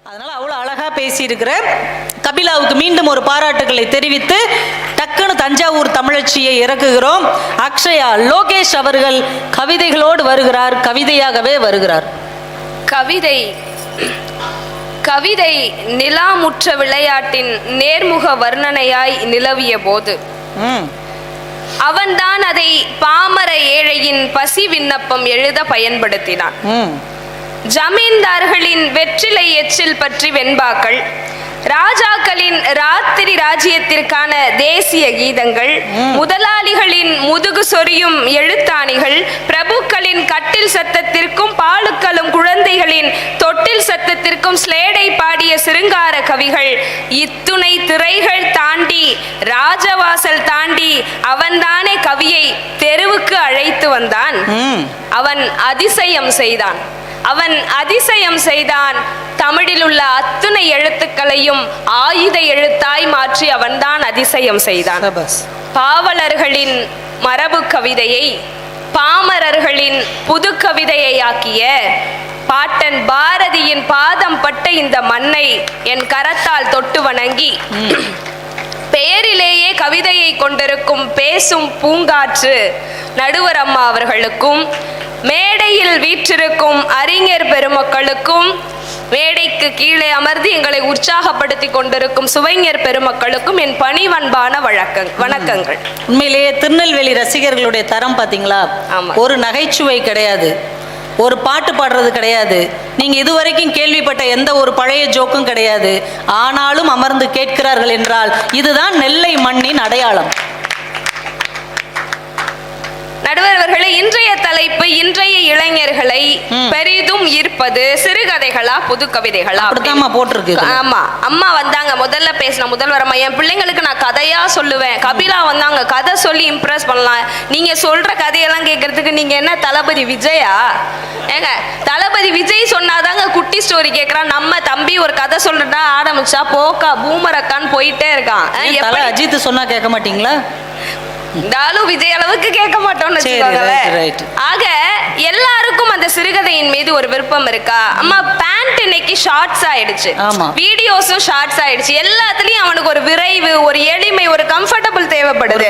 அதனால அவ்வளோ அழகா பேசியிருக்கிற கபிலாவுக்கு மீண்டும் ஒரு பாராட்டுகளை தெரிவித்து டக்குன்னு தஞ்சாவூர் தமிழச்சியை இறக்குகிறோம். அக்ஷயா லோகேஷ் அவர்கள் கவிதைகளோடு வருகிறார், கவிதையாகவே வருகிறார். கவிதை நிலாமுற்ற விளையாட்டின் நேர்முக வர்ணனையாய் நிலவிய போது அவன்தான் அதை பாமர ஏழையின் பசி விண்ணப்பம் எழுத பயன்படுத்தினான். ஜமீன்தார்களின் வெற்றிலை எச்சில் பற்றி வெண்பாக்கள், ராஜாக்களின் ராத்திரி ராஜ்யத்திற்கான தேசிய கீதங்கள், முதலாளிகளின் முதுகு சொரியும் எழுத்தாணிகள், பிரபுக்களின் கட்டில் சத்தத்திற்கும் பாலுக்களும் குழந்தைகளின் தொட்டில் சத்தத்திற்கும் ஸ்லேடை பாடிய சிருங்கார கவிகள், இத்துணை திரைகள் தாண்டி ராஜவாசல் தாண்டி அவன்தானே கவியை தெருவுக்கு அழைத்து வந்தான். அவன் அதிசயம் செய்தான். தமிழில் உள்ள அத்துணை எழுத்துக்களையும் ஆயுத எழுத்தாய் மாற்றி அவன்தான் அதிசயம் செய்தான். பாவலர்களின் மரபு கவிதையை பாமரர்களின் புது கவிதையை ஆக்கிய பாட்டன் பாரதியின் பாதம் பட்ட இந்த மண்ணை என் கரத்தால் தொட்டு வணங்கி பெயரிலேயே கவிதையை கொண்டிருக்கும் பேசும் பூங்காற்று நடுவர் அம்மா அவர்களுக்கும், மேடையில் வீற்றிருக்கும் அறிஞர் பெருமக்களுக்கும், மேடைக்கு கீழே அமர்ந்து எங்களை உற்சாகப்படுத்தி கொண்டிருக்கும் சுவைஞர் பெருமக்களுக்கும் என் பணிவன்பான வணக்கங்கள். உண்மையிலேயே திருநெல்வேலி ரசிகர்களுடைய தரம் பார்த்தீங்களா? ஒரு நகைச்சுவை கிடையாது, ஒரு பாட்டு பாடுறது கிடையாது, நீங்க இதுவரைக்கும் கேள்விப்பட்ட எந்த ஒரு பழைய ஜோக்கும் கிடையாது. ஆனாலும் அமர்ந்து கேட்கிறார்கள் என்றால் இதுதான் நெல்லை மண்ணின் அடையாளம். நடுவர் அவர்களே, இன்றைய தலைப்பு இன்றைய இளைஞர்களை பெரிதும் ஈர்ப்பது சிறுகதைகளா புது கவிதைகளா போட்டிருக்கு. ஆமா, அம்மா வந்தாங்க, முதல்ல பேசின முதல்வர் அம்மா, என் பிள்ளைங்களுக்கு நான் கதையா சொல்லுவேன், கபிலா வந்தாங்க கதை சொல்லி இம்ப்ரெஸ் பண்ணலாம், நீங்க சொல்ற கதையெல்லாம் கேட்கறதுக்கு நீங்க என்ன தளபதி விஜயா? ஏங்க, தளபதி விஜய் சொன்னாதாங்க குட்டி ஸ்டோரி கேட்கறான். நம்ம தம்பி ஒரு கதை சொல்றா ஆரம்பிச்சா போக்கா பூமரக்கான்னு போயிட்டே இருக்கான். அஜித் சொன்னா கேட்க மாட்டீங்களா? இருந்தாலும் விஜய் அளவுக்கு கேட்க மாட்டோம்னு வச்சுக்கோங்களேன். ஆக எல்லாருக்கும் அந்த சிறுகதையின் மீது ஒரு விருப்பம் இருக்கா? அம்மா பேண்ட் இன்னைக்கு ஷார்ட்ஸ் ஆயிடுச்சு, வீடியோஸும் ஷார்ட்ஸ் ஆயிடுச்சு, எல்லாத்துலயும் அவனுக்கு ஒரு விரைவு, ஒரு எளிமை, ஒரு கம்ஃபர்டபுள் தேவைப்படுது.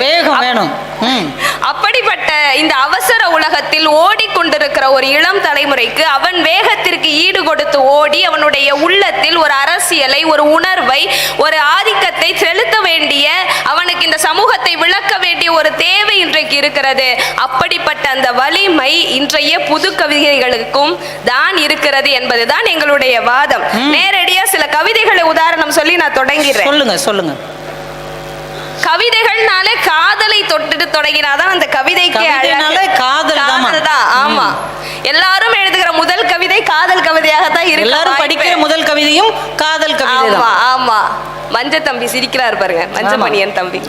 அப்படிப்பட்ட இந்த அவசர உலகத்தில் ஓடிக்கொண்டிருக்கிற ஒரு இளம் தலைமுறைக்கு அவன் வேகத்திற்கு ஈடு கொடுத்து ஓடி அவனுடைய உள்ளத்தில் ஒரு அரசியலை, ஒரு உணர்வை, ஒரு ஆதிக்கத்தை செலுத்த வேண்டிய, அவனுக்கு இந்த சமூகத்தை விளக்க வேண்டிய ஒரு தேவை இன்றைக்கு இருக்கிறது. அப்படிப்பட்ட அந்த வலிமை இன்றைய புது கவிதைகளுக்கும் தான் இருக்கிறது என்பதுதான் எங்களுடைய வாதம். நேரடியா சில கவிதைகளை உதாரணம் சொல்லி நான் தொடங்கிறேன். சொல்லுங்க. கவிதைகள்னாலே காதலை தொட்டுட்டு தொடங்கினாதான் அந்த கவிதைக்கு காதல் தான். ஆமா, எல்லாரும் எழுதுகிற முதல் கவிதை காதல் கவிதையாகத்தான் இருக்கு. எல்லாரும் படிக்கிற முதல் கவிதையும் காதல் கவிதை. ஆமா, மஞ்ச தம்பி சிரிக்கிறாரு பாருங்க, மஞ்ச மணியன் தம்பி.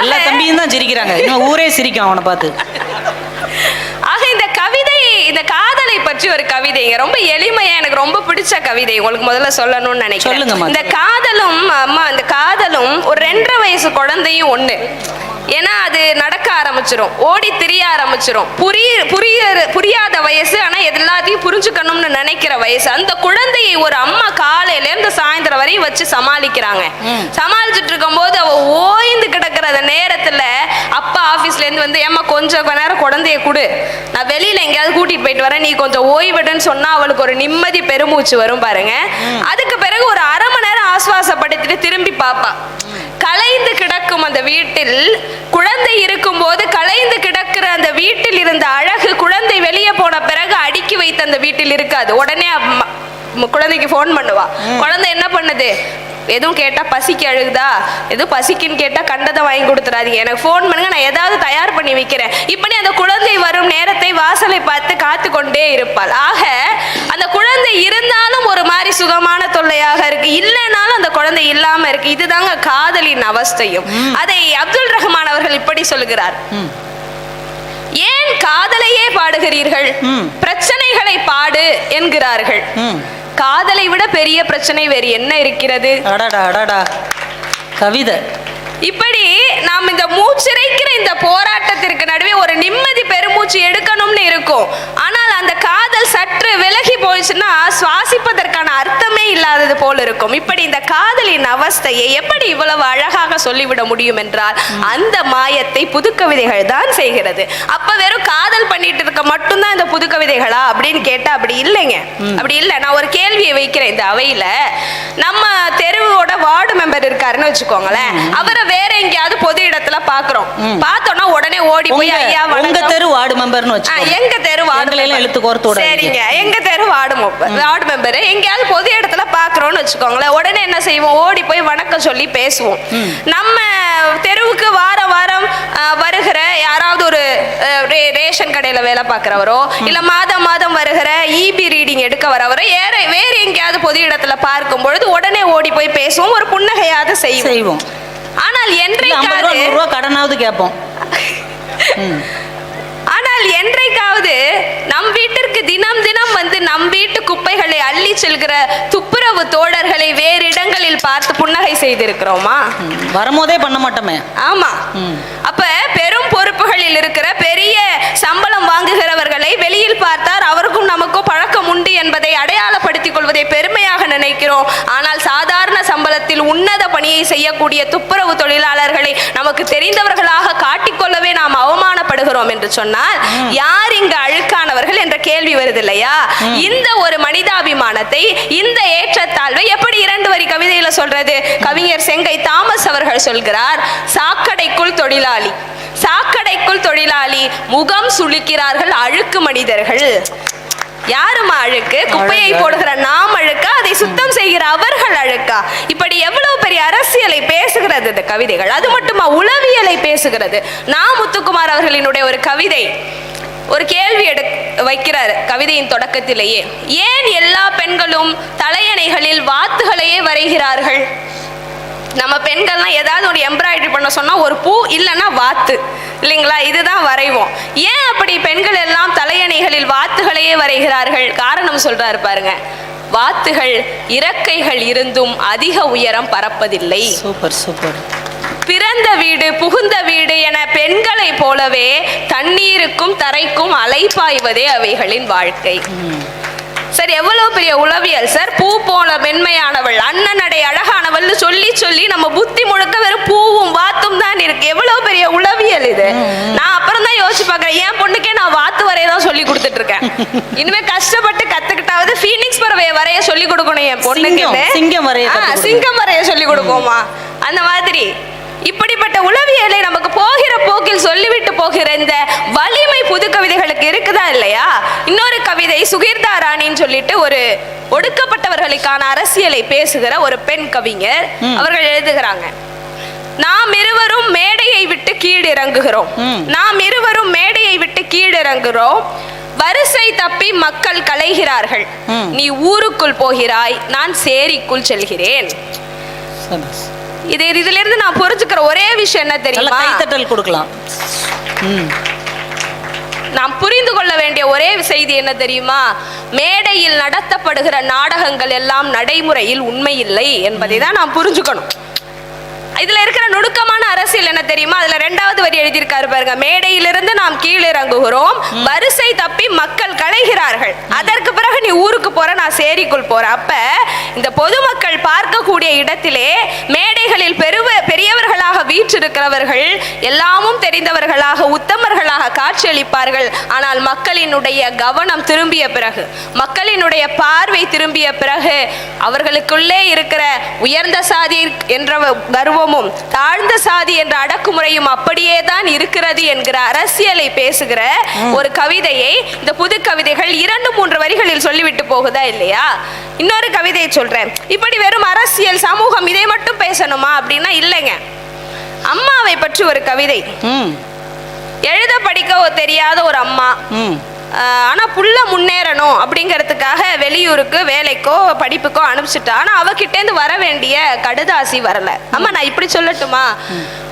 எல்லா தம்பியும் தான் சிரிக்கிறாங்க, ஊரே சிரிக்கும் அவனை பார்த்து. ஆக இந்த கவிதை, இந்த காதலை பற்றி ஒரு கவிதை ரொம்ப எளிமையா, எனக்கு ரொம்ப பிடிச்ச கவிதை உங்களுக்கு முதல்ல சொல்லணும்னு நினைக்கிறேன். இந்த காதலும் அம்மா, இந்த காதலும் ஒரு 2.5 வயசு குழந்தையும் ஒண்ணு. ஏன்னா அது நடக்க ஆரம்பிச்சிடும், ஓடி திரிய ஆரம்பிச்சிடும், புரியாத வயசு, ஆனா எல்லாத்தையும் புரிஞ்சுக்கணும்னு நினைக்கிற வயசு. அந்த குழந்தையை ஒரு அம்மா காலையில இருந்து சாயந்தரம் வரையும் வச்சு சமாளிக்கிறாங்க. சமாளிச்சுட்டு இருக்கும் போது அவ ஓய்ந்து கிடக்கிற நேரத்துல அப்பா ஆபீஸ்ல இருந்து வந்து, ஏமா கொஞ்சம் நேரம் குழந்தைய கொடு, நான் வெளியில எங்கேயாவது கூட்டிட்டு போயிட்டு வரேன், நீ கொஞ்சம் ஓய்விடுன்னு சொன்னா அவளுக்கு ஒரு நிம்மதி பெருமூச்சு வரும் பாருங்க. அதுக்கு பிறகு ஒரு 1/2 மணி நேரம் ஆஸ்வாசப்படுத்திட்டு திரும்பி பாப்பா. கலைந்து கிடக்கும் அந்த வீட்டில் குழந்தை இருக்கும் போது கலைந்து கிடக்கிற அந்த வீட்டில் இருந்த அழகு குழந்தை வெளியே போன பிறகு அடுக்கி வைத்த அந்த வீட்டில் இருக்காது. உடனே குழந்தைக்கு போன் பண்ணுவா. குழந்தை என்ன பண்ணுது? எதுவும் கேட்டா பசிக்கு அழுகுதா, எதுவும் பசிக்குன்னு கேட்டா கண்டதை வாங்கி கொடுத்துறாதீங்க, எனக்கு போன் பண்ணுங்க, நான் ஏதாவது தயார் பண்ணி வைக்கிறேன். இப்படி அந்த குழந்தை வரும் நேரத்தை வாசலை பார்த்து காத்து கொண்டே இருப்பாள். ஆக அந்த குழந்தை இருந்தாலும் ஒரு மாதிரி சுகமான தொல்லையாக இருக்கு, இல்லைனாலும் அந்த குழந்தை இல்லாம இருக்கு. இதுதாங்க காதலின் அவஸ்தையும். அதை அப்துல் ரஹ்மான் அவர்கள் இப்படி சொல்லுகிறார்: ஏன் காதலையே பாடுகிறீர்கள், பிரச்சனைகளை பாடு என்கிறார்கள். காதலை விட பெரிய பிரச்சனை வேறு என்ன இருக்கிறது? கவிதை இப்படி நாம் இந்த மூச்சிறைக்கிற இந்த போராட்டத்திற்கு நடுவே ஒரு நிம்மதி பெருமூச்சு எடுக்கணும்னு இருக்கும். ஆனால் அந்த காதல் சற்று விலகி போயிடுச்சுன்னா சுவாசிப்பதற்கான அர்த்தமே இல்லாதது போல இருக்கும். இப்படி இந்த காதலின் அவஸ்தையை எப்படி இவ்வளவு அழகாக சொல்லிவிட முடியும் என்றால் அந்த மாயத்தை புதுக்கவிதைகள் தான் செய்கிறது. அப்ப வெறும் காதல் பண்ணிட்டு இருக்க மட்டும்தான் இந்த புதுக்கவிதைகளா அப்படின்னு கேட்டா அப்படி இல்லைங்க. அப்படி இல்லை. நான் ஒரு கேள்வியை வைக்கிறேன் இந்த அவையில. நம்ம தெருவோட வார்டு மெம்பர் இருக்காருன்னு வச்சுக்கோங்களேன். அவரை வேற எங்கேயாவது பொது இடத்துல பாக்குறோம். பார்த்தோம்னா உடனே ஓடி போய் ஐயா உங்க தெரு வார்டு மெம்பர்னு வச்சுக்கோங்க. எங்க தெரு வார்டு எழுத்து கோர்த்து சரிங்க, எங்க தெரு வார்டு மெம்பர் எங்கேயாவது பொது இடத்துல பாக்குறோம்னு வச்சுக்கோங்களேன். உடனே என்ன செய்வோம்? ஓடி போய் வணக்கம் சொல்லி பேசுவோம். நம்ம தெருவுக்கு வார வாரம் வருகிற யாராவது ஒரு ரேஷன் கடையில வேலை பார்க்கிறவரோ இல்ல மாதம் மாதம் வருகிற இபி ரீடிங் எடுக்க வரவரோ வேற எங்கேயாவது பொது இடத்துல பார்க்கும் பொழுது உடனே ஓடி போய் பேசுவோம், ஒரு புன்னகையாவது செய்வோம். ஆனால் என்றைக்காவது கடனாவது கேட்போம். ஆனால் என்றைக்காவது நம் வீட்டிற்கு தினம் தினம் வந்து நம் வீட்டு குப்பைகளை அள்ளி செல்கிற துப்புரவு தோழர்களை வேறு இடங்களில் பார்த்து புன்னகை செய்திருக்கிறோமா? வரும்போதே பண்ண மாட்டோமே. ஆமா. அப்ப பெரும் பொறுப்புகளில் இருக்கிற பெரிய சம்பளம் வாங்குகிறவர்களை வெளியில் பார்த்தார் அவருக்கும் நமக்கும் பழக்கம் உண்டு என்பதை அடையாளப்படுத்திக் கொள்வதை பெருமையாக நினைக்கிறோம். ஆனால் சாதாரண சம்பளத்தில் உன்னத பணியை செய்யக்கூடிய துப்புரவு தொழிலாளர்களை நமக்கு தெரிந்தவர்களாக காட்டிக்கொள்ளவே நாம் அவமானப்படுகிறோம் என்று சொன்னால் யார் இங்கு அழுக்கானவர்கள் என்ற கேள்வி வருது இல்லையா? இந்த ஒரு மனிதாபிமானத்தை, இந்த ஏற்றத்தாழ்வை எப்படி 2 வரி கவிதையில சொல்றது? கவிஞர் செங்கை தாமஸ் அவர்கள் சொல்கிறார், சாக்கடைக்குள் தொழிலாளி, சாக்கடைக்குள் தொழிலாளி, முகம் சுளிக்கிறார்கள் அழுக்கு மனிதர்கள். யாருமா அழுக்கு? குப்பையை போடுகிற நாம் அழுக்கா? அதை சுத்தம் செய்கிற அவர்கள் அழுக்கா? இப்படி எவ்வளவு பெரிய அரசியலை பேசுகிறது இந்த கவிதைகள். அது மட்டுமா, உளவியலை பேசுகிறது. முத்துக்குமார் அவர்களினுடைய ஒரு கவிதை ஒரு கேள்வி வைக்கிறார் கவிதையின் தொடக்கத்திலேயே. ஏன் எல்லா பெண்களும் தலையணைகளில் வாத்துகளையே வரைகிறார்கள்? நம்ம பெண்கள்லாம் ஏதாவது ஒரு எம்ப்ராய்டரி பண்ண சொன்னா ஒரு பூ இல்லைன்னா வாத்து இல்லைங்களா, இதுதான் வரைவோம். ஏன் அப்படி பெண்கள் எல்லாம் தலையணைகளில் வாத்துகளையே வரைகிறார்கள்? காரணம் சொல்றாரு பாருங்க. வாத்துகள் இறக்கைகள் இருந்தும் அதிக உயரம் பறப்பதில்லை. Super super. பிறந்த வீடு புகுந்த வீடு என பெண்களை போலவே தண்ணீருக்கும் தரைக்கும் அலைப்பாய்வதே அவைகளின் வாழ்க்கை. சார் எவ்வளவு பெரிய உளவியல் சார். பூ போல மென்மையானவள், அண்ணனடை அழகானவள் சொல்லி சொல்லி நம்ம புத்தி முழுக்க வெறும் பூவும் வாத்தும் தான் இருக்கு. எவ்வளவு பெரிய உளவியல் இது. நான் அப்புறம் தான் யோசிச்சு பாக்குறேன், என் பொண்ணுக்கே நான் வாத்து வரையதான் சொல்லி கொடுத்துட்டு இருக்கேன். இனிமே கஷ்டப்பட்டு கத்துக்கிட்டாவது ஃபீனிக்ஸ் பறவையை வரைய சொல்லி கொடுக்கணும் என் பொண்ணுக்கு. சிங்கம் வரைய சொல்லி கொடுப்போமா? அந்த மாதிரி இப்படிப்பட்ட உளவியலை நமக்கு போகிற போக்கில் சொல்லிவிட்டு போகிற இந்த வலிமை புது கவிதைகளுக்கு இருக்குதா இல்லையா? இன்னொரு கவிதை சுகீர்தா ராணின்னு சொல்லிட்டு ஒரு ஒடுக்கப்பட்டவர்களுக்கான அரசியலை பேசுகிற ஒரு பெண் கவிஞர். அவர்கள் எழுதுகிறாங்க, நாம் இருவரும் மேடையை விட்டு கீழிறங்குகிறோம், நாம் இருவரும் மேடையை விட்டு கீழிறங்குகிறோம், வரிசை தப்பி மக்கள் கலைகிறார்கள், நீ ஊருக்குள் போகிறாய், நான் சேரிக்குள் செல்கிறேன். இதுல இருந்து நான் புரிஞ்சுக்கிற ஒரே விஷயம் என்ன தெரியுமா? கைத்தட்டல் கொடுக்கலாம். நாம் புரிந்து கொள்ள வேண்டிய ஒரே செய்தி என்ன தெரியுமா? மேடையில் நடத்தப்படுகிற நாடகங்கள் எல்லாம் நடைமுறையில் உண்மை இல்லை என்பதை தான் நாம் புரிஞ்சுக்கணும். இதுல இருக்கிற நுணுக்கமான அரசியல் என்ன தெரியுமா? அதுல 2வது வரி எழுதியிருக்காரு பாருங்க, மேடையிலிருந்து நாம் கீழிறங்குகிறோம், வரிசை தப்பி மக்கள் கலைகிறார்கள், அதற்கு பிறகு நீ ஊருக்கு போற, நான் சேரிக்குள் போற. அப்ப இந்த பொதுமக்கள் பார்க்கக்கூடிய இடத்திலே மேடைகளில் பெரியவர்களாக வீற்றிருக்கிறவர்கள் எல்லாமும் தெரிந்தவர்களாக உத்தமர்களாக காட்சியளிப்பார்கள். ஆனால் மக்களினுடைய கவனம் திரும்பிய பிறகு, மக்களினுடைய பார்வை திரும்பிய பிறகு அவர்களுக்குள்ளே இருக்கிற உயர்ந்த சாதி என்ற கர்வம் தாழ்ந்த சாதி என்ற அடக்குமுறையும் அப்படியே தான் இருக்கிறது என்கிற அரசியலை பேசுகிற ஒரு கவிதையை இந்த புது கவிதைகள் 2-3 வரிகளில் சொல்லிவிட்டு போகுதா இல்லையா? இன்னொரு கவிதையை சொல்றேன். இப்படி வெறும் அரசியல் சமூகம் இதை மட்டும் பேசணுமா அப்படின்னா இல்லைங்க. அம்மாவை பற்றி ஒரு கவிதை. எழுத படிக்க தெரியாத ஒரு அம்மா, ஆனா புள்ள முன்னேறணும் அப்படிங்கிறதுக்காக வெளியூருக்கு வேலைக்கோ படிப்புக்கோ அனுப்பிச்சிட்டா. ஆனா அவகிட்டேந்து வர வேண்டிய கடுதாசி வரல. அம்மா நான் இப்படி சொல்லட்டுமா,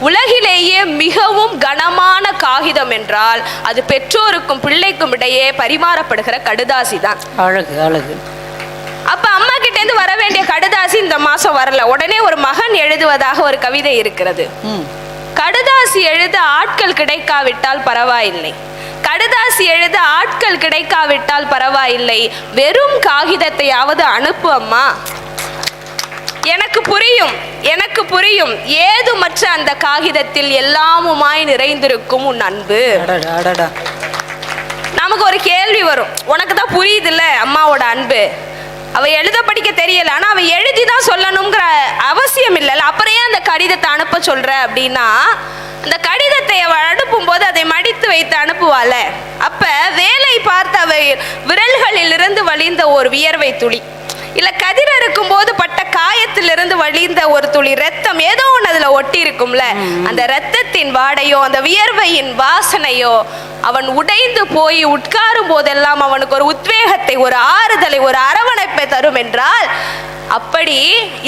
உலகிலேயே மிகவும் கனமான காகிதம் என்றால் அது பெற்றோருக்கும் பிள்ளைக்கும் இடையே பரிமாறப்படுகிற கடுதாசி தான். அழகு அழகு. அப்ப அம்மா கிட்ட இருந்து வர வேண்டிய கடுதாசி இந்த மாசம் வரல, உடனே ஒரு மகன் எழுதுவதாக ஒரு கவிதை இருக்கிறது. கடுதாசி எழுத ஆட்கள் கிடைக்காவிட்டால் பரவாயில்லை, கடுதாசி எழுத ஆட்கள் கிடைக்காவிட்டால் பரவாயில்லை, வெறும் காகிதத்தையாவது அனுப்பு அம்மா. எனக்கு புரியும், எனக்கு புரியும், ஏதுமற்ற அந்த காகிதத்தில் எல்லாமுமாய் நிறைந்திருக்கும் உன் அன்பு. நமக்கு ஒரு கேள்வி வரும், உனக்கு தான் புரியுதுல்ல அம்மாவோட அன்பு, அவ எழுத படிக்க தெரியல, ஆனா அவ எழுதிதான் சொல்லணுங்கிற அவசியம் இல்லைல்ல, அப்புறம் ஏன் அந்த கடிதத்தை அனுப்ப சொல்ற அப்படின்னா, அந்த கடிதத்தை அவ அனுப்பும் போது அதை மடித்து வைத்து அனுப்புவாள, அப்ப வேலை பார்த்த அவ விரல்களிலிருந்து வழிந்த ஒரு வியர்வை துளி, இல்ல கதிர இருக்கும் போது பட்ட காயத்திலிருந்து வழிந்த ஒரு துளி ரத்தம், ஏதோ ஒன்று அதுல ஒட்டி இருக்கும்ல, அந்த ரத்தத்தின் வாடையோ அந்த வியர்வையின் வாசனையோ அவன் உடைந்து போய் உட்காரும் போதெல்லாம் அவனுக்கு ஒரு உத்வேகத்தை, ஒரு ஆறுதலை, ஒரு அரவணைப்பை தரும் என்றால், அப்படி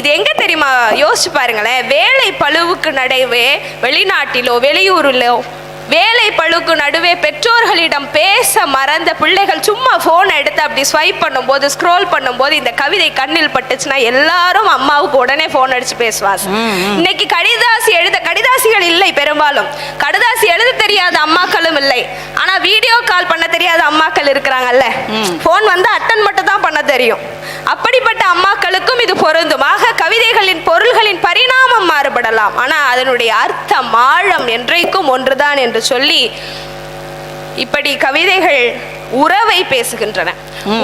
இது எங்க தெரியுமா? யோசிச்சு பாருங்களேன். வேலை பளுவுக்கு நடுவே வெளிநாட்டிலோ வெளியூரிலோ வேலை பளுக்கு நடுவே பெற்றோர்களிடம் பேச மறந்த பிள்ளைகள் சும்மா போன் எடுத்து அப்படி ஸ்வைப் பண்ணும்போது, ஸ்க்ரோல் பண்ணும்போது இந்த கவிதை கண்ணில் பட்டுச்சுன்னா எல்லாரும் அம்மாவுக்கு உடனே போன் அடிச்சு போவாங்க. இன்னைக்கு கடிதாசி எழுத கடிதாசிகள் இல்லை, பெரும்பாலும் கடிதாசி எழுத தெரியாத அம்மாக்களும் இல்லை, ஆனா வீடியோ கால் பண்ண தெரியாத அம்மாக்கள் இருக்கிறாங்கல்ல, போன் வந்து அட்டன் மட்டும் தான் பண்ண தெரியும். அப்படிப்பட்ட அம்மாக்களுக்கும் இது பொருந்தும். ஆக கவிதைகளின் பொருள்களின் பரிணாமம் மாறுபடலாம், ஆனா அதனுடைய அர்த்தம் ஆழம் என்றைக்கும் ஒன்றுதான் என்று சொல்லி, இப்படி கவிதைகள் உறவை பேசுகின்றன,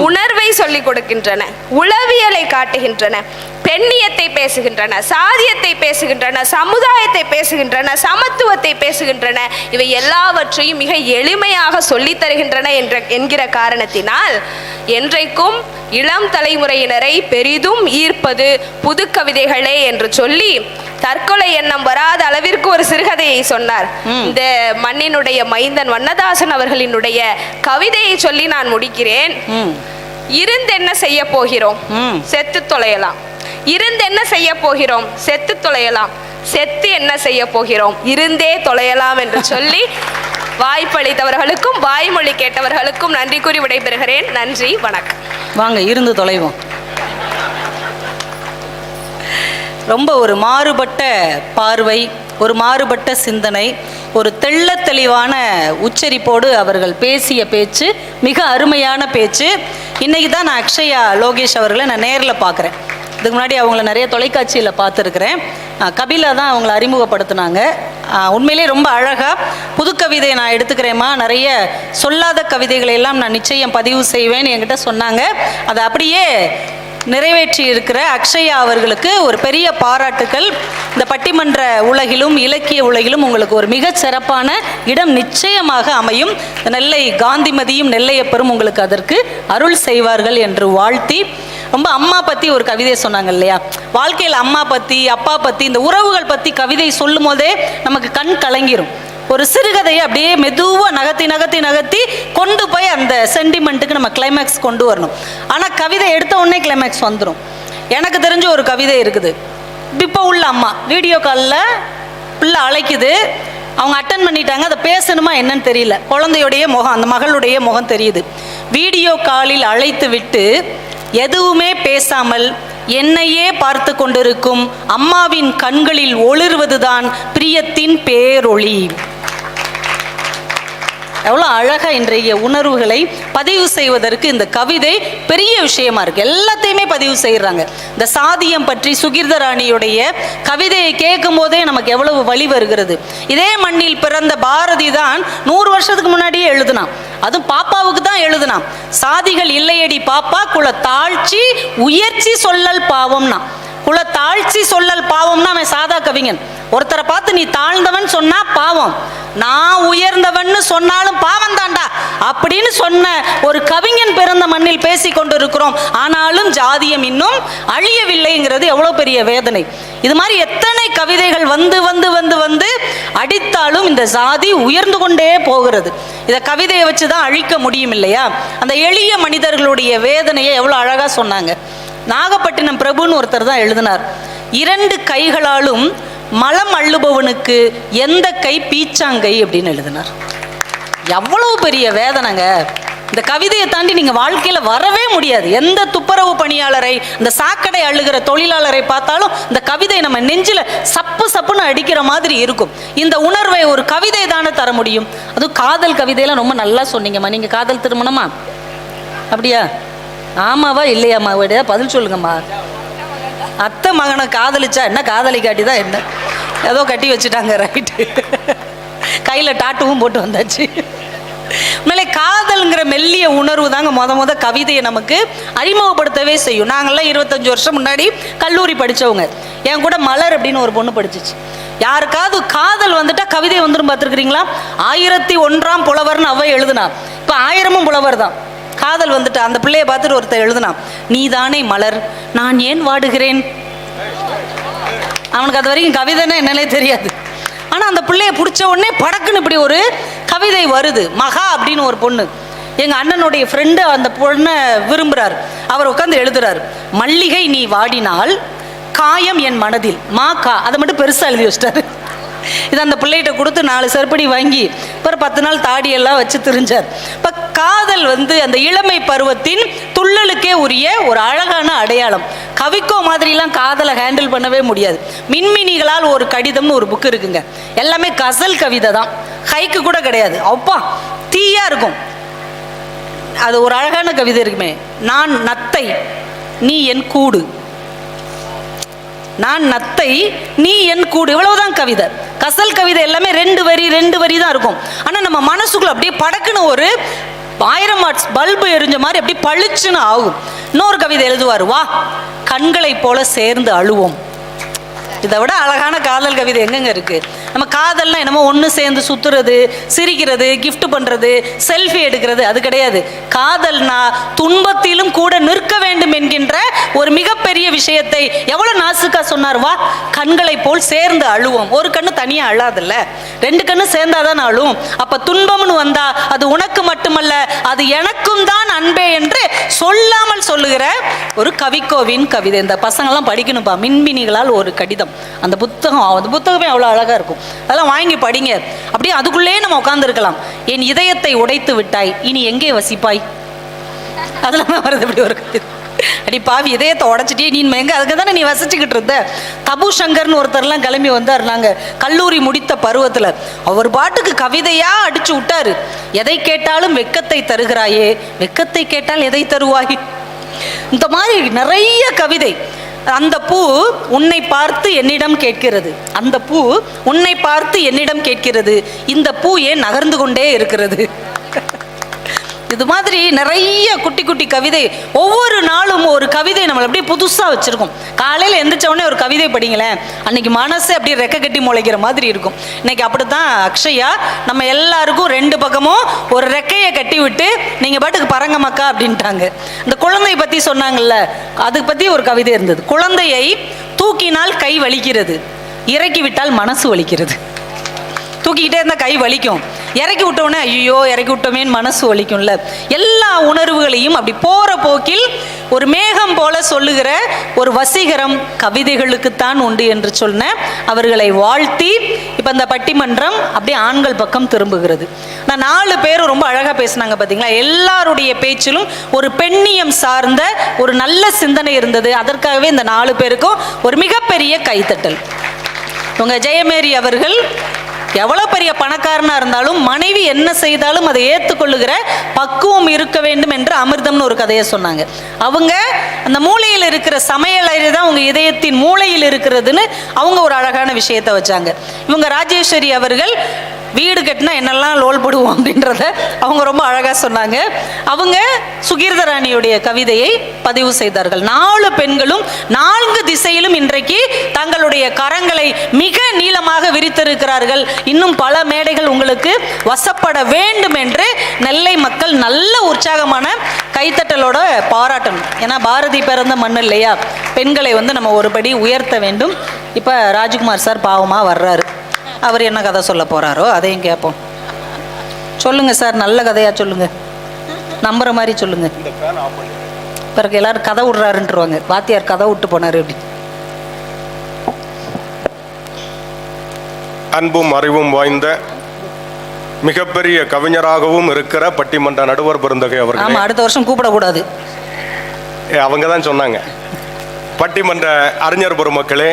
உணர்வை சொல்லிக் கொடுக்கின்றன, உளவியலை காட்டுகின்றன, பெண்ணியத்தை பேசுகின்றன, சாதியத்தை பேசுகின்றன, சமுதாயத்தை பேசுகின்றன, சமத்துவத்தை பேசுகின்றன. இவை எல்லாவற்றையும் மிக எளிமையாக சொல்லித் தருகின்றன என்கிற காரணத்தினால் என்றைக்கும் இளம் தலைமுறையினரை பெரிதும் ஈர்ப்பது புது கவிதைகளே என்று சொல்லி, தற்கொலை எண்ணம் வராத அளவிற்கு ஒரு சிறுகதையை சொன்னார். இந்த மண்ணினுடைய மைந்தன் வண்ணதாசன் அவர்களினுடைய கவிதையை சொல்லி நான் முடிக்கிறேன். இருந்து என்ன செய்ய போகிறோம்? செத்து தொலையலாம். இருந்து என்ன செய்ய போகிறோம்? செத்து தொலையலாம். செத்து என்ன செய்ய போகிறோம்? இருந்தே தொலையலாம் என்று சொல்லி வாய்ப்பளித்தவர்களுக்கும் வாய்மொழி கேட்டவர்களுக்கும் நன்றி கூறி விடைபெறுகிறேன். நன்றி, வணக்கம். வாங்க இருந்து தொலைவோம். ரொம்ப ஒரு மாறுபட்ட பார்வை, ஒரு மாறுபட்ட சிந்தனை, ஒரு தெள்ள தெளிவான உச்சரிப்போடு அவர்கள் பேசிய பேச்சு மிக அருமையான பேச்சு. இன்றைக்கி தான் நான் அக்ஷயா லோகேஷ் அவர்களை நான் நேரில் பார்க்குறேன். இதுக்கு முன்னாடி அவங்கள நிறைய தொலைக்காட்சியில் பார்த்துருக்குறேன். கபிலா தான் அவங்கள அறிமுகப்படுத்தினாங்க. உண்மையிலே ரொம்ப அழகாக புது கவிதையை நான் எடுத்துக்கிறேம்மா, நிறைய சொல்லாத கவிதைகளை எல்லாம் நான் நிச்சயம் பதிவு செய்வேன் என்கிட்ட சொன்னாங்க. அதை அப்படியே நிறைவேற்றி இருக்கிற அக்ஷயா அவர்களுக்கு ஒரு பெரிய பாராட்டுக்கள். இந்த பட்டிமன்ற உலகிலும் இலக்கிய உலகிலும் உங்களுக்கு ஒரு மிக சிறப்பான இடம் நிச்சயமாக அமையும். நெல்லை காந்திமதியும் நெல்லையப்பரும் உங்களுக்கு அதற்கு அருள் செய்வார்கள் என்று வாழ்த்தி, ரொம்ப அம்மா பற்றி ஒரு கவிதை சொன்னாங்க இல்லையா, வாழ்க்கையில் அம்மா பற்றி அப்பா பற்றி இந்த உறவுகள் பற்றி கவிதை சொல்லும் போதே நமக்கு கண் கலங்கிரும். ஒரு சிறுகதையை அப்படியே மெதுவாக நகர்த்தி நகர்த்தி நகர்த்தி கொண்டு போய் அந்த சென்டிமெண்ட்டுக்கு நம்ம கிளைமேக்ஸ் கொண்டு வரணும். ஆனால் கவிதை எடுத்த உடனே கிளைமேக்ஸ் வந்துடும். எனக்கு தெரிஞ்ச ஒரு கவிதை இருக்குது. இப்போ உள்ள அம்மா வீடியோ காலில் பிள்ளை அழைக்குது, அவங்க அட்டன் பண்ணிட்டாங்க, அதை பேசணுமா என்னன்னு தெரியல, குழந்தையுடைய முகம், அந்த மகளுடைய முகம் தெரியுது. வீடியோ காலில் அழைத்து விட்டு எதுவுமே பேசாமல் என்னையே பார்த்து கொண்டிருக்கும் அம்மாவின் கண்களில் ஒளிர்வதுதான் பிரியத்தின் பேரொளி. எவ்வளோ அழகாக இன்றைய உணர்வுகளை பதிவு செய்வதற்கு இந்த கவிதை பெரிய விஷயமா இருக்கு. எல்லாத்தையுமே பதிவு செய்கிறாங்க. இந்த சாதியம் பற்றி சுகிர்தராணியுடைய கவிதையை கேட்கும் போதே நமக்கு எவ்வளவு வலி வருகிறது. இதே மண்ணில் பிறந்த பாரதி தான் 100 வருஷத்துக்கு முன்னாடியே எழுதுனான். அதுவும் பாப்பாவுக்கு தான் எழுதுனான். சாதிகள் இல்லையடி பாப்பா, குல தாழ்ச்சி உயர்ச்சி சொல்லல் பாவம்னா. குல தாழ்ச்சி சொல்லல் பாவம்னா அவன் சாதா கவிஞன். ஒருத்தரை பார்த்து நீ தாழ்ந்தவன் சொன்னா பாவம், நான் உயர்ந்தவன் சொன்னாலும் பாவம் தாண்டா அப்படின்னு சொன்ன ஒரு கவிஞன் பிறந்த மண்ணில் பேசி கொண்டிருக்கிறோம். ஆனாலும் ஜாதியம் இன்னும் அழியவில்லைங்கிறது எவ்வளோ பெரிய வேதனை. இது மாதிரி எத்தனை கவிதைகள் வந்து வந்து வந்து வந்து அடித்தாலும் இந்த ஜாதி உயர்ந்து கொண்டே போகிறது. இதை கவிதையை வச்சு தான் அழிக்க முடியும் இல்லையா? அந்த எளிய மனிதர்களுடைய வேதனையை எவ்வளோ அழகாக சொன்னாங்க. நாகப்பட்டினம் பிரபுன்னு ஒருத்தர் தான் எழுதினார். 2 கைகளாலும் மலம் அள்ளுபவனுக்கு எந்த கை பீச்சாங்கை அப்படின்னு எழுதினார். எவ்வளவு பெரிய வேதனைங்க. இந்த கவிதையை தாண்டி நீங்கள் வாழ்க்கையில் வரவே முடியாது. எந்த துப்புரவு பணியாளரை, இந்த சாக்கடை அள்ளுகிற தொழிலாளரை பார்த்தாலும் இந்த கவிதை நம்ம நெஞ்சில் சப்பு சப்புன்னு அடிக்கிற மாதிரி இருக்கும். இந்த உணர்வை ஒரு கவிதை தானே தர முடியும். அதுவும் காதல் கவிதையெல்லாம் ரொம்ப நல்லா சொன்னீங்கம்மா. நீங்கள் காதல் திருமணமா? அப்படியா? ஆமாவா இல்லையாம்மா? விட பதில் சொல்லுங்கம்மா. அத்தை மகனை காதலிச்சா என்ன, காதலி காட்டி தான் என்ன, ஏதோ கட்டி வச்சுட்டாங்க, ரைட்டு. கையில் டாட்டுவும் போட்டு வந்தாச்சு. மேலே காதல்ங்கிற மெல்லிய உணர்வு தாங்க முத கவிதையை நமக்கு அறிமுகப்படுத்தவே செய்யும். நாங்கள்லாம் 25 வருஷம் முன்னாடி கல்லூரி படித்தவங்க. என் கூட மலர் அப்படின்னு ஒரு பொண்ணு படிச்சிச்சு. யாருக்காவது காதல் வந்துட்டா கவிதை வந்துடும் பார்த்துருக்குறீங்களா? 1001ஆம் புலவர்னு அவ எழுதுனா. இப்போ 1000மும் புலவர் தான். காதல் வந்துட்டு அந்த பிள்ளையை பார்த்துட்டு ஒருத்தர் எழுதுனான், நீதானே மலர் நான் ஏன் வாடுகிறேன். அவனுக்கு அது வரைக்கும் கவிதைன்னா என்னன்னே தெரியாது. ஆனால் அந்த பிள்ளையை பிடிச்ச உடனே படக்குன்னு இப்படி ஒரு கவிதை வருது. மகா அப்படின்னு ஒரு பொண்ணு, எங்கள் அண்ணனுடைய ஃப்ரெண்டு அந்த பொண்ணை விரும்புகிறார். அவர் உட்காந்து எழுதுறாரு, மல்லிகை நீ வாடினால் காயம் என் மனதில் மா கா, அதை மட்டும் பெருசாக எழுதி வச்சிட்டாரு. இது அந்த பிள்ளைகிட்ட கொடுத்து 4 செருப்படி வாங்கி அப்புறம் 10 நாள் தாடியெல்லாம் வச்சு திரிஞ்சார். இப்போ காதல் அந்த இளமை பருவத்தின் துள்ளலுக்கே உரிய ஒரு அழகான அடையாளம். கவிக்கோ மாதிரிலாம் காதலை ஹேண்டில் பண்ணவே முடியாது. மின்மினிகளால் ஒரு கடிதம்னு ஒரு புக்கு இருக்குங்க. எல்லாமே கசல் கவிதை தான், ஹைக்கு கூட கிடையாது. அப்பா தீயா இருக்கும். அது ஒரு அழகான கவிதை இருக்குமே, நான் நத்தை நீ என் கூடு, நான் நத்தை நீ என் கூடு, இவ்வளவுதான் கவிதை. கசல் கவிதை எல்லாமே 2 வரி தான் இருக்கும். ஆனால் நம்ம மனசுக்குள்ள அப்படியே படக்குன்னு ஒரு 1000 வாட்ஸ் பல்பு எரிஞ்ச மாதிரி அப்படியே பளிச்சுன்னு ஆகும். இன்னொரு கவிதை எழுதுவார், வா கண்களை போல சேர்ந்து அழுவோம். இதை விட அழகான காதல் கவிதை எங்கெங்க இருக்கு? நம்ம காதல்னா என்னமோ ஒன்று சேர்ந்து சுத்துறது, சிரிக்கிறது, கிஃப்ட் பண்ணுறது, செல்ஃபி எடுக்கிறது, அது கிடையாது. காதல்னா துன்பத்திலும் கூட நிற்க வேண்டும் என்கின்ற ஒரு மிகப்பெரிய விஷயத்தை எவ்வளோ நாசுக்கா சொன்னார். வா கண்களை போல் சேர்ந்து அழுவோம். ஒரு கண்ணு தனியாக அழாதுல்ல, 2 கண்ணு சேர்ந்தாதான் அழும். அப்போ துன்பம்னு வந்தா அது உனக்கு மட்டுமல்ல, அது எனக்கும் தான் அன்பே என்று சொல்லாமல் சொல்லுகிற ஒரு கவிக்கோவின் கவிதை. இந்த பசங்கள்லாம் படிக்கணும்ப்பா, மின்மினிகளால் ஒரு கடிதம். அந்த புத்தகமே அவ்வளோ அழகாக இருக்கும். அதெல்லாம் வாங்கி படிங்க. அப்படியே அதுக்குள்ளே நம்ம உட்காந்துருக்கலாம். என் இதயத்தை உடைத்து விட்டாய், இனி எங்கே வசிப்பாய், அதெல்லாம் தான் வருது. இப்படி ஒரு கவிதை. அடி பாவி, இதயத்தை உடைச்சிட்டே நீ எங்க, அதுக்கு தானே நீ வசிச்சுக்கிட்டு இருந்த. தபு சங்கர்னு ஒருத்தர்லாம் கிளம்பி வந்தார். நாங்கள் கல்லூரி முடித்த பருவத்தில் அவர் பாட்டுக்கு கவிதையா அடிச்சு விட்டாரு. எதை கேட்டாலும் வெக்கத்தை தருகிறாயே, வெக்கத்தை கேட்டால் எதை தருவாய். இந்த மாதிரி நிறைய கவிதை. அந்த பூ உன்னை பார்த்து என்னிடம் கேட்கிறது, அந்த பூ உன்னை பார்த்து என்னிடம் கேட்கிறது, இந்த பூ ஏன் நகர்ந்து கொண்டே இருக்கிறது. இது மாதிரி நிறைய குட்டி குட்டி கவிதை. ஒவ்வொரு நாளும் ஒரு கவிதை நம்மளை அப்படியே புதுசாக வச்சுருக்கோம். காலையில் எந்திரிச்ச உடனே ஒரு கவிதை படிங்களேன், அன்னைக்கு மனசு அப்படியே ரெக்க கட்டி முளைக்கிற மாதிரி இருக்கும். இன்னைக்கு அப்படி தான் அக்ஷயா நம்ம எல்லாருக்கும் 2 பக்கமும் ஒரு ரெக்கையை கட்டி விட்டு நீங்கள் பாட்டுக்கு பறங்க மக்கா அப்படின்ட்டாங்க. இந்த குழந்தையை பற்றி சொன்னாங்கல்ல, அதுக்கு பற்றி ஒரு கவிதை இருந்தது. குழந்தையை தூக்கினால் கை வலிக்கிறது, இறக்கி விட்டால் மனசு வலிக்கிறது. தூக்கிக்கிட்டே இருந்தால் கை வலிக்கும், இறக்கி விட்டோன்னே ஐயோ இறக்கி விட்டோமேன்னு மனசு வலிக்கும்ல. எல்லா உணர்வுகளையும் அப்படி போகிற போக்கில் ஒரு மேகம் போல சொல்லுகிற ஒரு வசீகரம் கவிதைகளுக்குத்தான் உண்டு என்று சொன்ன அவர்களை வாழ்த்தி இப்போ இந்த பட்டிமன்றம் அப்படியே ஆண்கள் பக்கம் திரும்புகிறது. நான் 4 பேரும் ரொம்ப அழகாக பேசினாங்க பார்த்தீங்களா. எல்லாருடைய பேச்சிலும் ஒரு பெண்ணியம் சார்ந்த ஒரு நல்ல சிந்தனை இருந்தது. அதற்காகவே இந்த 4 பேருக்கும் ஒரு மிகப்பெரிய கைத்தட்டல். உங்கள் ஜெயமேரி அவர்கள் எவ்வளோ பெரிய பணக்காரனாக இருந்தாலும் மனைவி என்ன செய்தாலும் அதை ஏற்றுக்கொள்ளுகிற பக்குவம் இருக்க வேண்டும் என்று அமிர்தம்னு ஒரு கதையை சொன்னாங்க. அவங்க அந்த மூளையில் இருக்கிற சமையலறை தான் உங்கள் இதயத்தின் மூளையில் இருக்கிறதுன்னு அவங்க ஒரு அழகான விஷயத்தை வச்சாங்க. இவங்க ராஜேஸ்வரி அவர்கள் வீடு கட்டினா என்னெல்லாம் லோல் போடுவோம் அப்படின்றத அவங்க ரொம்ப அழகாக சொன்னாங்க. அவங்க சுகீர்தராணியுடைய கவிதையை பதிவு செய்தார்கள். 4 பெண்களும் 4 திசையிலும் இன்றைக்கு தங்களுடைய கரங்களை மிக நீளமாக விரித்திருக்கிறார்கள். இன்னும் பல மேடைகள் உங்களுக்கு வசப்பட வேண்டும் என்று நெல்லை மக்கள் நல்ல உற்சாகமான கைத்தட்டலோட பாராட்டணும். ஏன்னா பாரதி பிறந்த மண் இல்லையா, பெண்களை நம்ம ஒருபடி உயர்த்த வேண்டும். இப்போ ராஜ்குமார் சார் பாவமாக வர்றாரு. அவர் என்ன கதை சொல்ல போகிறாரோ அதையும் கேட்போம். சொல்லுங்க சார், நல்ல கதையாக சொல்லுங்க, நம்புற மாதிரி சொல்லுங்க. பிறகு எல்லாரும் கதை விடுறாருன்றவாங்க, வாத்தியார் கதை விட்டு போனார் அப்படி. அன்பும் அறிவும் வாய்ந்த மிகப்பெரிய கவிஞராகவும் இருக்கிற பட்டிமன்ற நடுவர் பெருந்தகை அவர்கள். ஆமா, அடுத்த வருஷம் கூப்பிடக்கூடாது. அவங்க தான் சொன்னாங்க. பட்டிமன்ற அறிஞர் பெருமக்களே,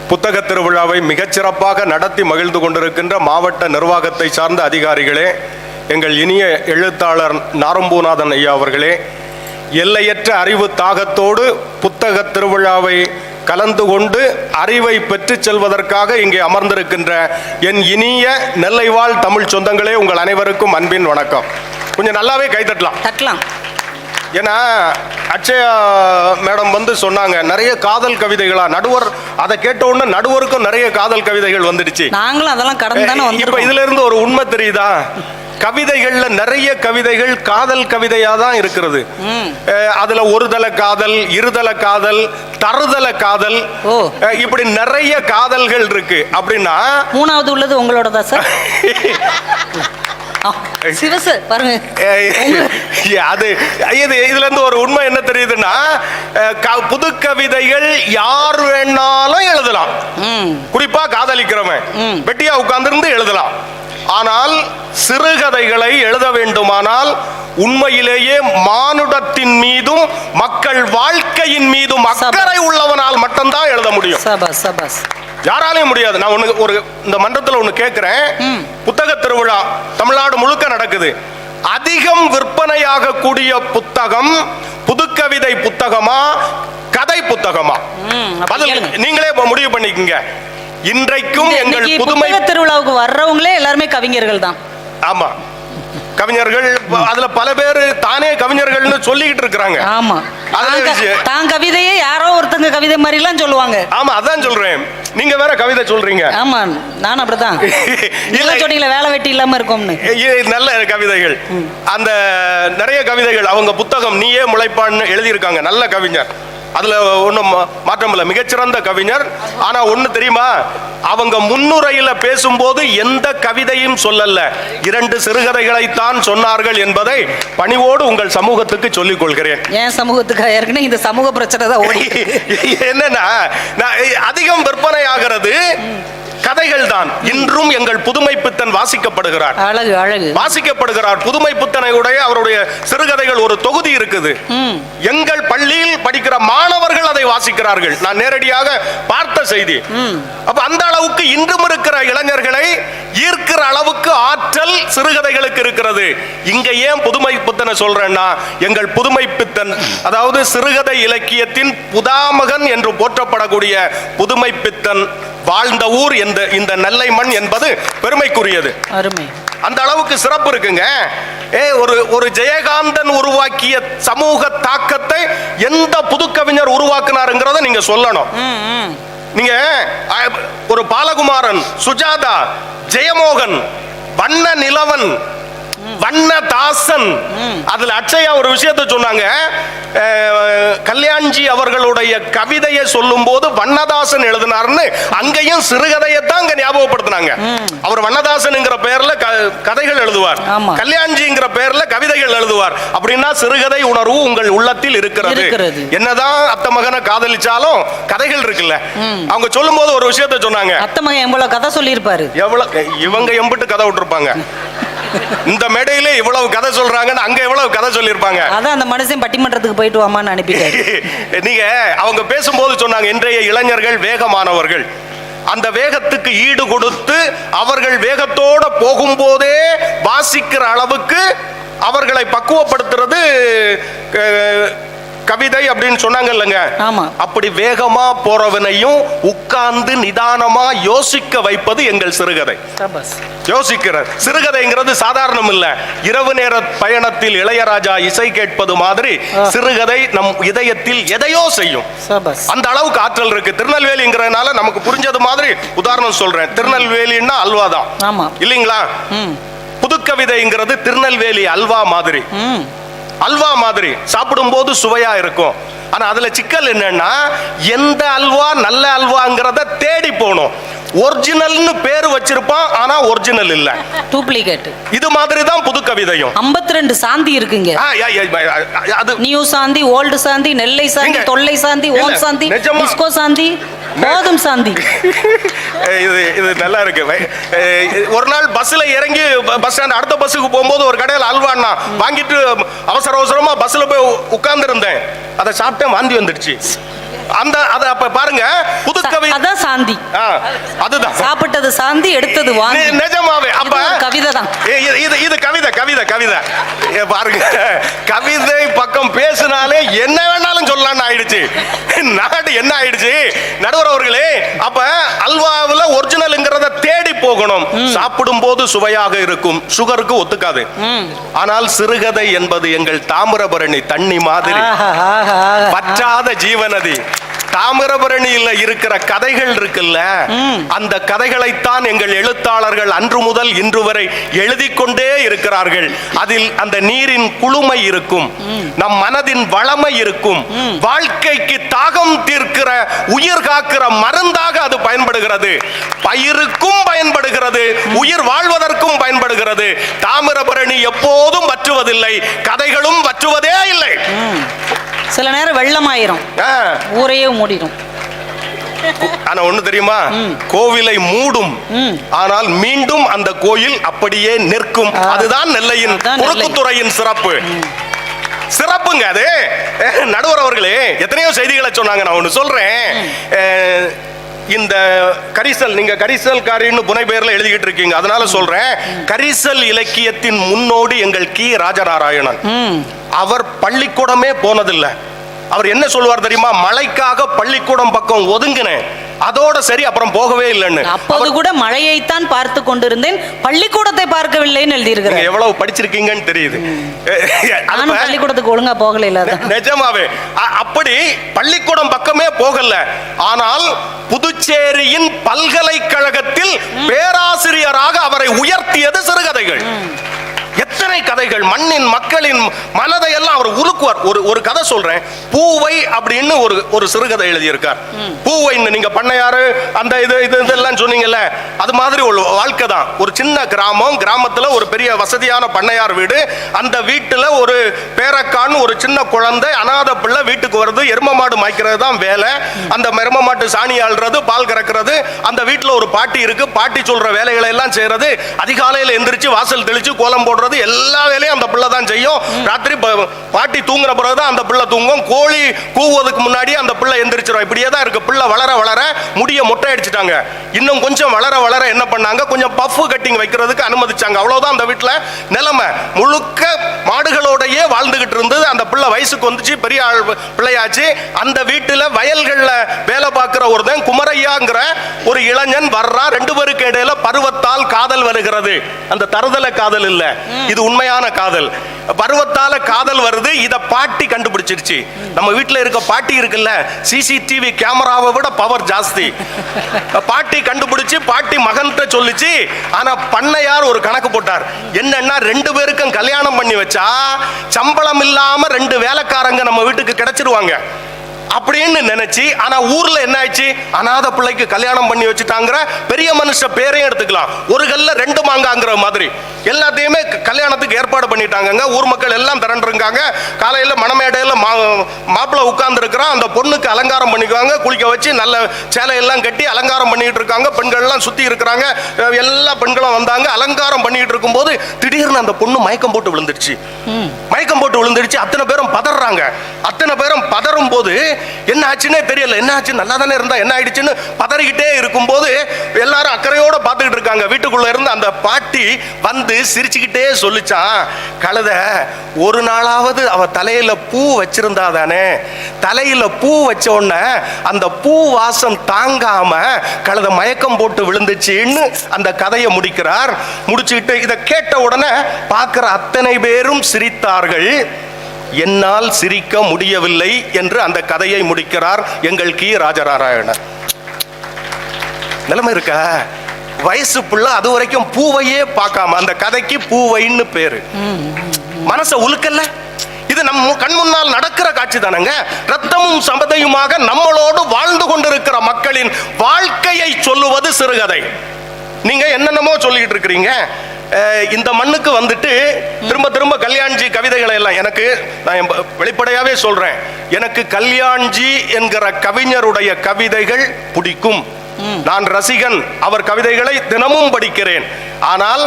புத்தக திருவிழாவை மிகச்சிறப்பாக நடத்தி மகிழ்ந்து கொண்டிருக்கின்ற மாவட்ட நிர்வாகத்தை சார்ந்த அதிகாரிகளே, எங்கள் இனிய எழுத்தாளர் நாரம்பூநாதன் ஐயா அவர்களே, எல்லையற்ற அறிவு தாகத்தோடு புத்தக திருவிழாவை கலந்து கொண்டு அறிவை பெற்று செல்வதற்காக இங்கே அமர்ந்திருக்கின்ற என் இனிய நெல்லைவாழ் தமிழ் சொந்தங்களே, உங்கள் அனைவருக்கும் அன்பின் வணக்கம். கொஞ்சம் நல்லாவே கைத்தட்டலாம். தட்டலாம். ஏன்னா அக்ஷயா மேடம் வந்து சொன்னாங்க நிறைய காதல் கவிதைகளா. நடுவர் அதை கேட்ட உடனே நடுவருக்கும் நிறைய காதல் கவிதைகள் வந்துடுச்சு. நாங்களும் அதெல்லாம் கடந்து தானே வந்திருக்கோம். இப்ப இதுல இருந்து ஒரு உண்மை தெரியுதா? கவிதைகள்ல நிறைய கவிதைகள் காதல் கவிதையா தான் இருக்கிறது. அதுல ஒருதல காதல், இருதல காதல், தருதல காதல், இப்படி நிறைய காதல்கள் இருக்கு. அப்படின்னா மூணாவது உள்ளது உங்களோட தான் சார். சிவசு பாருங்க. அது இதுல இருந்து ஒரு உண்மை என்ன தெரியுதுன்னா, புது கவிதைகள் யார் வேணாலும் எழுதலாம். குறிப்பா காதலிக்கிறவன் வெட்டியா உட்கார்ந்து எழுதலாம். ஆனால் சிறுகதைகளை எழுத வேண்டுமானால் உண்மையிலேயே மானுடத்தின் மீதும் மக்கள் வாழ்க்கையின் மீதும் அக்கறை உள்ளவனால் மட்டும்தான் எழுத முடியும். யாராலையும் முடியாது. நான் இந்த மன்றத்தில் ஒண்ணு கேட்கிறேன். புத்தக திருவிழா தமிழ்நாடு முழுக்க நடக்குது. அதிகம் விற்பனையாக கூடிய புத்தகம் புதுக்கவிதை புத்தகமா, கதை புத்தகமா? நீங்களே முடிவு பண்ணிக்கங்க. இன்றைக்கும் எங்கள் புதுமை திருவிழாவுக்கு வர்றவங்களே எல்லாருமே கவிஞர்கள் தான். ஆமா, கவிஞர்கள். அதுல பல பேர் தானே கவிஞர்கள்னு சொல்லிக்கிட்டு இருக்காங்க. ஆமா, தான் கவிதையே யாரோ ஒருத்தங்க கவிதை மாதிரி எல்லாம் சொல்லுவாங்க. ஆமா, அதான் சொல்றேன். நீங்க வேற கவிதை சொல்றீங்க. ஆமா, நான் அப்படிதான். இல்ல சொன்னீங்களே வேலை வெட்டி இல்லாம இருக்கும்னு. நல்ல கவிதைகள். அந்த நிறைய கவிதைகள் அவங்க புத்தகம் நீயே முளைப்பான்னு எழுதியிருக்காங்க. நல்ல கவிஞர். அதுல ஒன்றும் மாற்றம் இல்லை, மிகச்சிறந்த கவிஞர். ஆனா ஒண்ணு தெரியுமா, அவங்க முன்னுரையில பேசும்போது எந்த கவிதையும் சொல்லல, 2 சிறுகதைகளைத்தான் சொன்னார்கள் என்பதை பணிவோடு உங்கள் சமூகத்துக்கு சொல்லிக் கொள்கிறேன். ஏன் சமூகத்துக்கு? ஏற்கனவே இந்த சமூக பிரச்சனை தான் ஓடி. என்னன்னா, அதிகம் விற்பனை ஆகிறது கதைகள் தான். இன்றும் எங்கள் புதுமை பித்தன் வாசிக்கப்படுகிறார். அழகு அழகு வாசிக்கப்படுகிறார். புதுமை பித்தனை உடைய அவருடைய சிறுகதைகள் ஒரு தொகுதி இருக்குது. எங்கள் பள்ளியில் படிக்கிற மாணவர்கள் அதை வாசிக்கிறார்கள். நான் நேரடியாக பார்த்த செய்தி. அப்ப அந்த அளவுக்கு இன்றும் இருக்கிற இளைஞர்களை ஈர்க்கிற அளவுக்கு ஆற்றல் சிறுகதைகளுக்கு இருக்கிறது. இங்க ஏன் புதுமை பித்தனை சொல்றேன்னா, எங்கள் புதுமை பித்தன், அதாவது சிறுகதை இலக்கியத்தின் புதாமகன் என்று போற்றப்படக்கூடிய புதுமை பித்தன் வாழ்ந்த ஊர் இந்த நெல்லை மண் என்பது பெருமைக்குரியது. அந்த அளவுக்கு சிறப்பு இருக்குங்க. ஒரு ஜெயகாந்தன் உருவாக்கிய சமூக தாக்கத்தை எந்த புதுக்கவிஞர் உருவாக்குனாருங்கிறத நீங்க சொல்லணும். நீங்க ஒரு பாலகுமாரன், சுஜாதா, ஜெயமோகன், வண்ண நிலவன், வண்ணதாசன். அதுல அக்ஷயா ஒரு விஷயத்தை சொன்னாங்க. கல்யாண்ஜி அவர்களுடைய கவிதையை சொல்லும் போது வண்ணதாசன் எழுதினார்னு அங்கேயும் சிறுகதையத்தான் அங்க ஞாபகப்படுத்தினாங்க. அவர் வண்ணதாசன்ங்கிற பெயர்ல கதைகள் எழுதுவார், கல்யாண்ஜிங்கிற பெயர்ல கவிதைகள் எழுதுவார். அப்படின்னா சிறுகதை உணர்வு உங்கள் உள்ளத்தில் இருக்கிறது. என்னதான் அத்த மகனை காதலிச்சாலும் கதைகள் இருக்குல்ல. அவங்க சொல்லும் போது ஒரு விஷயத்தை சொன்னாங்க. அத்த மகன் எவ்வளவு கதை சொல்லியிருப்பாரு, இவங்க எம்பிட்டு கதை விட்டுருப்பாங்க. இந்த மேடையிலே இவ்வளவு கதை சொல்றாங்கன்னு அங்க எவ்வளவு கதை சொல்லிருப்பாங்க. அதான் அந்த மனுஷன் பட்டிமன்றத்துக்கு போயிட்டு வாமான்னு அனுப்பிட்டாரு. நீங்க அவங்க பேசும்போது சொன்னாங்க, இன்றைய இளைஞர்கள் வேகமானவர்கள். அந்த வேகத்துக்கு ஈடு கொடுத்து அவர்கள் வேகத்தோட போகும்போதே வாசிக்கிற அளவுக்கு அவர்களை பக்குவப்படுத்துறது கவிதை அப்படின்னு சொன்னாங்க இல்லைங்க. அப்படி வேகமா போறவனையும் உட்கார்ந்து நிதானமா யோசிக்க வைப்பது எங்கள் சிறுகதை. யோசிக்கிற சிறுகதைங்கிறது சாதாரணம் இல்ல. இரவு நேர பயணத்தில் இளையராஜா இசை கேட்பது மாதிரி சிறுகதை நம் இதயத்தில் எதையோ செய்யும். அந்த அளவுக்கு ஆற்றல் இருக்கு. திருநெல்வேலிங்கிறதுனால நமக்கு புரிஞ்சது மாதிரி உதாரணம் சொல்றேன். திருநெல்வேலின்னா அல்வா தான் இல்லைங்களா? புதுக்கவிதைங்கிறது திருநெல்வேலி அல்வா மாதிரி. அல்வா மாதிரி சாப்பிடும் போது சுவையா இருக்கும். ஆனா அதுல சிக்கல் என்னன்னா, எந்த அல்வா நல்ல அல்வாங்கிறத தேடி போகணும். ஒரிஜினல்னு பேர் வச்சிருப்பான், ஆனா ஒரிஜினல் இல்ல, டூப்ளிகேட். இது மாதிரி தான் புது கவிதையும். 52 சாந்தி இருக்குங்க. அது நியூ சாந்தி, ஓல்டு சாந்தி, நெல்லை சாந்தி, தொல்லை சாந்தி, ஓம் சாந்தி, டிஸ்கோ சாந்தி. போதும் சாந்தி. இது நல்லா இருக்கு. ஒரு நாள் பஸ்ல இறங்கி பஸ் ஸ்டாண்ட் அடுத்த பஸ்ஸுக்கு போகும்போது ஒரு கடையில் அல்வாண்ணா வாங்கிட்டு அவசர அவசரமா பஸ்ல போய் உட்கார்ந்து இருந்தேன். அதை சாப்பிட்டேன், வாந்தி வந்துடுச்சு. அப்ப பாருங்க, புது கவி அதான் சாந்தி. அதுதான் சாப்பிட்டது சாந்தி, எடுத்தது வாந்தி. நிஜமாவே அப்ப கவிதை தான் இது. கவிதை பாருங்க, கவிதை பக்கம் பேசினாலே என்ன வேணாலும் சொல்லலாம்னு ஆயிடுச்சு. நாடு என்ன ஆயிடுச்சு நடுவர் அவர்களே. அப்ப அல்வாவில் ஒரிஜினல்ங்கிறத தேடி போகணும். சாப்பிடும் போது சுவையாக இருக்கும், சுகருக்கு ஒத்துக்காது. ஆனால் சிறுகதை என்பது எங்கள் தாமிரபரணி தண்ணி மாதிரி பற்றாத ஜீவநதி. தாமிரபரணியில் இருக்கிற கதைகள் இருக்குல்ல, அந்த கதைகளைத்தான் எங்கள் எழுத்தாளர்கள் அன்று முதல் இன்று வரை எழுதி கொண்டே இருக்கிறார்கள். அதில் அந்த நீரின் குளுமை இருக்கும், நம் மனதின் வளமை இருக்கும், வாழ்க்கைக்கு தாகம் தீர்க்கிற உயிர் காக்கிற மருந்தாக அது பயன்படுகிறது. பயிருக்கும் பயன்படுகிறது, உயிர் வாழ்வதற்கும் பயன்படுகிறது. தாமிரபரணி எப்போதும் வற்றுவதில்லை, கதைகளும் வற்றுவதே இல்லை. சில நேரம் வெள்ளமாயிரும், ஊரையே மூடிடும். ஆனா ஒண்ணு தெரியுமா, கோவிலை மூடும், ஆனால் மீண்டும் அந்த கோயில் அப்படியே நிற்கும். அதுதான் நெல்லையின் குறுக்குத்துறையின் சிறப்பு. சிறப்புங்க அது. நடுவர் அவர்களே எத்தனையோ செய்திகளை சொன்னாங்க. நான் ஒண்ணு சொல்றேன். இந்த கரிசல், நீங்க கரிசல்காரின்னு புனை பெயர்ல எழுதிக்கிட்டு இருக்கீங்க, அதனால சொல்றேன். கரிசல் இலக்கியத்தின் முன்னோடி எங்கள் கி ராஜநாராயணன். அவர் பள்ளிக்கூடமே போனதில்லை. அவர் என்ன சொல்லுவார் தெரியுமா, மழைக்காக பள்ளிக்கூடம் பக்கம் ஒதுங்கினேன், அதோட சரி, அப்புறம் போகவே இல்லைன்னு. அப்போது கூட மழையைத்தான் பார்த்து கொண்டிருந்தேன், பள்ளிக்கூடத்தை பார்க்கவில்லைன்னு எழுதியிருக்கிறேன். எவ்வளவு படிச்சிருக்கீங்கன்னு தெரியுது. பள்ளிக்கூடத்துக்கு ஒழுங்கா போகல. நிஜமாவே அப்படி பள்ளிக்கூடம் பக்கமே போகல. ஆனால் புதுச்சேரியின் பல்கலைக்கழகத்தில் பேராசிரியராக அவரை உயர்த்தியது சிறுகதைகள். எத்தனை கதைகள் மண்ணின் மக்களின் மனதை எல்லாம் அவர் உருக்குவார். ஒரு கதை சொல்றேன். பூவை அப்படின்னு ஒரு சிறுகதை எழுதியிருக்கார். பூவைன்னு நீங்க பண்ணையாரு அந்த இதெல்லாம் சொன்னீங்கல்ல, அது மாதிரி ஒரு வாழ்க்கை தான். ஒரு சின்ன கிராமம், கிராமத்துல ஒரு பெரிய வசதியான பண்ணையார் வீடு. அந்த வீட்டுல ஒரு பேரக்கான்னு ஒரு சின்ன குழந்தை அநாத பிள்ளை வீட்டுக்கு வருது. எரும மாடு மாய்க்கிறது தான் வேலை. அந்த எரும மாட்டு சாணி ஆள்றது, பால் கறக்கிறது. அந்த வீட்டுல ஒரு பாட்டி இருக்கு. பாட்டி சொல்ற வேலைகளை எல்லாம் செய்யறது. அதிகாலையில எந்திரிச்சு வாசல் தெளிச்சு கோலம் போடுறது, எல்லா வேலையும் அந்த பிள்ளை தான் செய்யும். ராத்திரி பாட்டி தூங்குற பிறகுதான் அந்த பிள்ளை தூங்கும். கோழி கூவுவதுக்கு முன்னாடி அந்த பிள்ளை எந்திரிச்சிடும். இப்படியே தான் இருக்கு. பிள்ளை வளர வளர முடிய மொட்டை அடிச்சிட்டாங்க. இன்னும் கொஞ்சம் வளர வளர என்ன பண்ணாங்க, கொஞ்சம் பஃப் கட்டிங் வைக்கிறதுக்கு அனுமதிச்சாங்க. அவ்வளவுதான் அந்த வீட்டுல நிலைமை. முழுக்க மாடுகளோடயே வாழ்ந்துகிட்டு இருந்தது. அந்த பிள்ளை வயசுக்கு வந்துச்சு, பெரிய பிள்ளையாச்சு. அந்த வீட்டுல வயல்கள்ல வேலை பார்க்கிற ஒருத்தன் குமரையாங்கிற ஒரு இளைஞன் வர்றான். ரெண்டு பேருக்கு இடையில பருவத்தால் காதல் வருகிறது. அந்த தருதல காதல் இல்ல, இது உண்மையான காதல். பருவத்தால காதல் வருது. இத பாட்டி கண்டுபிடிச்சிருச்சு. நம்ம வீட்டுல இருக்க பாட்டி இருக்குல்ல, சிசிடிவி கேமராவை விட பவர் ஜாஸ்தி. பாட்டி கண்டுபிடிச்சு பாட்டி மகன்கிட்ட சொல்லிச்சு. ஆனா பண்ணையார் ஒரு கணக்கு போட்டார். என்னன்னா, ரெண்டு பேருக்கும் கல்யாணம் பண்ணி வச்சா சம்பளம் இல்லாம ரெண்டு வேலைக்காரங்க நம்ம வீட்டுக்கு கிடைச்சிருவாங்க அப்படின்னு நினைச்சு. ஆனா ஊர்ல என்ன ஆயிடுச்சு, அநாத பிள்ளைக்கு கல்யாணம் பண்ணி வச்சுட்டாங்கிற பெரிய மனுஷ பேரையும் எடுத்துக்கலாம். ஒரு கல்ல ரெண்டு மாங்காங்கிற மாதிரி எல்லாத்தையுமே கல்யாணத்துக்கு ஏற்பாடு பண்ணிட்டாங்க. ஊர் மக்கள் எல்லாம் திரண்டிருக்காங்க. காலையில மணமேடையில மாப்பிள்ளை உட்கார்ந்து இருக்கிறான். அந்த பொண்ணுக்கு அலங்காரம் பண்ணிக்குவாங்க, குளிக்க வச்சு நல்ல சேலையெல்லாம் கட்டி அலங்காரம் பண்ணிட்டு இருக்காங்க. பெண்கள் எல்லாம் சுத்தி இருக்கிறாங்க. எல்லா பெண்களும் வந்தாங்க. அலங்காரம் பண்ணிட்டு இருக்கும் போது திடீர்னு அந்த பொண்ணு மயக்கம் போட்டு விழுந்துருச்சு. மயக்கம் போட்டு விழுந்துருச்சு. அத்தனை பேரும் பதறாங்க. அத்தனை பேரும் பதறும் போது என்ன ஆச்சுன்னே தெரியல. என்ன ஆச்சு, நல்லா தானே இருந்தா, என்ன ஆயிடுச்சுன்னு பதறிக்கிட்டே இருக்கும் போது எல்லாரும் அக்கறையோட பார்த்துக்கிட்டு இருக்காங்க. வீட்டுக்குள்ள இருந்து அந்த பாட்டி வந்து சிரிச்சுக்கிட்டே சொல்லிச்சான், கழுத ஒரு நாளாவது அவ தலையில பூ வச்சிருந்தா தானே, தலையில பூ வச்ச உடனே அந்த பூ வாசம் தாங்காம கழுத மயக்கம் போட்டு விழுந்துச்சுன்னு அந்த கதையை முடிக்கிறார். முடிச்சுக்கிட்டு இதை கேட்ட உடனே பார்க்கிற அத்தனை பேரும் சிரித்தார்கள். என்னால் சிரிக்க முடியவில்லை என்று அந்த கதையை முடிக்கிறார் எங்கள் கி ராஜநாராயணன். நிலைமை இருக்க வயசு புள்ள அது வரைக்கும் பூவையே பார்க்காம அந்த கதைக்கு பூவைன்னு பேரு. மனச உலுக்கல்ல. இது நம்ம கண் முன்னால் நடக்கிற காட்சி தானங்க. ரத்தமும் சபதையுமாக நம்மளோடு வாழ்ந்து கொண்டிருக்கிற மக்களின் வாழ்க்கையை சொல்லுவது சிறுகதை. நீங்க என்னென்னமோ சொல்லிட்டு இருக்கிறீங்க. இந்த மண்ணுக்கு வந்துட்டு திரும்ப திரும்ப கல்யாண்ஜி கவிதைகளை எல்லாம் எனக்கு நான் வெளிப்படையாவே சொல்றேன், எனக்கு கல்யாண்ஜி என்கிற கவிஞருடைய கவிதைகள் பிடிக்கும். நான் ரசிகன், அவர் கவிதைகளை தினமும் படிக்கிறேன். ஆனால்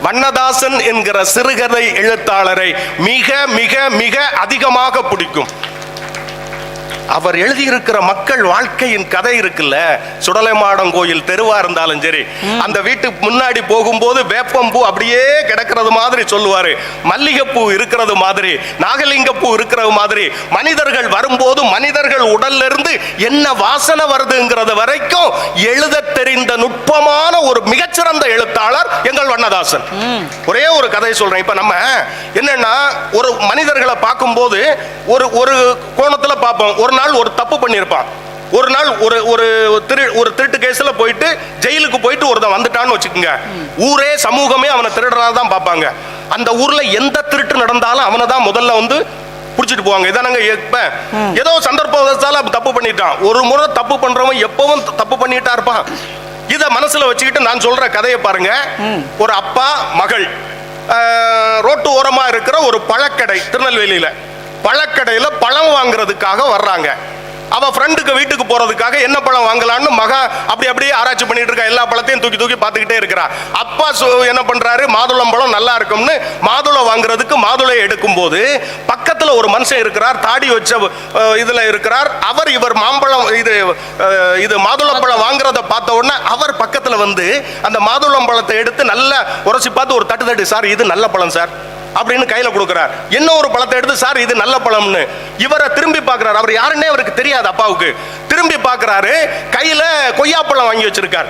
வண்ணதாசன் என்கிற சிறுகதை எழுத்தாளரை மிக மிக மிக அதிகமாக பிடிக்கும். அவர் எழுதியிருக்கிற மக்கள் வாழ்க்கையின் கதை இருக்குல்ல, சுடலைமாடம் கோயில் தெருவா இருந்தாலும் சரி, அந்த வீட்டுக்கு முன்னாடி போகும்போது வேப்பம்பூ அப்படியே கிடக்கிறது மாதிரி சொல்லுவாரு, மல்லிகைப்பூ இருக்கிறது மாதிரி, நாகலிங்கப்பூ இருக்கிறது மாதிரி, மனிதர்கள் வரும்போது மனிதர்கள் உடல்ல இருந்து என்ன வாசனை வருதுங்கிறது வரைக்கும் எழுத தெரிந்த நுட்பமான ஒரு மிகச்சிறந்த எழுத்தாளர் எங்கள் வண்ணதாசன். ஒரே ஒரு கதை சொல்றேன். இப்ப நம்ம என்னன்னா, ஒரு மனிதர்களை பார்க்கும்போது ஒரு கோணத்துல பார்ப்போம். ஒரு நாள் ஒரு தப்பு பண்ணியிருப்பான், ஒரு நாள் ஒரு திருட்டு கேஸ்ல போயிட்டு ஜெயிலுக்கு போயிட்டு ஒருத்தன் வந்துட்டான்னு வச்சுக்கோங்க, ஊரே சமூகமே அவனை திருடறா தான் பார்ப்பாங்க. அந்த ஊர்ல எந்த திருட்டு நடந்தாலும் அவனை தான் முதல்ல வந்து புடிச்சிட்டு போவாங்க. இதானங்க இப்ப ஏதோ சந்தர்ப்பத்தால தப்பு பண்ணிட்டான். ஒரு முறை தப்பு பண்றவன் எப்பவும் தப்பு பண்ணிட்டா இருப்பான். இத மனசுல வச்சுக்கிட்டு நான் சொல்ற கதையை பாருங்க. ஒரு அப்பா மகள் ரோட்டு ஓரமா இருக்கிற ஒரு பழக்கடை, திருநெல்வேலியில பழக்கடையில பழம் வாங்குறதுக்காக வர்றாங்க. அவ ஃப்ரெண்டுக்கு வீட்டுக்கு போறதுக்காக என்ன பழம் வாங்கலாம்னு மகா அப்படியே ஆராய்ச்சி பண்ணிட்டு இருக்கா. எல்லா பழத்தையும் தூக்கி தூக்கி பார்த்துக்கிட்டே இருக்கிறா. அப்பா என்ன பண்றாரு, மாதுளம் பழம் நல்லா இருக்கும்னு மாதுளம் வாங்குறதுக்கு மாதுளை எடுக்கும் போது பக்கத்துல ஒரு மனுஷன் இருக்கிறார், தாடி வச்ச இதுல இருக்கிறார். இவர் மாம்பழம் இது மாதுளம்பழம் வாங்குறத பார்த்த உடனே அவர் பக்கத்துல வந்து அந்த மாதுளம் பழத்தை எடுத்து நல்லா உரசி பார்த்து ஒரு தட்டு, சார் இது நல்ல பழம் சார் அப்படின்னு கையில கொடுக்கிறார். என்ன ஒரு பழத்தை எடுத்து, சார் இது நல்ல பழம்னு. இவரை திரும்பி பார்க்கிறார். அவர் யாருன்னே அவருக்கு தெரியாது அப்பாவுக்கு. திரும்பி பார்க்கிறாரு, கையில கொய்யாப்பழம் வாங்கி வச்சிருக்கார்.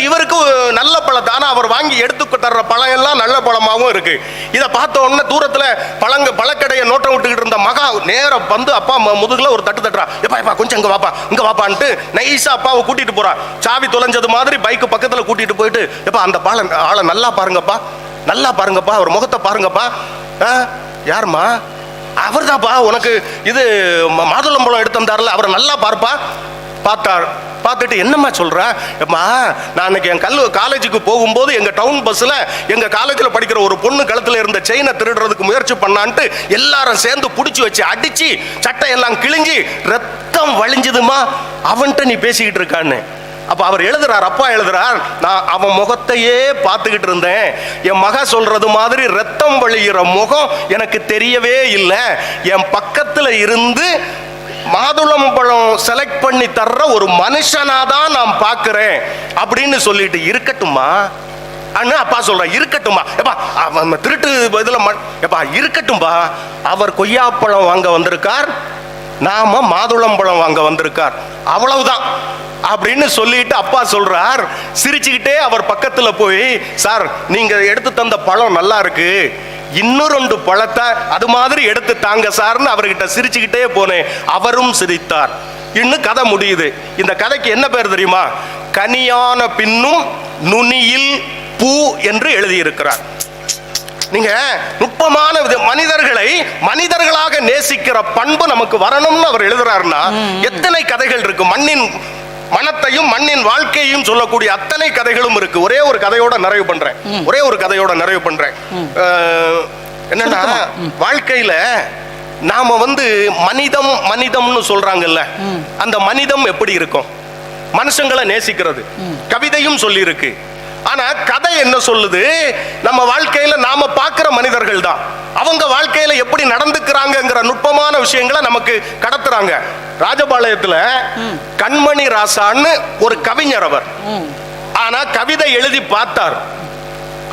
இவருக்கு நல்ல பழத்தை, ஆனா அவர் வாங்கி எடுத்து தர்ற பழம் எல்லாம் நல்ல பழமாவும் இருக்கு. இதை பார்த்த உடனே தூரத்துல பழக்கடையை நோட்டம் விட்டுக்கிட்டு இருந்த மகா நேரம் வந்து அப்பா முதுகுல ஒரு தட்டு தட்டுறா. எப்பா கொஞ்சம் இங்க வாப்பான்ட்டு நைஸா அப்பாவை கூட்டிட்டு போறா. சாவி தொலைஞ்சது மாதிரி பைக்கு பக்கத்துல கூட்டிட்டு போயிட்டு, எப்பா அந்த ஆளை நல்லா பாருங்கப்பா, நல்லா பாருங்கப்பா, அவர் முகத்தை பாருங்கப்பா. யாருமா? அவர் தான்ப்பா உனக்கு இது மாதுளம்பழம் எடுத்து வந்தார்ல, அவரை நல்லா பார்ப்பா. பார்த்தார். பார்த்துட்டு என்னம்மா சொல்ற? நான் அன்னைக்கு என் காலேஜுக்கு போகும்போது எங்க டவுன் பஸ்ல எங்க காலேஜில் படிக்கிற ஒரு பொண்ணு கழுத்துல இருந்த செயினை திருடுறதுக்கு முயற்சி பண்ணான்ட்டு எல்லாரும் சேர்ந்து பிடிச்சி வச்சு அடிச்சு சட்டை எல்லாம் கிழிஞ்சி ரத்தம் வழிஞ்சுதுமா, அவன்கிட்ட நீ பேசிக்கிட்டு இருக்கான்னு. அப்ப அவர் எழுதுறார், அப்பா எழுதுறார், நான் அவன் முகத்தையே பார்த்துக்கிட்டு இருந்தேன். என் மக சொல்றது மாதிரி ரத்தம் வழிகிற முகம் எனக்கு தெரியவே இல்லை. என் பக்கத்துல இருந்து மாதுளம்பழம் செலக்ட் பண்ணி தர்ற ஒரு மனுஷனாதான் நான் பார்க்கிறேன் அப்படின்னு சொல்லிட்டு, இருக்கட்டுமா அண்ணா அப்பா சொல்ற, இருக்கட்டுமா எப்பா அவன் திருட்டு இதுல எப்பா இருக்கட்டும்பா, அவர் கொய்யாப்பழம் வாங்க வந்திருக்கார், நாம மாதுளம்பழம் வாங்க வந்திருக்கார், அவ்வளவுதான் அப்படின்னு சொல்லிட்டு அப்பா சொல்றார். சிரிச்சுக்கிட்டே அவர் பக்கத்துல போய், சார் நீங்க எடுத்து தந்த பழம் நல்லா இருக்கு, இன்னும் 2 பழத்தை அது மாதிரி எடுத்து தாங்க சார்னு அவர்கிட்ட சிரிச்சுக்கிட்டே போனேன். அவரும் சிரித்தார். இன்னும் கதை முடியுது. இந்த கதைக்கு என்ன பேர் தெரியுமா? கனியான பின்னும் நுனியில் பூ என்று எழுதியிருக்கிறார். நீங்க நுட்பமான மனிதர்களை மனிதர்களாக நேசிக்கிற பண்பு நமக்கு வரணும்னு அவர் எழுதுறாருன்னா எத்தனை கதைகள் இருக்கு. மண்ணின் மனத்தையும் மண்ணின் வாழ்க்கையையும் சொல்லக்கூடிய அத்தனை கதைகளும் இருக்கு. ஒரே ஒரு கதையோட நிறைவு பண்றேன். என்னன்னா, வாழ்க்கையில நாம வந்து மனிதம்னு சொல்றாங்கல்ல, அந்த மனிதம் எப்படி இருக்கும்? மனுஷங்களை நேசிக்கிறது கவிதையும் சொல்லி இருக்கு. ஆனா கதை என்ன சொல்லுது? நம்ம வாழ்க்கையில நாம பார்க்கிற மனிதர்கள் தான் அவங்க வாழ்க்கையில எப்படி நடந்துக்கிறாங்கங்கிற நுட்பமான விஷயங்களை நமக்கு கடத்துறாங்க. ராஜபாளையத்துல கண்மணி ராசான்னு ஒரு கவிஞர் அவர். ஆனா கவிதை எழுதி பார்த்தார்.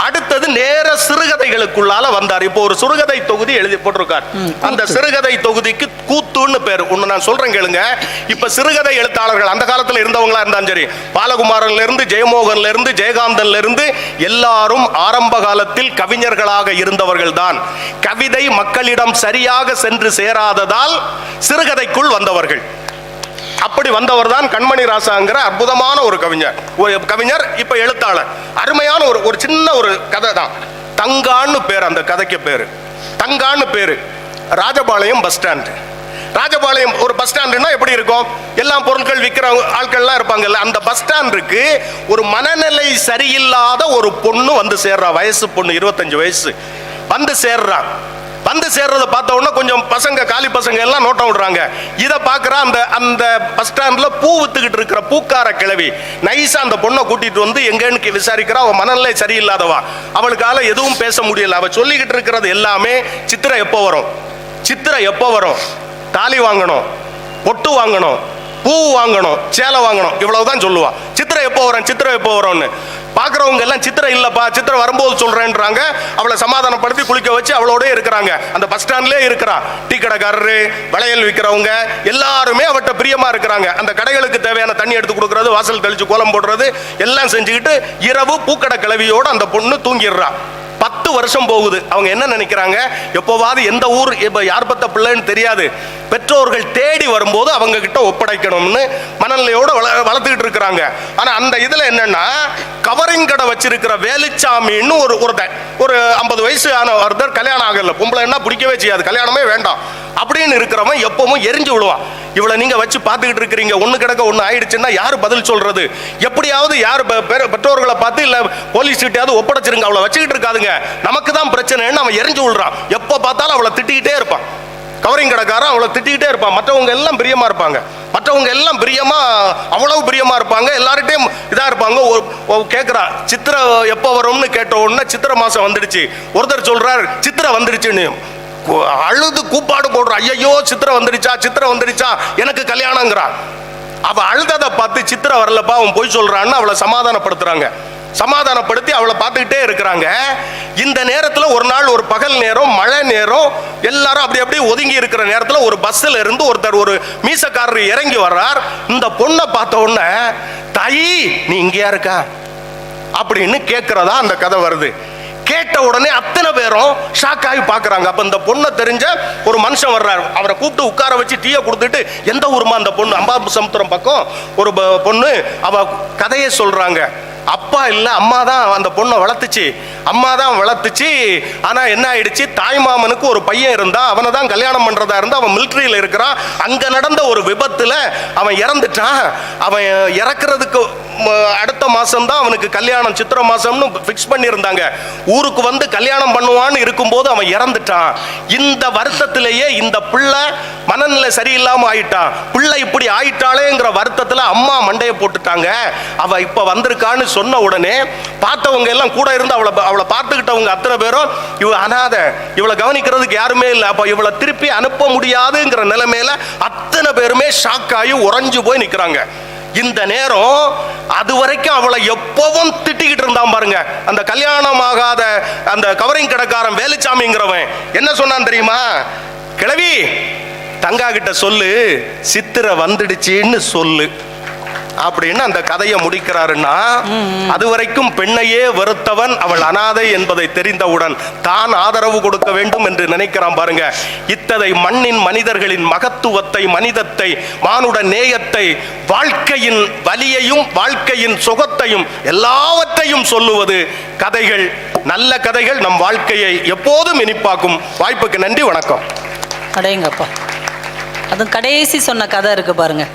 அடுத்தது நேர சிறுகதைகளுக்குள்ளால வந்தார். இப்போ ஒரு சிறுகதை தொகுதி எழுதி போட்டிருக்கார். அந்த சிறுகதை தொகுதிக்கு கூத்துன்னு பேரு. ஒண்ணு நான் சொல்றேன் கேளுங்க. இப்ப சிறுகதை எழுத்தாளர்கள் அந்த காலத்துல இருந்தவங்களா இருந்தாலும் சரி, பாலகுமாரன்ல இருந்து ஜெயமோகன்ல இருந்து ஜெயகாந்தன்ல இருந்து எல்லாரும் ஆரம்ப காலத்தில் கவிஞர்களாக இருந்தவர்கள் தான். கவிதை மக்களிடம் சரியாக சென்று சேராததால் சிறுகதைக்குள் வந்தவர்கள். அப்படி வந்தவர் தான் கண்மணி ராசாங்கிற அற்புதமான ஒரு கவிஞர், இப்ப எழுத்தாளர். அருமையான ஒரு சின்ன ஒரு கதை தான். தங்கான்னு பேர், அந்த கதைக்கு பேரு தங்கான்னு பேரு. Rajapalayam bus stand. ராஜபாளையம் ஒரு பஸ் ஸ்டாண்டுன்னா எப்படி இருக்கும்? எல்லாம் பொருட்கள் விற்கிற ஆட்கள்லாம் இருப்பாங்கல்ல, அந்த பஸ் ஸ்டாண்டுக்கு ஒரு மனநிலை சரியில்லாத ஒரு பொண்ணு வந்து சேர்றா. வயசு பொண்ணு, 25 வயசு வந்து சேர்றான். வந்து சேர்றதை பார்த்த உடனே கொஞ்சம் பசங்க, காலி பசங்க எல்லாம் நோட்டம் விடுறாங்க. இதை பார்க்குற அந்த பஸ் ஸ்டாண்டில் பூ வித்துக்கிட்டு இருக்கிற பூக்கார கிழவி நைஸா அந்த பொண்ணை கூட்டிட்டு வந்து எங்கன்னு விசாரிக்கிறா. அவன் மனநிலை சரியில்லாதவா, அவளுக்கால எதுவும் பேச முடியல. அவ சொல்லிக்கிட்டு இருக்கிறது எல்லாமே சித்திரை எப்போ வரும், சித்திரை எப்போ வரும், தாலி வாங்கணும், பொட்டு வாங்கணும், பூ வாங்கணும், சேலை வாங்கணும், இவ்வளவுதான் சொல்லுவா. சித்திரை எப்போ வரும், சித்திரை எப்போ வரும்னு. பார்க்குறவங்க எல்லாம் சித்திரை இல்லப்பா, சித்திரை வரும்போது சொல்றேன்றாங்க. அவளை சமாதானப்படுத்தி குளிக்க வச்சு அவளோட இருக்கிறாங்க. அந்த பஸ் ஸ்டாண்ட்லேயே இருக்கிறா. டீ கடைக்காரரு, வளையல் விற்கிறவங்க எல்லாருமே அவட்ட பிரியமா இருக்கிறாங்க. அந்த கடைகளுக்கு தேவையான தண்ணி எடுத்து கொடுக்கறது, வாசல் தெளிச்சு கோலம் போடுறது எல்லாம் செஞ்சுக்கிட்டு இரவு பூக்கடை கிளவியோட அந்த பொண்ணு தூங்கிடுறா. 10 வருஷம் போகுது. அவங்க என்ன நினைக்கிறாங்க, எப்போவாது எந்த ஊர் யார் பத்த பிள்ளைன்னு தெரியாது, பெற்றோர்கள் தேடி வரும்போது அவங்க கிட்ட ஒப்படைக்கணும்னு மனநிலையோட வளர்த்துக்கிட்டு இருக்கிறாங்க. ஆனா அந்த இதுல என்னன்னா, கவரிங் கடை வச்சிருக்கிற வேலுச்சாமின்னு ஒரு 50 வயசு ஆன ஒருத்தர், கல்யாணம் ஆகல, பொம்பளைன்னா பிடிக்கவே செய்யாது, கல்யாணமே வேண்டாம் அப்படின்னு இருக்கிறவன் எப்பவும் எரிஞ்சு விடுவான். இவளை நீங்க வச்சு பார்த்துக்கிட்டு இருக்கிறீங்க, ஒண்ணு கிடக்க ஒண்ணு ஆயிடுச்சுன்னா யாரு பதில் சொல்றது? எப்படியாவது யாரு பெற்றோர்களை பார்த்து இல்ல போலீஸ் கிட்டையாவது ஒப்படைச்சிருங்க, அவளை வச்சுக்கிட்டு இருக்காதுங்க, நமக்கு தான் பிரச்சனைன்னு அவன் எரிஞ்சு விடுறான். எப்ப பார்த்தாலும் அவளை திட்டிக்கிட்டே இருப்பான். கவரிங் கடைக்காரன் அவளை திட்டிக்கிட்டே இருப்பான். மற்றவங்க எல்லாம் பிரியமா இருப்பாங்க, மற்றவங்க எல்லாம் பிரியமா, அவ்வளவு பிரியமா இருப்பாங்க, எல்லார்ட்டையும் இதா இருப்பாங்க. கேட்கிறா சித்திரை எப்போ வரும்னு கேட்ட உடனே சித்திரை மாசம் வந்துடுச்சு. ஒருத்தர் சொல்றார் சித்திரை வந்துடுச்சுன்னு, அழுது கூப்பாடு போடுற, ஐயோ சித்திரை வந்துடுச்சா, சித்திரை வந்துடுச்சா, எனக்கு கல்யாணங்கிறான். அவ அழுததை பார்த்து சித்திரை வரலப்பா, அவன் போய் சொல்றான்னு அவளை சமாதானப்படுத்துறாங்க. சமாதானப்படுத்தி அவளை பார்த்துக்கிட்டே இருக்கிறாங்க. இந்த நேரத்தில் ஒரு நாள், ஒரு பகல் நேரம், மழை நேரம், எல்லாரும் அப்படி அப்படியே ஒதுங்கி இருக்கிற நேரத்தில் ஒரு பஸ்ஸில் இருந்து ஒருத்தர், ஒரு மீசக்காரர் இறங்கி வர்றார். இந்த பொண்ணை பார்த்த உடனே, தாயி நீ இங்கேயா இருக்கா அப்படின்னு கேட்கிறதா அந்த கதை வருது. கேட்ட உடனே அத்தனை பேரும் ஷாக் ஆகி பார்க்குறாங்க. அப்போ இந்த பொண்ணை தெரிஞ்ச ஒரு மனுஷன் வர்றாரு. அவரை கூப்பிட்டு உட்கார வச்சு டீயை கொடுத்துட்டு, எந்த ஊருமா அந்த பொண்ணு? அம்பாசமுத்திரம் பக்கம் ஒரு பொண்ணு. அவ கதையை சொல்றாங்க. அப்பா இல்லை, அம்மா தான் அந்த பொண்ணை வளர்த்துச்சு, அம்மா தான் வளர்த்துச்சு. ஆனா என்ன ஆயிடுச்சு, தாய் மாமனுக்கு ஒரு பையன் இருந்தா, அவனை தான் கல்யாணம் பண்றதா இருந்தா, அவன் மிலிட்டரியில் இருக்கிறான். அங்க நடந்த ஒரு விபத்துல அவன் இறந்துட்டான். அவன் இறக்குறதுக்கு அடுத்த மாசம் தான் அவனுக்கு கல்யாணம், சித்திரை மாசம்னு பிக்ஸ் பண்ணியிருந்தாங்க. ஊருக்கு வந்து கல்யாணம் பண்ணுவான்னு இருக்கும்போது அவன் இறந்துட்டான். இந்த வருத்தத்திலேயே இந்த பிள்ளை மனநிலை சரியில்லாம ஆயிட்டான். பிள்ளை இப்படி ஆயிட்டாளேங்கிற வருத்தத்துல அம்மா மண்டையை போட்டுட்டாங்க. அவ இப்ப வந்திருக்கான்னு சொன்ன உடனே பார்த்தவங்க எல்லாம் கூட இருந்து அவளை பார்த்துக்கிட்டவங்க அத்தனை பேரும், இவ அனாதை, இவளை கவனிக்கிறதுக்கு யாருமே இல்லை, அப்ப இவளை திருப்பி அனுப்ப முடியாதுங்கிற நிலைமையில அத்தனை பேருமே ஷாக் ஆகி உறைஞ்சு போய் நிக்கிறாங்க. இந்த நேரம் அது வரைக்கும் அவளை எப்பவும் திட்டிக்கிட்டு இருந்தான் பாருங்க அந்த கல்யாணம் ஆகாத அந்த கவரிங் கடைக்காரன் வேலுச்சாமிங்கிறவன். என்ன சொன்னான் தெரியுமா? கிழவி, தங்கா கிட்ட சொல்லு சித்திரை வந்துடுச்சின்னு சொல்லு அப்படின்னு அந்த கதையை முடிக்கிறாருன்னா, அது வரைக்கும் பெண்ணையே வெறுத்தவன் அவள் அனாதை என்பதை தெரிந்தவுடன் தான் ஆதரவு கொடுக்க வேண்டும் என்று நினைக்கிறான் பாருங்க. இத்தனை மண்ணின் மனிதர்களின் மகத்துவத்தை, மனிதத்தை, மானுட நேயத்தை, வாழ்க்கையின் வலியையும் வாழ்க்கையின் சுகத்தையும் எல்லாவற்றையும் சொல்லுவது கதைகள். நல்ல கதைகள் நம் வாழ்க்கையை எப்போதும் இனிப்பாக்கும். வாய்ப்புக்கு நன்றி, வணக்கம். அடேங்கப்பா, அது கடைசி சொன்ன கதை இருக்கு பாருங்க,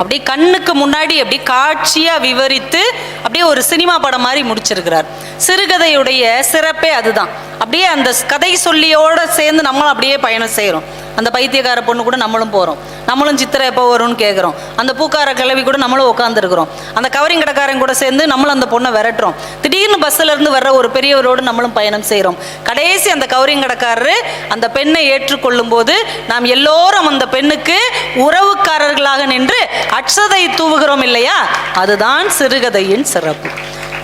அப்படியே கண்ணுக்கு முன்னாடி அப்படியே காட்சியா விவரித்து அப்படியே ஒரு சினிமா படம் மாதிரி முடிச்சிருக்கிறார். சிறுகதையுடைய சிறப்பே அதுதான். அப்படியே அந்த கதை சொல்லியோட சேர்ந்து நம்மளும் அப்படியே பயணம் செய்கிறோம். அந்த பைத்தியக்கார பொண்ணு கூட நம்மளும் போகிறோம், நம்மளும் சித்திரை எப்போ வரும்னு கேட்குறோம். அந்த பூக்கார கிளவி கூட நம்மளும் உட்காந்துருக்குறோம். அந்த கவரிங் கடைக்காரன் கூட சேர்ந்து நம்மளும் அந்த பொண்ணை விரட்டுறோம். திடீர்னு பஸ்ஸில் இருந்து வர்ற ஒரு பெரியவரோடு நம்மளும் பயணம் செய்கிறோம். கடைசி அந்த கவரிங் கடைக்காரரு அந்த பெண்ணை ஏற்றுக்கொள்ளும் போது நாம் எல்லோரும் அந்த பெண்ணுக்கு உறவுக்காரர்களாக நின்று அட்சதை தூவுகிறோம் இல்லையா? அதுதான் சிறுகதையின் சிறப்பு.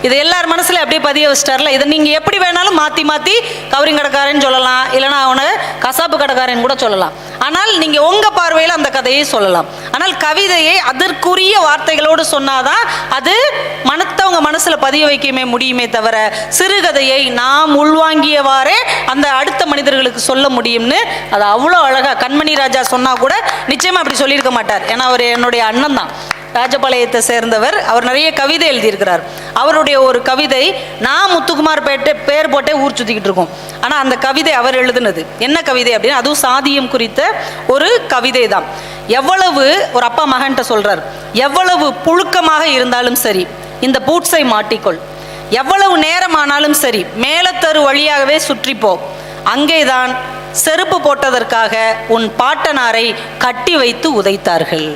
இது எல்லார் மனசுல அப்படியே பதிய வச்சிட்டார்ல. இதை நீங்க எப்படி வேணாலும் மாத்தி மாத்தி கவரிங் கடைக்காரன் சொல்லலாம், இல்லைன்னா அவனை கசாப்பு கடைக்காரன் கூட சொல்லலாம். ஆனால் நீங்க உங்க பார்வையில் அந்த கதையை சொல்லலாம். ஆனால் கவிதையை அதற்குரிய வார்த்தைகளோடு சொன்னாதான் அது மனத்தவங்க மனசுல பதிய வைக்கவே முடியுமே தவிர, சிறுகதையை நாம் உள்வாங்கியவாறே அந்த அடுத்த மனிதர்களுக்கு சொல்ல முடியும்னு அது அவ்வளோ அழகா கண்மணி ராஜா சொன்னா கூட நிச்சயமா அப்படி சொல்லியிருக்க மாட்டார். ஏன்னா அவர் என்னுடைய அண்ணன் தான். ராஜபாளையத்தை சேர்ந்தவர். அவர் நிறைய கவிதை எழுதியிருக்கிறார். அவருடைய ஒரு கவிதை, நான் முத்துக்குமார் பேர் போட்டே ஊர் சுற்றிக்கிட்டு இருக்கோம். ஆனால் அந்த கவிதை அவர் எழுதுனது. என்ன கவிதை அப்படின்னா, அதுவும் சாதியம் குறித்த ஒரு கவிதை தான். எவ்வளவு ஒரு அப்பா மகன்கிட்ட சொல்றார், எவ்வளவு புழுக்கமாக இருந்தாலும் சரி இந்த பூட்ஸை மாட்டிக்கொள், எவ்வளவு நேரமானாலும் சரி மேலத்தரு வழியாகவே சுற்றிப்போ, அங்கேதான் செருப்பு போட்டதற்காக உன் பாட்டனாரை கட்டி வைத்து உதைத்தார்கள்.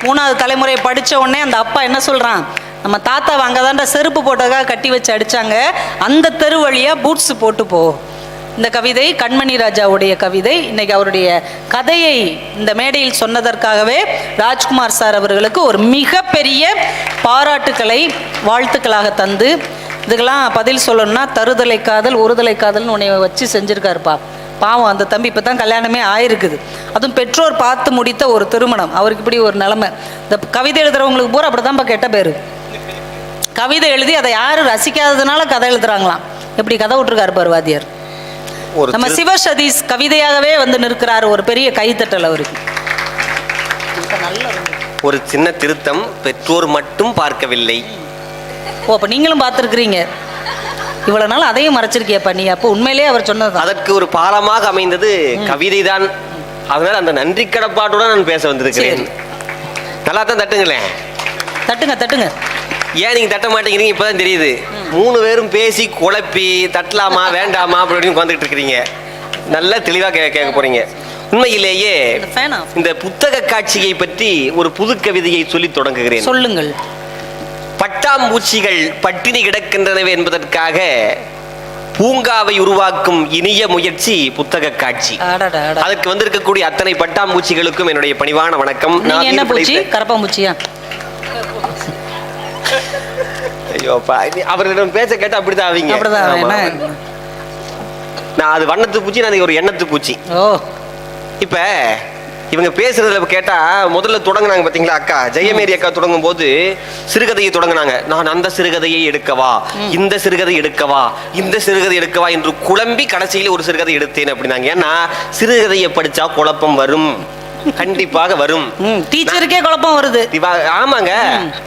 3வது தலைமுறை படித்த உடனே அந்த அப்பா என்ன சொல்கிறான், நம்ம தாத்தாவை அங்கே தான்டா செருப்பு போட்டதுக்காக கட்டி வச்சு அடித்தாங்க, அந்த தெரு வழியாக பூட்ஸு போட்டு போ. இந்த கவிதை கண்மணி ராஜாவுடைய கவிதை. இன்னைக்கு அவருடைய கதையை இந்த மேடையில் சொன்னதற்காகவே ராஜ்குமார் சார் அவர்களுக்கு ஒரு மிகப்பெரிய பாராட்டுக்களை வாழ்த்துக்களாக தந்து, இதுக்கெல்லாம் பதில் சொல்லணும்னா தருதலை காதல் ஒருதலை காதல்னு உன்னை வச்சு செஞ்சுருக்காருப்பா. பாவம், அந்த தம்பி இப்போ தான் கல்யாணமே ஆயிருக்குது. அதுவும் பெற்றோர் பார்த்து முடித்த ஒரு திருமணம். அவருக்கு இப்படி ஒரு நிலைமை. இந்த கவிதை எழுதுறவங்களுக்கு பூரா அப்படி தான்ப்பா கெட்ட பேர். கவிதை எழுதி அதை யாரும் ரசிக்காததுனால கதை எழுதுறாங்களாம். எப்படி கதை விட்டுருக்காரு பாரு வாத்தியார். நம்ம சிவசதீஷ் கவிதையாகவே வந்து நிற்கிறார். ஒரு பெரிய கைத்தட்டல் அவருக்கு. ஒரு சின்ன திருத்தம், பெற்றோர் மட்டும் பார்க்கவில்லை. ஓ, அப்ப நீங்களும் பார்த்துருக்கிறீங்க. இவ்வளவு நாள் அதையும் மறைச்சிருக்கியப்பா நீ. அப்போ உண்மையிலேயே அவர் சொன்னது அதற்கு ஒரு பாலமாக அமைந்தது கவிதை தான். அதனால அந்த நன்றி கடப்பாட்டுடன் நான் பேச வந்திருக்கிறேன். நல்லா தான் தட்டுங்களேன். தட்டுங்க தட்டுங்க. ஏன் நீங்க தட்ட மாட்டேங்கிறீங்க இப்பதான் தெரியுது. 3 பேரும் பேசி குழப்பி தட்டலாமா வேண்டாமா அப்படின்னு உட்காந்துட்டு இருக்கிறீங்க. நல்லா தெளிவா கேட்க போறீங்க. உண்மையிலேயே இந்த புத்தக காட்சியை பற்றி ஒரு புது கவிதையை சொல்லி தொடங்குகிறேன். சொல்லுங்கள். பட்டாம்பூச்சிகள் பட்டினி கிடக்கின்றனவே என்பதற்காக பூங்காவை உருவாக்கும் இனிய முயற்சி புத்தக காட்சி. அதற்கு வந்திருக்கக்கூடிய அத்தனை பட்டாம்பூச்சிகளுக்கும் என்னுடைய பணிவான வணக்கம். என்ன பூச்சி? கரப்பாம்பூச்சியா? ஐயோப்பா, அவர்களிடம் பேச கேட்டா அப்படிதான் அவங்க. நான் அது வண்ணத்து பூச்சி, நான் ஒரு எண்ணத்து பூச்சி. இப்ப இவங்க பேசுறதுல கேட்டா முதல்ல தொடங்கினாங்க பாத்தீங்களா அக்கா, ஜெயமேரி அக்கா தொடங்கும் போது சிறுகதையை தொடங்கினாங்க. நான் அந்த சிறுகதையை எடுக்கவா, இந்த சிறுகதை எடுக்கவா, இந்த சிறுகதை எடுக்கவா என்று குழம்பி கடைசியில ஒரு சிறுகதை எடுத்தேன் அப்படின்னாங்க. ஏன்னா சிறுகதையை படிச்சா குழப்பம் வரும், கண்டிப்பாக வரும். டீச்சருக்கே குழப்பம் வருது. ஆமாங்க.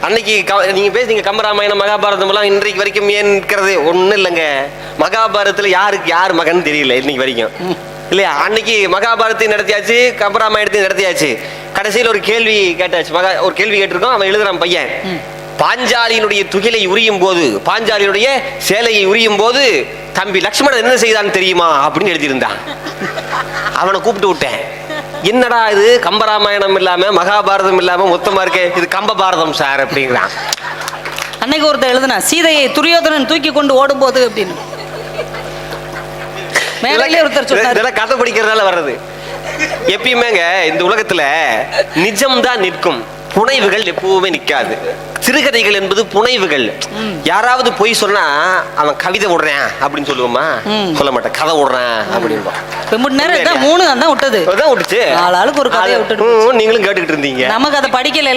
அன்னைக்கு நீங்க பேசுறீங்க கம்பராமாயணம் மகாபாரதம் எல்லாம் இன்றைக்கு வரைக்கும் ஏன் இருக்கிறது ஒண்ணும் இல்லைங்க. மகாபாரதத்துல யாருக்கு யார் மகன் தெரியல இன்னைக்கு வரைக்கும் இல்லையா? அன்னைக்கு மகாபாரதத்தை நடத்தியாச்சு, கம்பராமாயணத்தையும் நடத்தியாச்சு. கடைசியில் ஒரு கேள்வி கேட்டாச்சு. ஒரு கேள்வி கேட்டிருக்கோம். அவன் எழுதுறான் பையன், பாஞ்சாலியினுடைய துகிலை உரியும் போது, பாஞ்சாலியுடைய சேலையை உரியும் போது தம்பி லக்ஷ்மணன் என்ன செய்தான் தெரியுமா அப்படின்னு எழுதியிருந்தான். அவனை கூப்பிட்டு விட்டேன். என்னடா இது கம்பராமாயணம் இல்லாம மகாபாரதம் இல்லாம மொத்தமா இருக்கே, இது கம்ப பாரதம் சார் அப்படிங்கிறான். அன்னைக்கு ஒருத்தர் எழுதுனா சீதையை துரியோதனன் தூக்கி கொண்டு ஓடும் போது அப்படின்னு கதை படிக்கிறதால வர்றது. எப்பயுமேங்க இந்த உலகத்துல நிஜம்தான் நிற்கும், புனைவுகள் எப்பவுமே நிற்காது. சிறுகதைகள் என்பது புனைவுகள். யாராவது பொய் சொன்னா அவன் கவிதை விடுறேன் அப்படின்னு சொல்லுவோமா? சொல்ல மாட்டேன், கதை விடுறேன் அப்படின்னு. நீங்களும் கேட்டுக்கிட்டு இருந்தீங்க, நமக்கு அதை படிக்கல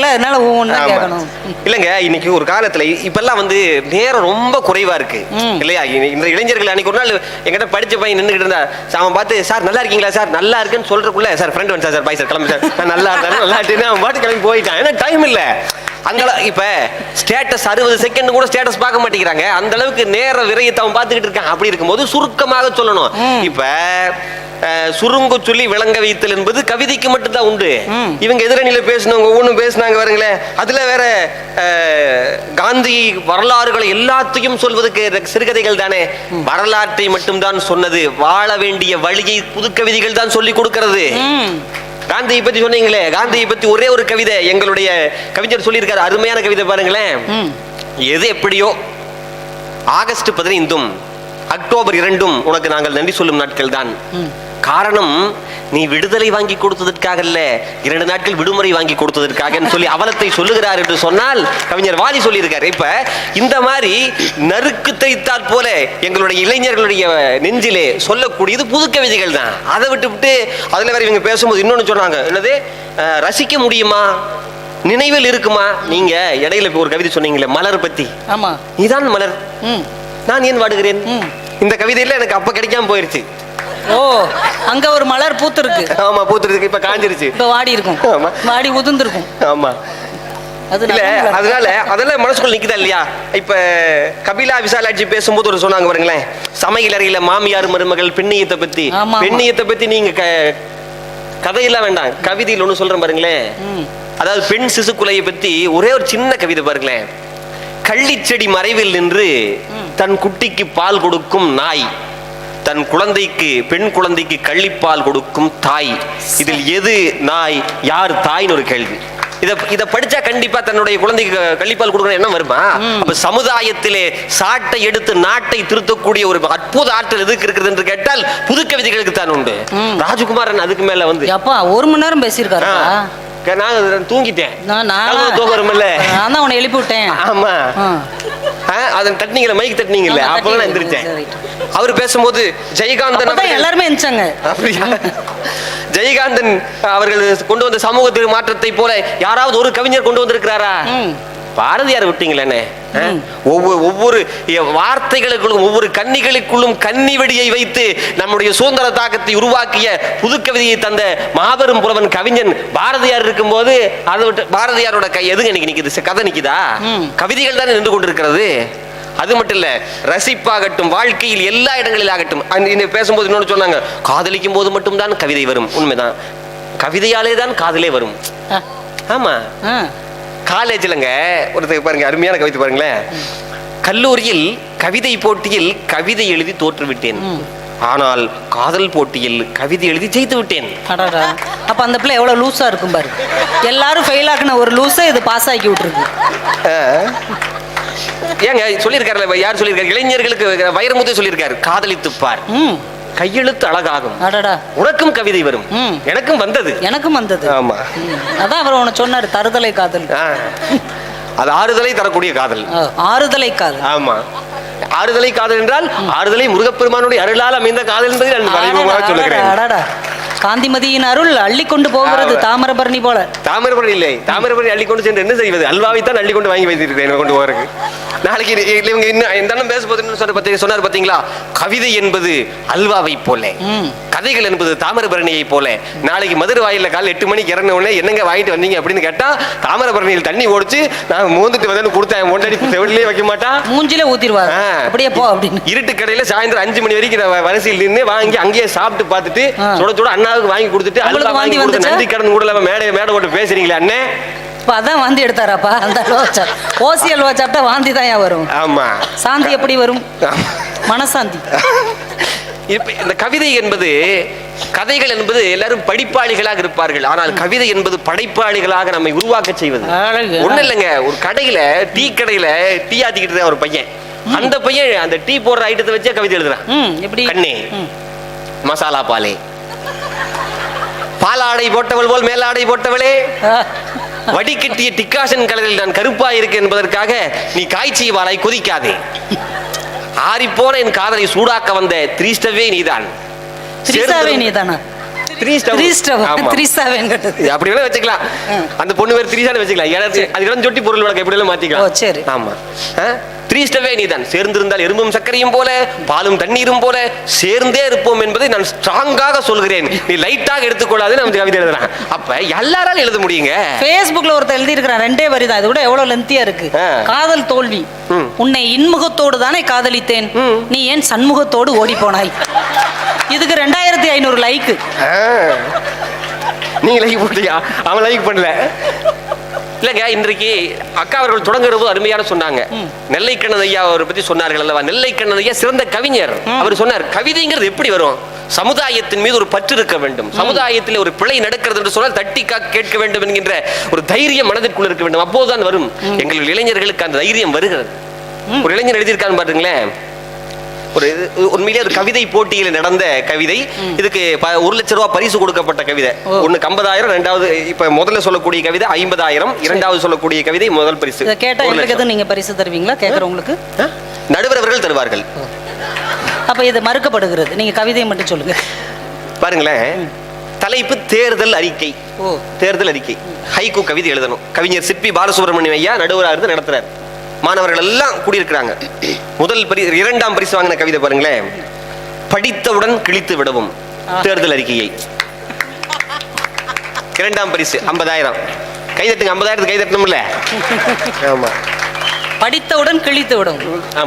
இல்லங்க. இன்னைக்கு ஒரு காலத்துல இப்பெல்லாம் வந்து நேரம் ரொம்ப குறைவா இருக்கு இல்லையா? இந்த இளைஞர்கள் அன்னைக்கு ஒரு நாள் எங்கிட்ட படிச்ச பையன் நின்றுகிட்டு இருந்தா, அவன் பார்த்து சார் நல்லா இருக்கீங்களா சார், நல்லா இருக்குன்னு சொல்றதுக்குள்ள சார் ஃப்ரெண்ட் வந்து சார் பாய் சார் கிளம்பி சார், நான் நல்லா இருந்தாலும் நல்லா இருக்கு, அவன் பாட்டு கிளம்பி போயிட்டான். ஏன்னா டைம் இல்ல. அந்த இப்ப ஸ்டேட்டஸ் 60 செகண்ட் கூட ஸ்டேட்டஸ் பார்க்க மாட்டேங்கிறாங்க. அந்த அளவுக்கு நேர விரயத்தை அவன் பார்த்துக்கிட்டு இருக்கான். அப்படி இருக்கும்போது சுருக்கமாக சொல்லணும். இப்ப சுருங்க சொல்லி விளங்க வைத்தல் என்பது கவிதைக்கு மட்டும்தான் உண்டு. இவங்க எதிரணியில பேசினவங்க ஒவ்வொன்றும் பேசினாங்க பாருங்களேன். அதுல வேற காந்தி வரலாறுகளை எல்லாத்தையும் சொல்வதற்கு சிறுகதைகள் தானே. வரலாற்றை மட்டும்தான் சொன்னது, வாழ வேண்டிய வழியை புது கவிதைகள் தான் சொல்லி கொடுக்கிறது. காந்தியை பத்தி சொன்னீங்களே, காந்தியை பத்தி ஒரே ஒரு கவிதை எங்களுடைய கவிஞர் சொல்லியிருக்காரு, அருமையான கவிதை பாருங்களேன். எது எப்படியோ ஆகஸ்ட் 15 அக்டோபர் 2 உனக்கு நாங்கள் நன்றி சொல்லும் நாட்கள் தான். காரணம், நீ விடுதலை வாங்கி கொடுத்ததற்காக அல்ல, 2 நாட்கள் விடுமுறை வாங்கி கொடுத்ததற்காக சொல்லி அவலத்தை சொல்லுகிறார் என்று சொன்னால் கவிஞர் வாலி சொல்லியிருக்காரு. இப்ப இந்த மாதிரி நறுக்கு தைத்தாற் போல எங்களுடைய இளைஞர்களுடைய நெஞ்சிலே சொல்லக்கூடியது புது கவிதைகள் தான். அதை விட்டு அதுல வேற இவங்க பேசும்போது இன்னொன்னு சொன்னாங்க, என்னது ரசிக்க முடியுமா, நினைவில் இருக்குமா? நீங்க இடையில ஒரு கவிதை சொன்னீங்களே மலர் பத்தி. ஆமா, நீதான் மலர், நான் ஏன் வாடுகிறேன். இந்த கவிதையில எனக்கு அப்ப கிடைக்காம போயிருச்சு. ஓ, அங்க ஒரு மலர் பூத்து இருக்கு. ஆமா, பூத்துருக்கு. இப்ப காஞ்சிருச்சு. இப்ப வாடி இருக்கும். ஆமா. வாடி உதிர்ந்திருக்கும். ஆமா. அது இல்ல, அதனால அதெல்லாம் மனசுக்குள்ள நிக்குதா இல்லையா? இப்ப கபிலா விசாலாட்சி பேசும்போது ஒரு சொன்னாங்க பாருங்களேன், சமையல் அறையில மாமியார் மருமகள் பெண்ணியத்தை பத்தி. பெண்ணியத்தை பத்தி நீங்க கதையெல்லாம் வேண்டாம், கவிதையில் ஒண்ணு சொல்றேன் பாருங்களேன். அதாவது பெண் சிசுக்குலையை பத்தி ஒரே ஒரு சின்ன கவிதை பாருங்களேன். கள்ளிச்செடி மறைவில் நின்று தன் குட்டிக்கு பால் கொடுக்கும் நாய், தன் குழந்தைக்கு, பெண் குழந்தைக்கு கள்ளிப்பால் கொடுக்கும் தாய், இதில் எது நாய், யார் தாய்னு ஒரு கேள்வி. இத படிச்சா கண்டிப்பா தன்னுடைய குழந்தைக்கு கள்ளிப்பால் கொடுக்கணும் என்ன வருமா? அப்ப சமுதாயத்திலே சாட்டை எடுத்து நாட்டை திருத்தக்கூடிய ஒரு அற்புத ஆற்றல் எதுக்கு இருக்குது என்று கேட்டால் புது கவிதைகளுக்கு தான் உண்டு. ராஜகுமாரன் அதுக்கு மேல வந்து அப்பா 1 மணி நேரம் பேசியிருக்காரு. நான் தூங்கிட்டேன். நான் தான் உன்னை எழுப்பி விட்டேன். ஆமா, அதன் தட்டினீங்கள, மைக் தட்டினீங்கல்ல, அப்பதான் நான் எந்திரிச்சேன். அவர் பேசும்போது ஜெயகாந்தன் எல்லாருமே எந்திரிச்சாங்க. ஜெயகாந்தன் அவர்கள் கொண்டு வந்த சமூக மாற்றத்தை போல யாராவது ஒரு கவிஞர் கொண்டு வந்திருக்கிறாரா? பாரதியார் விட்டீங்களே. ஒவ்வொரு வார்த்தைகளுக்குள்ளும் ஒவ்வொரு கன்னிகளுக்குள்ளும் கன்னி வெடியை வைத்து நம்முடைய சுதந்திர தாக்கத்தை உருவாக்கிய புது கவிதையை தந்த மாபெரும் புலவன் கவிஞன் பாரதியார் இருக்கும் போது அதை விட்டு பாரதியாரோட கை எதுங்க நிக்குது? கதை நிக்குதா? கவிதைகள் தான் நின்று கொண்டிருக்கிறது. அது மட்டும் இல்ல, ரசிப்பாகட்டும், வாழ்க்கையில் எல்லா இடங்களில் ஆகட்டும். பேசும்போது இன்னொன்று சொன்னாங்க, காதலிக்கும் போது மட்டும் தான் கவிதை வரும். உண்மைதான், கவிதையாலே தான் காதலே வரும். ஆமா, காலேஜ்லங்க ஒருத்தர் பாருங்க, அருமையான கவிதை பாருங்களேன். கல்லூரியில் கவிதை போட்டியில் கவிதை எழுதி தோற்று விட்டேன், ஆனால் காதல் போட்டியில் கவிதை எழுதி ஜெயித்து விட்டேன். அப்ப அந்த பிள்ளை எவ்வளவு லூசா இருக்கும் பாரு. எல்லாரும் ஃபெயில் ஆக்குன ஒரு லூசை இது பாஸ் ஆக்கி விட்டுருக்கு. ஏங்க சொல்லியிருக்காரு, யார் சொல்லியிருக்காரு? இளைஞர்களுக்கு வைரமுத்து சொல்லியிருக்காரு, காதலித்து பார், கையெழுத்து அழகாகும், உனக்கும் கவிதை வரும். எனக்கும் வந்தது. ஆமா, அதான் அவர் உனக்கு சொன்னாரு, தருதலை காதல். அது ஆறுதலை தரக்கூடிய காதல். ஆறுதலை காதல். ஆமா, ஆறுதலை காதல் என்றால் ஆறுதலை முருகப்பெருமானுடைய அருளால் அமைந்த காதல் என்பதை நான் மறைமுகமாக சொல்லுகிறேன். காந்திமதியின் அருள் அள்ளி கொண்டு போகிறது தாமிரபரணி போல. தாமிரபரணி இல்லை, தாமிரபரணி அள்ளி கொண்டு சென்று என்ன செய்வது? அல்வாவை தான் அள்ளி கொண்டு வாங்கி வைத்திருக்கிறேன் கொண்டு போறதுக்கு. நாளைக்கு இவங்க இன்னும் பேசும்போது சொன்னார் பாத்தீங்களா, கவிதை என்பது அல்வாவை போல, கதைகள் என்பது தாமிரபரணியை போல. நாளைக்கு மதுரை வாயில காலை 8 மணிக்கு இறங்கின உடனே என்னங்க வாங்கிட்டு வந்தீங்க அப்படின்னு கேட்டா, தாமிரபரணியில் தண்ணி ஓடிச்சு நான் மூந்துட்டு வந்து கொடுத்தேன், ஒன்றடி செவிலே வைக்க மாட்டா, மூஞ்சிலே ஊத்திடுவாங்க, அப்படியே போ அப்படின்னு. இருட்டு கடையில சாயந்தரம் 5 மணி வரைக்கும் வரிசையில் நின்று வாங்கி அங்கேயே சாப்பிட்டு பார்த்துட்டு சுட சுட அண்ணாவுக்கு வாங்கி கொடுத்துட்டு அல்வா வாங்கி கொடுத்து நன்றி கடன் கூட மேடை போட்டு பேசுறீங்களே அண்ணே. அதான் வாந்தி எடுத்தாராப்பா அந்த ஓசி அல்வா சாப்பிட்டா வாந்தி தான் வரும். ஆமா, சாந்தி எப்படி வரும்? மனசாந்தி. இந்த கவிதை என்பது, கதைகள் என்பது எல்லாரும் படிப்பாளிகளாக இருப்பார்கள், ஆனால் கவிதை என்பது படைப்பாளிகளாக நம்மை உருவாக்க செய்வது. ஒண்ணு இல்லைங்க, ஒரு கடையில டீ கடையில டீ ஆத்திக்கிட்டு ஒரு பையன், அந்த பையன் அந்த டீ போடுற ஐட்டத்தை வச்சே கவிதை எழுதுறான். எப்படி? கண்ணே மசாலா பாலே, பாலாடை போட்டவள் போல் மேலாடை போட்டவளே, வடிகட்டிய டிக்காஷன் கலரில் நான் கருப்பா இருக்கேன் என்பதற்காக நீ காய்ச்சிய வாளாய் கொதிக்காதே, ஆறிப்போன என் காதலை சூடாக்க வந்த த்ரீஸ்டவே நீதான். அப்படி வேணா வச்சுக்கலாம், அந்த பொண்ணு பேர் த்ரீசான்னு வச்சுக்கலாம், அது சொட்டி பொருள் வழக்கு எப்படி எல்லாம் மாத்திக்கலாம். ஆமா, த்ரீஸ்டவே நீதான். சேர்ந்திருந்தால் எறும்பும் சர்க்கரையும் போல, பாலும் தண்ணீரும் போல சேர்ந்தே இருப்போம் என்பதை நான் ஸ்ட்ராங்காக சொல்கிறேன், நீ லைட்டாக எடுத்துக்கொள்ளாது. நம்ம கவிதை எழுதுறான், அப்ப எல்லாராலும் எழுத முடியுங்க. Facebookல ஒருத்தர் எழுதி இருக்கிறான், 2 வரி தான், இது கூட எவ்வளவு லென்த்தியா இருக்கு. காதல் தோல்வி, உன்னை இன்முகத்தோடு தானே காதலித்தேன், நீ ஏன் சண்முகத்தோடு ஓடி போனாய். இதுக்கு 2500 லைக். நீங்க லைக் போட்டியா? அவன் லைக் பண்ணல. இல்லங்க, இன்றைக்கு அக்கா அவர்கள் தொடங்குற போது அருமையான சொன்னாங்க, நெல்லைக்கண்ணன் ஐயா அவரை பத்தி சொன்னார்கள் அல்லவா. நெல்லைக்கண்ணன் ஐயா சிறந்த கவிஞர். அவர் சொன்னார், கவிதைங்கிறது எப்படி வரும்? சமுதாயத்தின் மீது ஒரு பற்று இருக்க வேண்டும், சமுதாயத்தில் ஒரு பிழை நடக்கிறது என்று சொன்னால் தட்டி கேட்க வேண்டும் என்கின்ற ஒரு தைரியம் மனதிற்குள் இருக்க வேண்டும், அப்போதுதான் வரும். எங்கள் இளைஞர்களுக்கு அந்த தைரியம் வருகிறது. ஒரு இளைஞர் எழுதியிருக்கான்னு பாருங்களேன், ஒரு உண்மையிலே ஒரு கவிதை போட்டியில் நடந்த கவிதை. இதுக்கு 1 லட்சம் ரூபாய் பரிசு கொடுக்கப்பட்ட கவிதை. ஒண்ணு 50,000, ரெண்டாவது இப்ப முதல்ல சொல்லக்கூடிய கவிதை 50,000, இரண்டாவது சொல்லக்கூடிய கவிதை முதல் பரிசு. கேட்டா நீங்க பரிசு தருவீங்களா? கேட்கறவங்களுக்கு நடுவர் அவர்கள் தருவார்கள். அப்ப இது மறுக்கப்படுகிறது, நீங்க கவிதையை மட்டும் சொல்லுங்க. பாருங்களேன், தலைப்பு தேர்தல் அறிக்கை. தேர்தல் அறிக்கை ஹைக்கூ கவிதை எழுதணும். கவிஞர் சிற்பி பாலசுப்ரமணியம் ஐயா நடுவராக இருந்து நடத்துறாரு. மாணவர்கள் எல்லாம் கூடியிருக்கிறாங்க. முதல் பரிசு, 2ஆம் பரிசு வாங்கின கவிதை பாருங்களேன். படித்தவுடன் கிழித்து விடவும். தேர்தல் அறிக்கையை. இரண்டாம் பரிசு 50,000. கைதட்டுங்க. 50,000 கைதட்டணும்ல. ஆமா. படித்தவுடன் கிழித்து விடும்.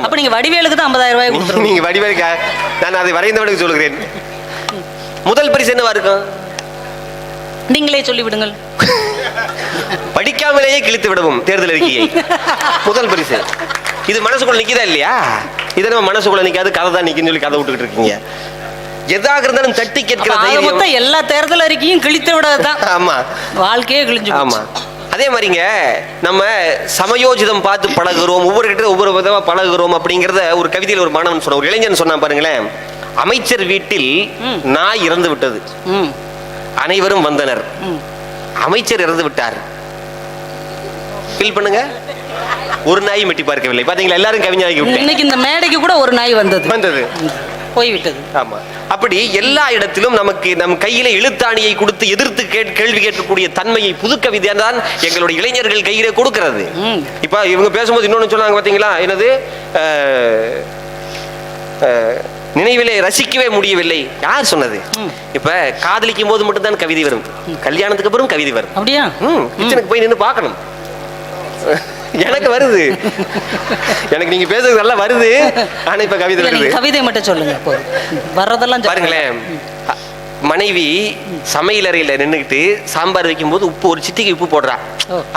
அப்ப நீங்க வடிவேலுக்கு தான் 50,000 ரூபாய் கொடுத்துருங்க. நீங்க வடிவேலுக்கு, நான் அதை வரைந்தவனுக்கு சொல்லுகிறேன். முதல் பரிசு என்னவா இருக்கும்? நீங்களே சொல்லி விடுங்கள். படிக்காமலேயே கிழித்து விடவும் தேர்தல் அறிக்கையை. முதல் பரிசு. இது மனசுக்குள்ள நிக்குதா இல்லையா? இதை நம்ம மனசுக்குள்ள நிக்காது, கதை தான் நிக்குன்னு சொல்லி கதை விட்டுக்கிட்டு இருக்கீங்க. எதாக இருந்தாலும் தட்டி கேட்கிற தைரியம். எல்லா தேர்தல் அறிக்கையும் கிழித்து விடாதான். ஆமா, வாழ்க்கையே கிழிஞ்சு. ஆமா. அதே மாதிரிங்க, நம்ம சமயோஜிதம் பார்த்து பழகுறோம், ஒவ்வொரு கிட்ட ஒவ்வொரு விதமா பழகுறோம் அப்படிங்கறத ஒரு கவிதையில் ஒரு மாணவன் சொன்ன, ஒரு இளைஞன் சொன்னா பாருங்களேன். அமைச்சர் வீட்டில் நாய் இறந்து விட்டது. அனைவரும் வந்தனர். அமைச்சர் இறந்து விட்டார். ஃபீல் பண்ணுங்க. ஒரு நாய் மெட்டி பார்க்கவில்லை. பாத்தீங்களா? எல்லாரும் கவிஞராகி விட்டாங்க. இன்னைக்கு இந்த மேடைக்கு கூட ஒரு நாய் வந்தது போய்விட்டது. ஆமா. அப்படி எல்லா இடத்திலும் நமக்கு நம் கையில எழுத்தாணியை கொடுத்து எதிர்த்து கேள்வி கேட்கக்கூடிய தன்மையை புது கவிதை தான் எங்களுடைய இளைஞர்கள் கையில கொடுக்கிறது. இப்ப இவங்க பேசும்போது இன்னொன்னு சொன்னாங்க பாத்தீங்களா? என்னது? நினைவிலே ரசிக்கவே முடியவில்லை. யார் சொன்னது? இப்ப காதலிக்கும் போது மட்டும் தான் கவிதை வரும், கல்யாணத்துக்கு அப்புறம் கவிதை வரும். அப்படியா? கிச்சனுக்கு போய் நின்று பார்க்கணும். எனக்கு வருது, எனக்கு நீங்க பேசுறது நல்லா வருது. ஆனா இப்ப கவிதை வருது. கவிதை மட்டும் சொல்லுங்க. வர்றதெல்லாம் பாருங்களேன். மனைவி சமையல் அறையில நின்றுகிட்டு சாம்பார் வைக்கும் போது உப்பு, ஒரு சிட்டிகை உப்பு போடுறா.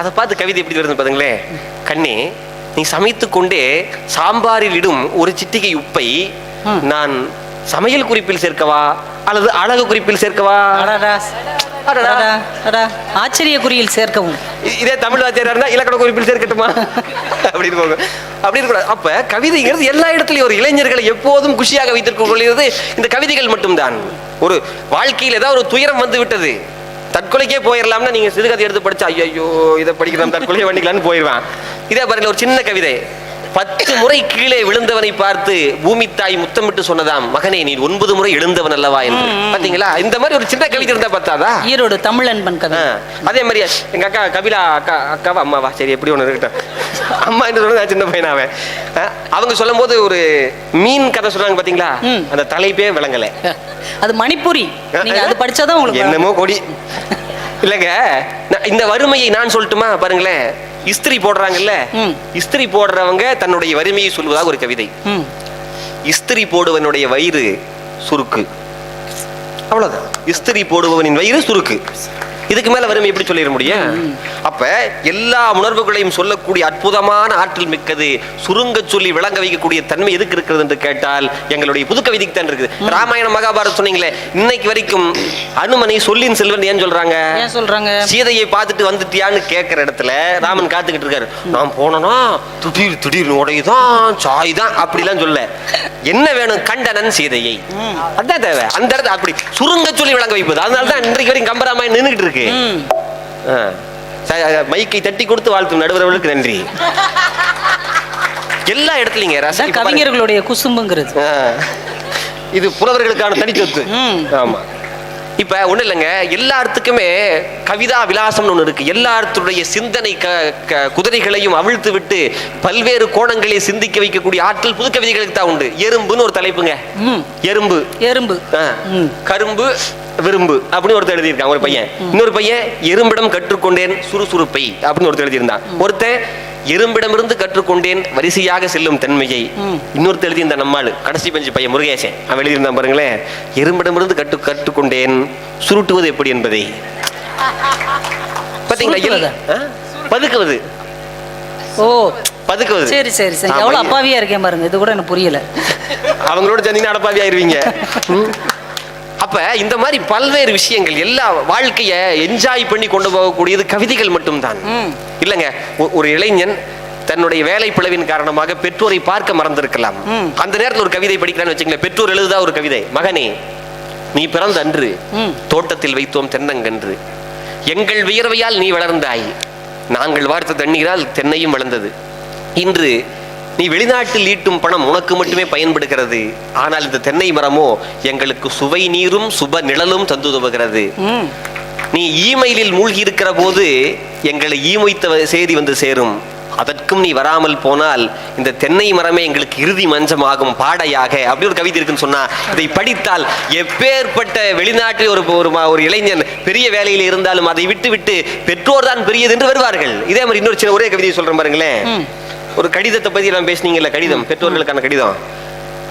அதை பார்த்து கவிதை எப்படி வருது பாருங்களேன். கண்ணே, நீ சமைத்து கொண்டே சாம்பாரில் இடும் ஒரு சிட்டிகை உப்பை நான் சமையல் குறிப்பில் சேர்க்கவா அல்லது அழகு குறிப்பில் சேர்க்கவா? ஆச்சரிய குறியில் சேர்க்கவும். இதே தமிழ் வாத்தியாரா இலக்கண குறிப்பில் சேர்க்கட்டுமா அப்படின்னு போங்க. அப்படி இருக்கக்கூடாது. அப்ப கவிதைங்கிறது எல்லா இடத்துலயும் ஒரு இளைஞர்களை எப்போதும் குஷியாக வைத்திருக்க கொள்கிறது இந்த கவிதைகள் மட்டும்தான். ஒரு வாழ்க்கையில் ஏதாவது ஒரு துயரம் வந்து விட்டது, தற்கொலைக்கே போயிடலாம்னா நீங்க சிறுகதை எடுத்து படிச்சா ஐயோ இதை படிக்கலாம் தற்கொலையை பண்ணிக்கலாம்னு போயிடுவான். இதே பாருங்க, ஒரு சின்ன கவிதை. 10 முறை கீழே விழுந்தவனை பார்த்து பூமி தாய் முத்தமிட்டு சொன்னதாம், மகனே நீ 9 முறை எழுந்தவன் அல்லவா என்று. பாத்தீங்களா? இந்த மாதிரி ஒரு சின்ன கவிதை இருந்தா பார்த்தாதா? ஈரோடு தமிழன்பன் கதை. அதே மாதிரி எங்க அக்கா கபிலா, அக்காவா அம்மாவா, சரி எப்படி ஒண்ணு இருக்கட்டும், அம்மா என்று சொன்னது சின்ன பையனாவே. அவங்க சொல்லும் போது ஒரு மீன் கதை சொல்றாங்க பாத்தீங்களா? அந்த தலைப்பே விளங்கல. அது மணிப்புரி. நீங்க அது படிச்சாதான் உங்களுக்கு என்னமோ கொடி இல்லங்க. இந்த வறுமையை நான் சொல்லட்டுமா? பாருங்களேன், இஸ்திரி போடுறாங்கல்ல, இஸ்திரி போடுறவங்க தன்னுடைய வறுமையை சொல்வதாக ஒரு கவிதை. இஸ்திரி போடுவனுடைய வயிறு சுருக்கு, அவ்வளவுதான். இஸ்திரி போடுபவனின் வயிறு சுருக்கு. இதுக்கு மேல வறுமை எப்படி சொல்லிட முடியும்? அப்ப எல்லா உணர்வுகளையும் சொல்லக்கூடிய அற்புதமான ஆற்றல் மிக்கது, சுருங்க சொல்லி விளங்க வைக்கக்கூடிய தன்மை எதுக்கு இருக்கிறது என்று கேட்டால் எங்களுடைய புது கவிதைக்கு தான் இருக்குது. ராமாயணம் மகாபாரத் சொன்னீங்களே, இன்னைக்கு வரைக்கும் அனுமனை சொல்லின் செல்வன் ஏன் சொல்றாங்க? சீதையை பார்த்துட்டு வந்துட்டியான்னு கேட்கிற இடத்துல ராமன் காத்துக்கிட்டு இருக்காரு. நான் போனோம்னா திடீர் திடீர்னு உடையதான் சாய் தான் அப்படிலாம் சொல்ல. என்ன வேணும்? கண்டனன் சீதையை. அதான் தேவை. அந்த இடத்துல அப்படி சுருங்க சொல்லி விளங்க வைப்பது. அதனாலதான் இன்றைக்கு வரைக்கும் கம்பராமாயணம் நின்றுகிட்டு இருக்கு. மைக்கை தட்டி கொடுத்து வாழ்த்தும் நடுவர்களுக்கு நன்றி. எல்லா இடத்துலயும் கவிஞர்களுடைய குசும்புங்கிறது இது புலவர்களுக்கான தனிச்சொத்து. ஆமா. இப்ப ஒண்ணு இல்லைங்க, எல்லாத்துக்குமே கவிதா விலாசம்னு ஒண்ணு இருக்கு. எல்லாத்துடைய சிந்தனை குதிரைகளையும் அவிழ்த்து விட்டு பல்வேறு கோணங்களை சிந்திக்க வைக்கக்கூடிய ஆற்றல் புது கவிதைகளுக்கு தான் உண்டு. எறும்புன்னு ஒரு தலைப்புங்க. எறும்பு எறும்பு கரும்பு விரும்பு அப்படின்னு ஒருத்தர் எழுதியிருக்கான் ஒரு பையன். இன்னொரு பையன் எறும்பிடம் கற்றுக்கொண்டேன் சுறுசுறுப்பை அப்படின்னு ஒருத்தர் எழுதியிருந்தான். ஒருத்தன் எறும்பிடமிருந்து கற்றுக்கொண்டேன் வரிசையாக செல்லும் தன்மையை. இன்னொருத்தர் எழுதியிருந்தான் நம்மாள் கடைசி பெஞ்சு பையன் முருகேசன். அவன் எழுதியிருந்தான் பாருங்களேன், எறும்பிடமிருந்து கற்றுக்கொண்டேன் சுருட்டுவது எப்படி என்பதை. பாத்தீங்களா? பதுக்குவது. ஓ, பதுக்குவது. சரி சரி சரி. எவ்வளவு அப்பாவியா இருக்கேன் பாருங்க. இது கூட எனக்கு புரியல. அவங்களோட சேர்ந்தீங்கன்னா அடப்பாவியா ஆயிருவீங்க. அப்ப இந்த மாதிரி பல்வேறு விஷயங்கள் எல்லா வாழ்க்கைய என்ஜாய் பண்ணி கொண்டு போகக்கூடியது கவிதைகள் மட்டும்தான். இல்லங்க, ஒரு இளைஞன் தன்னுடைய வேலை பிளவின் காரணமாக பெற்றோரை பார்க்க மறந்திருக்கலாம். அந்த நேரத்தில் ஒரு கவிதை படிக்கிறான்னு வச்சுங்களேன். பெற்றோர் எழுதா ஒரு கவிதை. மகனே, நீ பிறந்த அன்று தோட்டத்தில் வைத்தோம் தென்னங்கன்று, எங்கள் வியர்வையால் நீ வளர்ந்தாய், நாங்கள் வார்த்த தண்ணீரால் தென்னையும் வளர்ந்தது. இன்று நீ வெளிநாட்டில் ஈட்டும் பணம் உனக்கு மட்டுமே பயன்படுகிறது. ஆனால் இந்த தென்னை மரமோ எங்களுக்கு சுவை நீரும் சுப நிழலும் தந்துதவுகிறது. நீ இமெயிலில் மூழ்கி இருக்கிற போது எங்களை ஈமொய்த்த செய்தி வந்து சேரும். அதற்கும் நீ வராமல் போனால் இந்த தென்னை மரமே எங்களுக்கு இறுதி மஞ்சமாகும் பாடையாக, அப்படி ஒரு கவிதை இருக்குன்னு சொன்னா இதை படித்தால் எப்பேற்பட்ட வெளிநாட்டில் ஒரு இளைஞன் பெரிய வேலையில் இருந்தாலும் அதை விட்டு விட்டு பெற்றோர் தான் பெரியது என்று வருவார்கள். இதே மாதிரி இன்னொரு சின்ன ஒரே கவிதையை சொல்றேன் பாருங்களேன். ஒரு கடிதத்தை பத்தி எல்லாம் பேசுனீங்கல்ல, கடிதம், பெற்றோர்களுக்கான கடிதம்.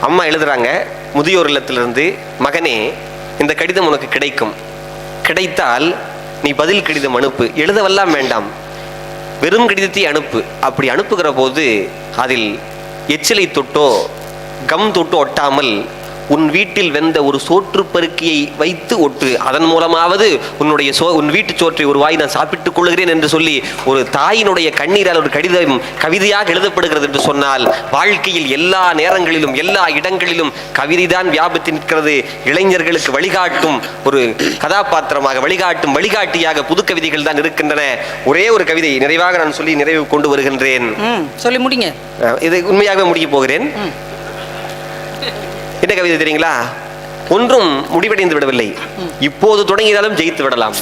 அம்மா எழுதுறாங்க முதியோர் இல்லத்திலிருந்து, மகனே இந்த கடிதம் உனக்கு கிடைக்கும், கிடைத்தால் நீ பதில் கடிதம் அனுப்பு, எழுதவெல்லாம் வேண்டாம், வெறும் கடிதத்தை அனுப்பு. அப்படி அனுப்புகிற போது அதில் எச்சிலை தொட்டோ கம் தொட்டோ ஒட்டாமல் உன் வீட்டில் வெந்த ஒரு சோற்று பருக்கியை வைத்து ஒட்டு, அதன் மூலமாவது உன் வீட்டு சோற்றை ஒரு வாய் நான் சாப்பிட்டுக் கொள்கிறேன் என்று சொல்லி ஒரு தாயினுடைய கண்ணீரால் ஒரு கடிதம் கவிதையாக எழுதப்படுகிறது என்று சொன்னால், வாழ்க்கையில் எல்லா நேரங்களிலும் எல்லா இடங்களிலும் கவிதைதான் வியாபித்து நிற்கிறது. இளைஞர்களுக்கு வழிகாட்டும் ஒரு கதாபாத்திரமாக, வழிகாட்டியாக புது கவிதைகள் தான் இருக்கின்றன. ஒரே ஒரு கவிதை நிறைவாக நான் சொல்லி நிறைவு கொண்டு வருகின்றேன். சொல்லி முடிங்க. இதை உண்மையாகவே முடிய போகிறேன். என்ன கவிதை தெரியுங்களா? ஒன்றும் முடிவடைந்து விடவில்லை, இப்போது தொடங்கினாலும் ஜெயித்து விடலாம்.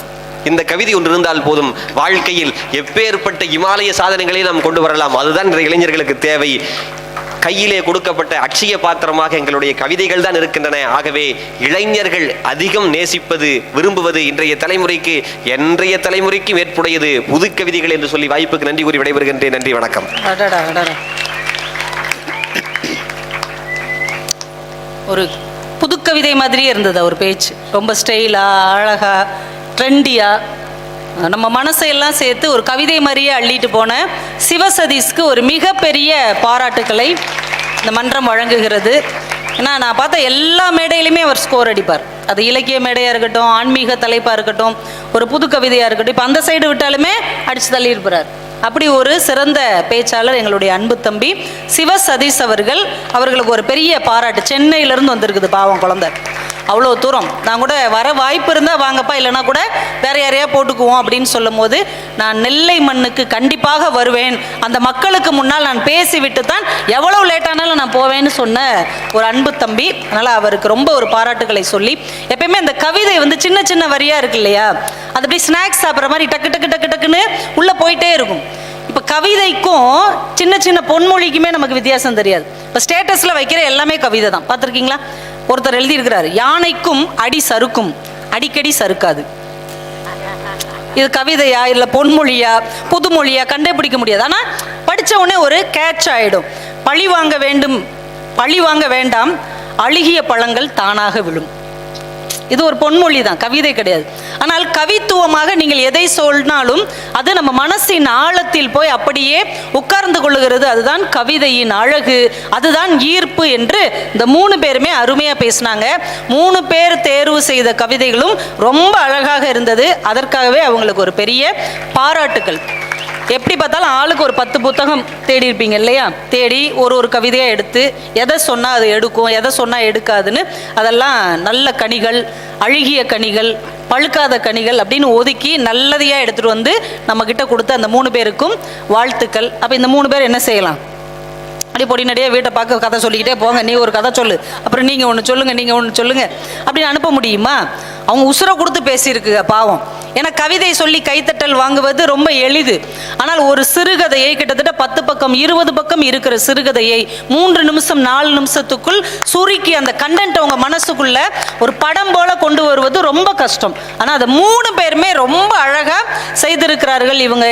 இந்த கவிதை ஒன்று இருந்தால் போதும், வாழ்க்கையில் எப்பேற்பட்ட இமாலய சாதனைகளை நாம் கொண்டு வரலாம். அதுதான் இந்த இளைஞர்களுக்கு தேவை. கையிலே கொடுக்கப்பட்ட அட்சய பாத்திரமாக எங்களுடைய கவிதைகள் தான் இருக்கின்றன. ஆகவே இளைஞர்கள் அதிகம் நேசிப்பது, விரும்புவது இன்றைய தலைமுறைக்கு ஏற்புடையது புது கவிதைகள் என்று சொல்லி வாய்ப்புக்கு நன்றி கூறி விடைபெறுகின்றேன். நன்றி, வணக்கம். ஒரு புது கவிதை மாதிரியே இருந்தது அவர் பேச்சு. ரொம்ப ஸ்டைலா, அழகா, ட்ரெண்டியா, நம்ம மனசையெல்லாம் சேர்த்து ஒரு கவிதை மாதிரியே அள்ளிட்டு போன சிவசதீஷ்க்கு ஒரு மிகப்பெரிய பாராட்டுக்களை இந்த மன்றம் வழங்குகிறது. ஏன்னா நான் பார்த்த எல்லா மேடையிலுமே அவர் ஸ்கோர் அடிப்பார். அது இலக்கிய மேடையாக இருக்கட்டும், ஆன்மீக தலைப்பாக இருக்கட்டும், ஒரு புது கவிதையாக இருக்கட்டும், இப்போ அந்த சைடு விட்டாலுமே அடித்து தள்ளி இருப்பார். அப்படி ஒரு சிறந்த பேச்சாளர் எங்களுடைய அன்பு தம்பி சிவசதீஷ் அவர்களுக்கு ஒரு பெரிய பாராட்டு. சென்னையிலேருந்து வந்திருக்குது பாவம் குழந்தை, அவ்வளோ தூரம். நான் கூட வர வாய்ப்பு இருந்தால் வாங்கப்பா, இல்லைனா கூட வேற யாரையா போட்டுக்குவோம் அப்படின்னு சொல்லும் போது, நான் நெல்லை மண்ணுக்கு கண்டிப்பாக வருவேன், அந்த மக்களுக்கு முன்னால் நான் பேசிவிட்டு தான் எவ்வளோ லேட்டானாலும் நான் போவேன்னு சொன்ன ஒரு அன்பு தம்பி. அதனால் அவருக்கு ரொம்ப ஒரு பாராட்டுகளை சொல்லி, எப்பயுமே அந்த கவிதை சின்ன சின்ன வரியாக இருக்கு இல்லையா, அது அப்படியே ஸ்நாக்ஸ் சாப்பிட்ற மாதிரி டக்கு டக்கு டக்கு டக்குன்னு உள்ளே போயிட்டே இருக்கும். இப்போ கவிதைக்கும் சின்ன சின்ன பொன்மொழிக்குமே நமக்கு வித்தியாசம் தெரியாது. இப்போ ஸ்டேட்டஸில் வைக்கிற எல்லாமே கவிதை தான். பார்த்துருக்கீங்களா? ஒருத்தர் எழுதியிருக்கிறார், யானைக்கும் அடி சறுக்கும், அடிக்கடி சறுக்காது. இது கவிதையா இல்லை பொன்மொழியா புதுமொழியா கண்டுபிடிக்க முடியாது. ஆனால் படித்த உடனே ஒரு கேட்ச் ஆகிடும். பழி வாங்க வேண்டாம், அழுகிய பழங்கள் தானாக விழும். இது ஒரு பொன்மொழி தான், கவிதை கிடையாது. ஆனால் கவித்துவமாக நீங்கள் எதை சொன்னாலும் அது நம்ம மனசின் ஆழத்தில் போய் அப்படியே உட்கார்ந்து கொள்ளுகிறது. அதுதான் கவிதையின் அழகு, அதுதான் ஈர்ப்பு என்று இந்த 3 பேருமே அருமையாக பேசினாங்க. 3 பேர் தேர்வு செய்த கவிதைகளும் ரொம்ப அழகாக இருந்தது. அதற்காகவே அவங்களுக்கு ஒரு பெரிய பாராட்டுக்கள். எப்படி பார்த்தாலும் ஆளுக்கு ஒரு 10 புத்தகம் தேடி இருப்பீங்க இல்லையா? தேடி ஒரு கவிதையாக எடுத்து எதை சொன்னால் அது எடுக்கும், எதை சொன்னால் எடுக்காதுன்னு அதெல்லாம் நல்ல கனிகள், அழுகிய கனிகள், பழுக்காத கனிகள் அப்படின்னு ஒதுக்கி நல்லதையாக எடுத்துகிட்டு வந்து நம்மக்கிட்ட கொடுத்த அந்த 3 பேருக்கும் வாழ்த்துக்கள். அப்போ இந்த 3 பேர் என்ன செய்யலாம்? அப்படி பொடிநடியாக வீட்டை பார்க்க கதை சொல்லிக்கிட்டே போங்க, நீ ஒரு கதை சொல்லு, அப்புறம் நீங்கள் ஒன்று சொல்லுங்கள் அப்படின்னு அனுப்ப முடியுமா? அவங்க உசுரை கொடுத்து பேசியிருக்குங்க பாவம். ஏன்னா கவிதை சொல்லி கைத்தட்டல் வாங்குவது ரொம்ப எளிது. ஆனால் ஒரு சிறுகதையை கிட்டத்தட்ட 10 பக்கம் 20 பக்கம் இருக்கிற சிறுகதையை 3 நிமிஷம் 4 நிமிஷத்துக்குள் சுருக்கி அந்த கண்டென்ட் அவங்க மனசுக்குள்ள ஒரு படம் போல கொண்டு வருவது ரொம்ப கஷ்டம். ஆனால் அதை 3 பேருமே ரொம்ப அழகாக செய்திருக்கிறார்கள். இவங்க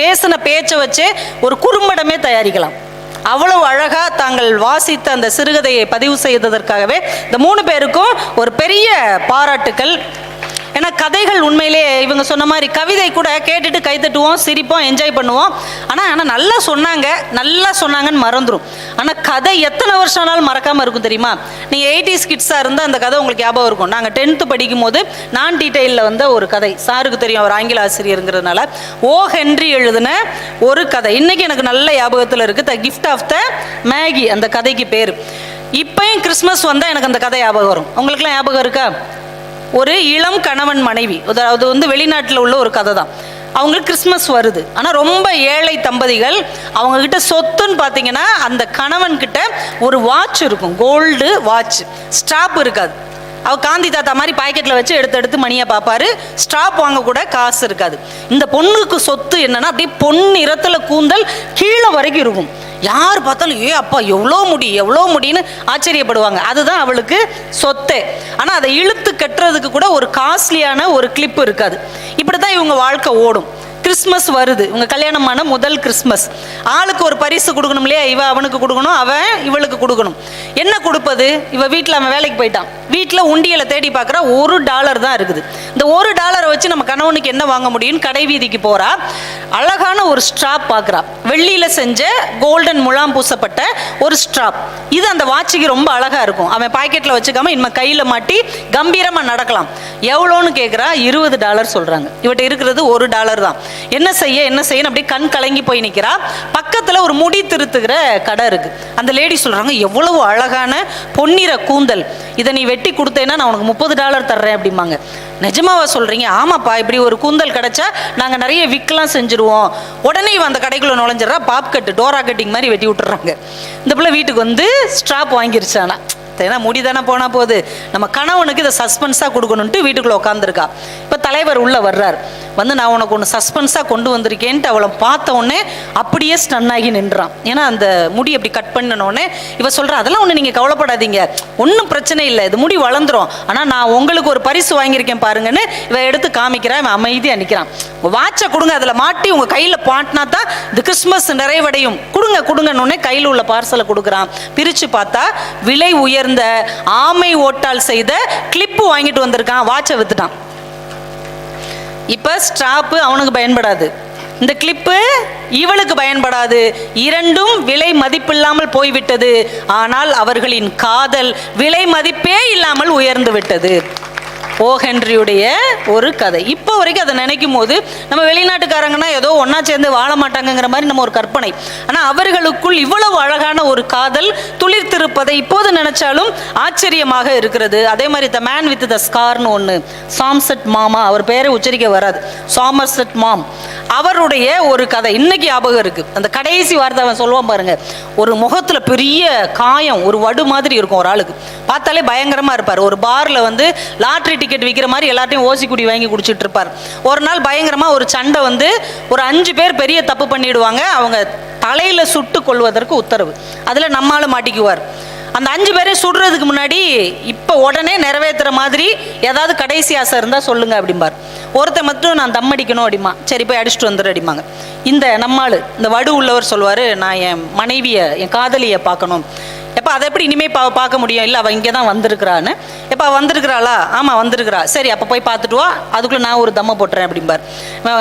பேசின பேச்சை வச்சே ஒரு குறும்படமே தயாரிக்கலாம். அவ்வளவு அழகா தாங்கள் வாசித்த அந்த சிறுகதையை பதிவு செய்ததற்காகவே இந்த 3 பேருக்கும் ஒரு பெரிய பாராட்டுக்கள். ஏன்னா கதைகள் உண்மையிலே இவங்க சொன்ன மாதிரி கவிதை கூட கேட்டுட்டு கைத்தட்டுவோம், சிரிப்போம், என்ஜாய் பண்ணுவோம். ஆனால் நல்லா சொன்னாங்கன்னு மறந்துடும். ஆனால் கதை எத்தனை வருஷம் ஆனாலும் மறக்காமல் இருக்கும் தெரியுமா? நீங்கள் 80s கிட்ஸாக இருந்தால் அந்த கதை உங்களுக்கு ஞாபகம் இருக்கும். நாங்கள் 10th படிக்கும் போது நான் டீட்டெயிலில் வந்த ஒரு கதை, சாருக்கு தெரியும், அவர் ஆங்கில ஆசிரியருங்கிறதுனால, ஓ ஹென்றி எழுதின ஒரு கதை இன்னைக்கு எனக்கு நல்ல ஞாபகத்தில் இருக்குது. The gift of the magi அந்த கதைக்கு பேர். இப்போயும் கிறிஸ்மஸ் வந்தால் எனக்கு அந்த கதை ஞாபகம் வரும். உங்களுக்குலாம் ஞாபகம் இருக்கா? ஒரு இளம் கணவன் மனைவி, அதாவது வெளிநாட்டில் உள்ள ஒரு கதை தான். அவங்களுக்கு கிறிஸ்மஸ் வருது, ஆனால் ரொம்ப ஏழை தம்பதிகள். அவங்கக்கிட்ட சொத்துன்னு பார்த்தீங்கன்னா அந்த கணவன்கிட்ட ஒரு வாட்ச் இருக்கும், கோல்டு வாட்ச், ஸ்டாப் இருக்காது. அவர் காந்தி தாத்தா மாதிரி பாக்கெட்டில் வச்சு எடுத்து மணியை பார்ப்பாரு. ஸ்டாப் வாங்க கூட காசு இருக்காது. இந்த பொண்ணுக்கு சொத்து என்னன்னா அப்படியே பொன் நிறத்தில் கூந்தல் கீழே வரைக்கும் இருக்கும். யார் பார்த்தாலும் ஏ அப்பா எவ்வளோ முடின்னு ஆச்சரியப்படுவாங்க. அதுதான் அவளுக்கு சொத்தே. ஆனால் அதை இழுத்து கட்டுறதுக்கு கூட ஒரு காஸ்ட்லியான ஒரு கிளிப் இருக்காது. இப்படி தான் இவங்க வாழ்க்கை ஓடும். கிறிஸ்மஸ் வருது, இவங்க கல்யாணமான முதல் கிறிஸ்மஸ். ஆளுக்கு ஒரு பரிசு கொடுக்கணும் இல்லையா? இவ அவனுக்கு கொடுக்கணும், அவன் இவளுக்கு கொடுக்கணும். என்ன கொடுப்பது? இவ வீட்டில் அவன் வேலைக்கு போயிட்டான். வீட்டில் உண்டியலை தேடி பார்க்குறா, $1 தான் இருக்குது. இந்த $1 வச்சு நம்ம கணவனுக்கு என்ன வாங்க முடியும்னு கடை வீதிக்கு போகிறா. அழகான ஒரு ஸ்ட்ராப் பார்க்குறா, வெள்ளியில் செஞ்ச கோல்டன் முலாம் பூசப்பட்ட ஒரு ஸ்ட்ராப். இது அந்த வாட்சிக்கு ரொம்ப அழகாக இருக்கும். அவன் பாக்கெட்டில் வச்சுக்காம இனிமேல் கையில் மாட்டி கம்பீரமாக நடக்கலாம். எவ்வளோன்னு கேட்குறா, $20 சொல்கிறாங்க. இவட்ட இருக்கிறது $1 தான். என்ன செய்ய அப்படியே கண் கலங்கி போய் நிற்கிறா. பக்கத்தில் ஒரு முடி திருத்துகிற கடை இருக்கு. அந்த லேடி சொல்றாங்க, எவ்வளவு அழகான பொன்னிற கூந்தல், இதை நீ வெட்டி கொடுத்தேன்னா நான் உனக்கு $30 தர்றேன் அப்படிம்பாங்க. நிஜமாவா சொல்றீங்க? ஆமாப்பா, இப்படி ஒரு கூந்தல் கிடைச்சா நாங்கள் நிறைய விற்கலாம் செஞ்சுருவோம். உடனே இவன் அந்த கடைக்குள்ள நுழைஞ்சிடறா. பாப் கட்டு டோரா கட்டிங் மாதிரி வெட்டி விட்டுறாங்க. இந்த பிள்ளை வீட்டுக்கு வந்து ஸ்ட்ராப் வாங்கிருச்சானா, ஏன்னா முடிதானே போனா போகுது, நம்ம கணவனுக்கு இதை சஸ்பென்ஸாக கொடுக்கணுன்ட்டு வீட்டுக்குள்ளே உட்காந்துருக்கா. இப்போ தலைவர் உள்ளே வர்றார். வந்து நான் உனக்கு ஒன்று சஸ்பென்ஸாக கொண்டு வந்திருக்கேன்ட்டு அவளை பார்த்த உடனே அப்படியே ஸ்டன் ஆகி நின்றான். ஏன்னா அந்த முடி அப்படி கட் பண்ணினோடனே இவ சொல்கிறா, அதெல்லாம் ஒன்று நீங்கள் கவலைப்படாதீங்க, ஒன்றும் பிரச்சனை இல்லை, இது முடி வளர்ந்துரும், ஆனால் நான் உங்களுக்கு ஒரு பரிசு வாங்கியிருக்கேன் பாருங்கன்னு இவ எடுத்து காமிக்கிறான். இவன் அமைதியாக நிற்கிறான். வாட்சை கொடுங்க, அதில் மாட்டி உங்கள் கையில் பாட்டினா தான் இது கிறிஸ்மஸ் நிறைவடையும், கொடுங்கன்னு கையில் உள்ள பார்சலை கொடுக்குறான். பிரித்து பார்த்தா விலை உயர்ந்த ஆமை ஓட்டால் செய்த கிளிப்பு வாங்கிட்டு வந்திருக்கான். வாட்சை வித்துட்டான். இப்ப ஸ்ட்ராப்பு அவனுக்கு பயன்படாது, இந்த கிளிப்பு இவளுக்கு பயன்படாது. இரண்டும் விலை மதிப்பில்லாமல் போய்விட்டது. ஆனால் அவர்களின் காதல் விலை மதிப்பே இல்லாமல் உயர்ந்து விட்டது. ஓ ஹென்ரியுடைய ஒரு கதை. இப்போ வரைக்கும் அதை நினைக்கும் போது நம்ம வெளிநாட்டுக்காரங்கன்னா ஏதோ ஒன்றா சேர்ந்து வாழ மாட்டாங்கங்கிற மாதிரி நம்ம ஒரு கற்பனை. ஆனால் அவர்களுக்குள் இவ்வளவு அழகான ஒரு காதல் துளிர்த்திருப்பதை இப்போது நினைச்சாலும் ஆச்சரியமாக இருக்கிறது. அதே மாதிரி த மேன் வித் த ஸ்கார்னு ஒன்று, சாம்செட் மாமா, அவர் பேரை உச்சரிக்க வராது, சாமர்செட் மாம், அவருடைய ஒரு கதை இன்னைக்கு ஞாபகம் இருக்கு. அந்த கடைசி வார்த்தை அவன் சொல்லுவான் பாருங்க, ஒரு முகத்துல பெரிய காயம், ஒரு வடு மாதிரி இருக்கும், ஒரு ஆளுக்கு பார்த்தாலே பயங்கரமா இருப்பார். ஒரு பார்ல வந்து லாட்ரி டிக்கெட் விற்கிற மாதிரி எல்லாத்தையும் ஓசி குடி வாங்கி குடிச்சிட்டு இருப்பார். ஒரு நாள் பயங்கரமா ஒரு சண்டை வந்து ஒரு 5 பேர் பெரிய தப்பு பண்ணிடுவாங்க. அவங்க தலையில சுட்டு கொள்வதற்கு உத்தரவு. அதுல நம்மால மாட்டிக்குவார். அந்த 5 பேரையும் சுடுறதுக்கு முன்னாடி இப்போ உடனே நிறைவேற்றுற மாதிரி ஏதாவது கடைசி ஆசை இருந்தால் சொல்லுங்க அப்படிம்பார். ஒருத்தர் மட்டும் நான் தம் அடிக்கணும் அப்படிமா, சரி போய் அடிச்சுட்டு வந்துடு அடிமாங்க. இந்த நம்மாள் இந்த வடு உள்ளவர் சொல்லுவார், நான் என் மனைவியை என் காதலியை பார்க்கணும். எப்போ அதை எப்படி இனிமேல் பார்க்க முடியும்? இல்லை அவள் இங்கே தான் வந்திருக்கிறான்னு. எப்போ வந்திருக்கிறாளா? ஆமாம் வந்திருக்கிறா. சரி அப்போ போய் பார்த்துட்டு வா, அதுக்குள்ளே நான் ஒரு தம்மை போட்டுறேன் அப்படிம்பார்.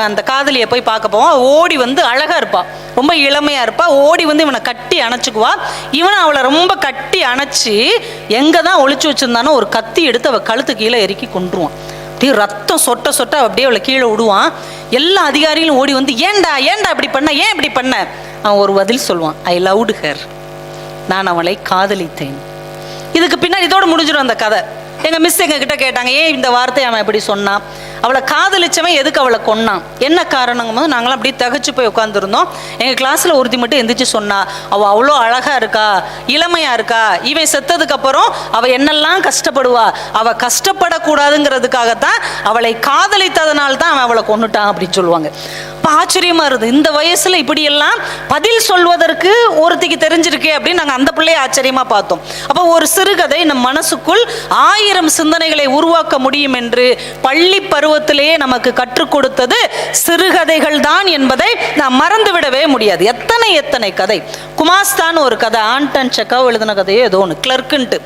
அந்த காதலியை போய் பார்க்க போவோம். ஓடி வந்து அழகாக இருப்பாள், ரொம்ப இளமையாக இருப்பாள். ஓடி வந்து இவனை கட்டி அணைச்சிக்குவா. இவனை அவளை ரொம்ப கட்டி அணைச்சி எங்கே தான் ஒளிச்சு வச்சுருந்தானோ ஒரு கத்தி எடுத்து அவள் கழுத்து கீழே இறக்கி கொண்டுருவான். அப்படியே ரத்தம் சொட்ட அப்படியே அவளை கீழே விடுவான். எல்லா அதிகாரிகளும் ஓடி வந்து ஏன்டா இப்படி பண்ண, ஏன் இப்படி பண்ண? அவன் ஒரு பதில் சொல்லுவான், ஐ லவ்டு ஹர், நான் அவளை காதலித்தேன். இதுக்கு பின்னாடி இதோடு முடிஞ்சிடும் அந்த கதை. எங்கள் மிஸ் எங்ககிட்ட கேட்டாங்க, ஏன் இந்த வார்த்தையை அவன் எப்படி சொன்னான், அவளை காதலிச்சவன் எதுக்கு அவளை கொன்னான், என்ன காரணங்கும் போது நாங்களாம் அப்படியே தகச்சு போய் உட்காந்துருந்தோம். எங்கள் கிளாஸில் ஒருத்தி மட்டும் எந்திரிச்சு சொன்னா, அவள் அவ்வளோ அழகாக இருக்கா, இளமையாக இருக்கா, இவன் செத்ததுக்கப்புறம் அவள் என்னெல்லாம் கஷ்டப்படுவா, அவள் கஷ்டப்படக்கூடாதுங்கிறதுக்காகத்தான் அவளை காதலித்ததனால்தான் அவன் அவளை கொன்னுட்டான் அப்படின்னு சொல்லுவாங்க. இப்போ ஆச்சரியமாக இருக்குது, இந்த வயசில் இப்படியெல்லாம் பதில் சொல்வதற்கு ஒருத்திக்கு தெரிஞ்சிருக்கே அப்படின்னு நாங்கள் அந்த பிள்ளையை ஆச்சரியமாக பார்த்தோம். அப்போ ஒரு சிறுகதை நம் மனசுக்குள் 1000 சிந்தனைகளை உருவாக்க முடியும் என்று பள்ளி பருவத்திலேயே நமக்கு கற்றுக் கொடுத்தது சிறுகதைகள் தான் என்பதை நாம் மறந்துவிடவே முடியாது. எத்தனை கதை. குமாஸ்தான் ஒரு கதை, ஆண்டன் செக்காவ் எழுதின கதையே ஏதோ ஒன்று, கிளர்க்குன்ட்டு.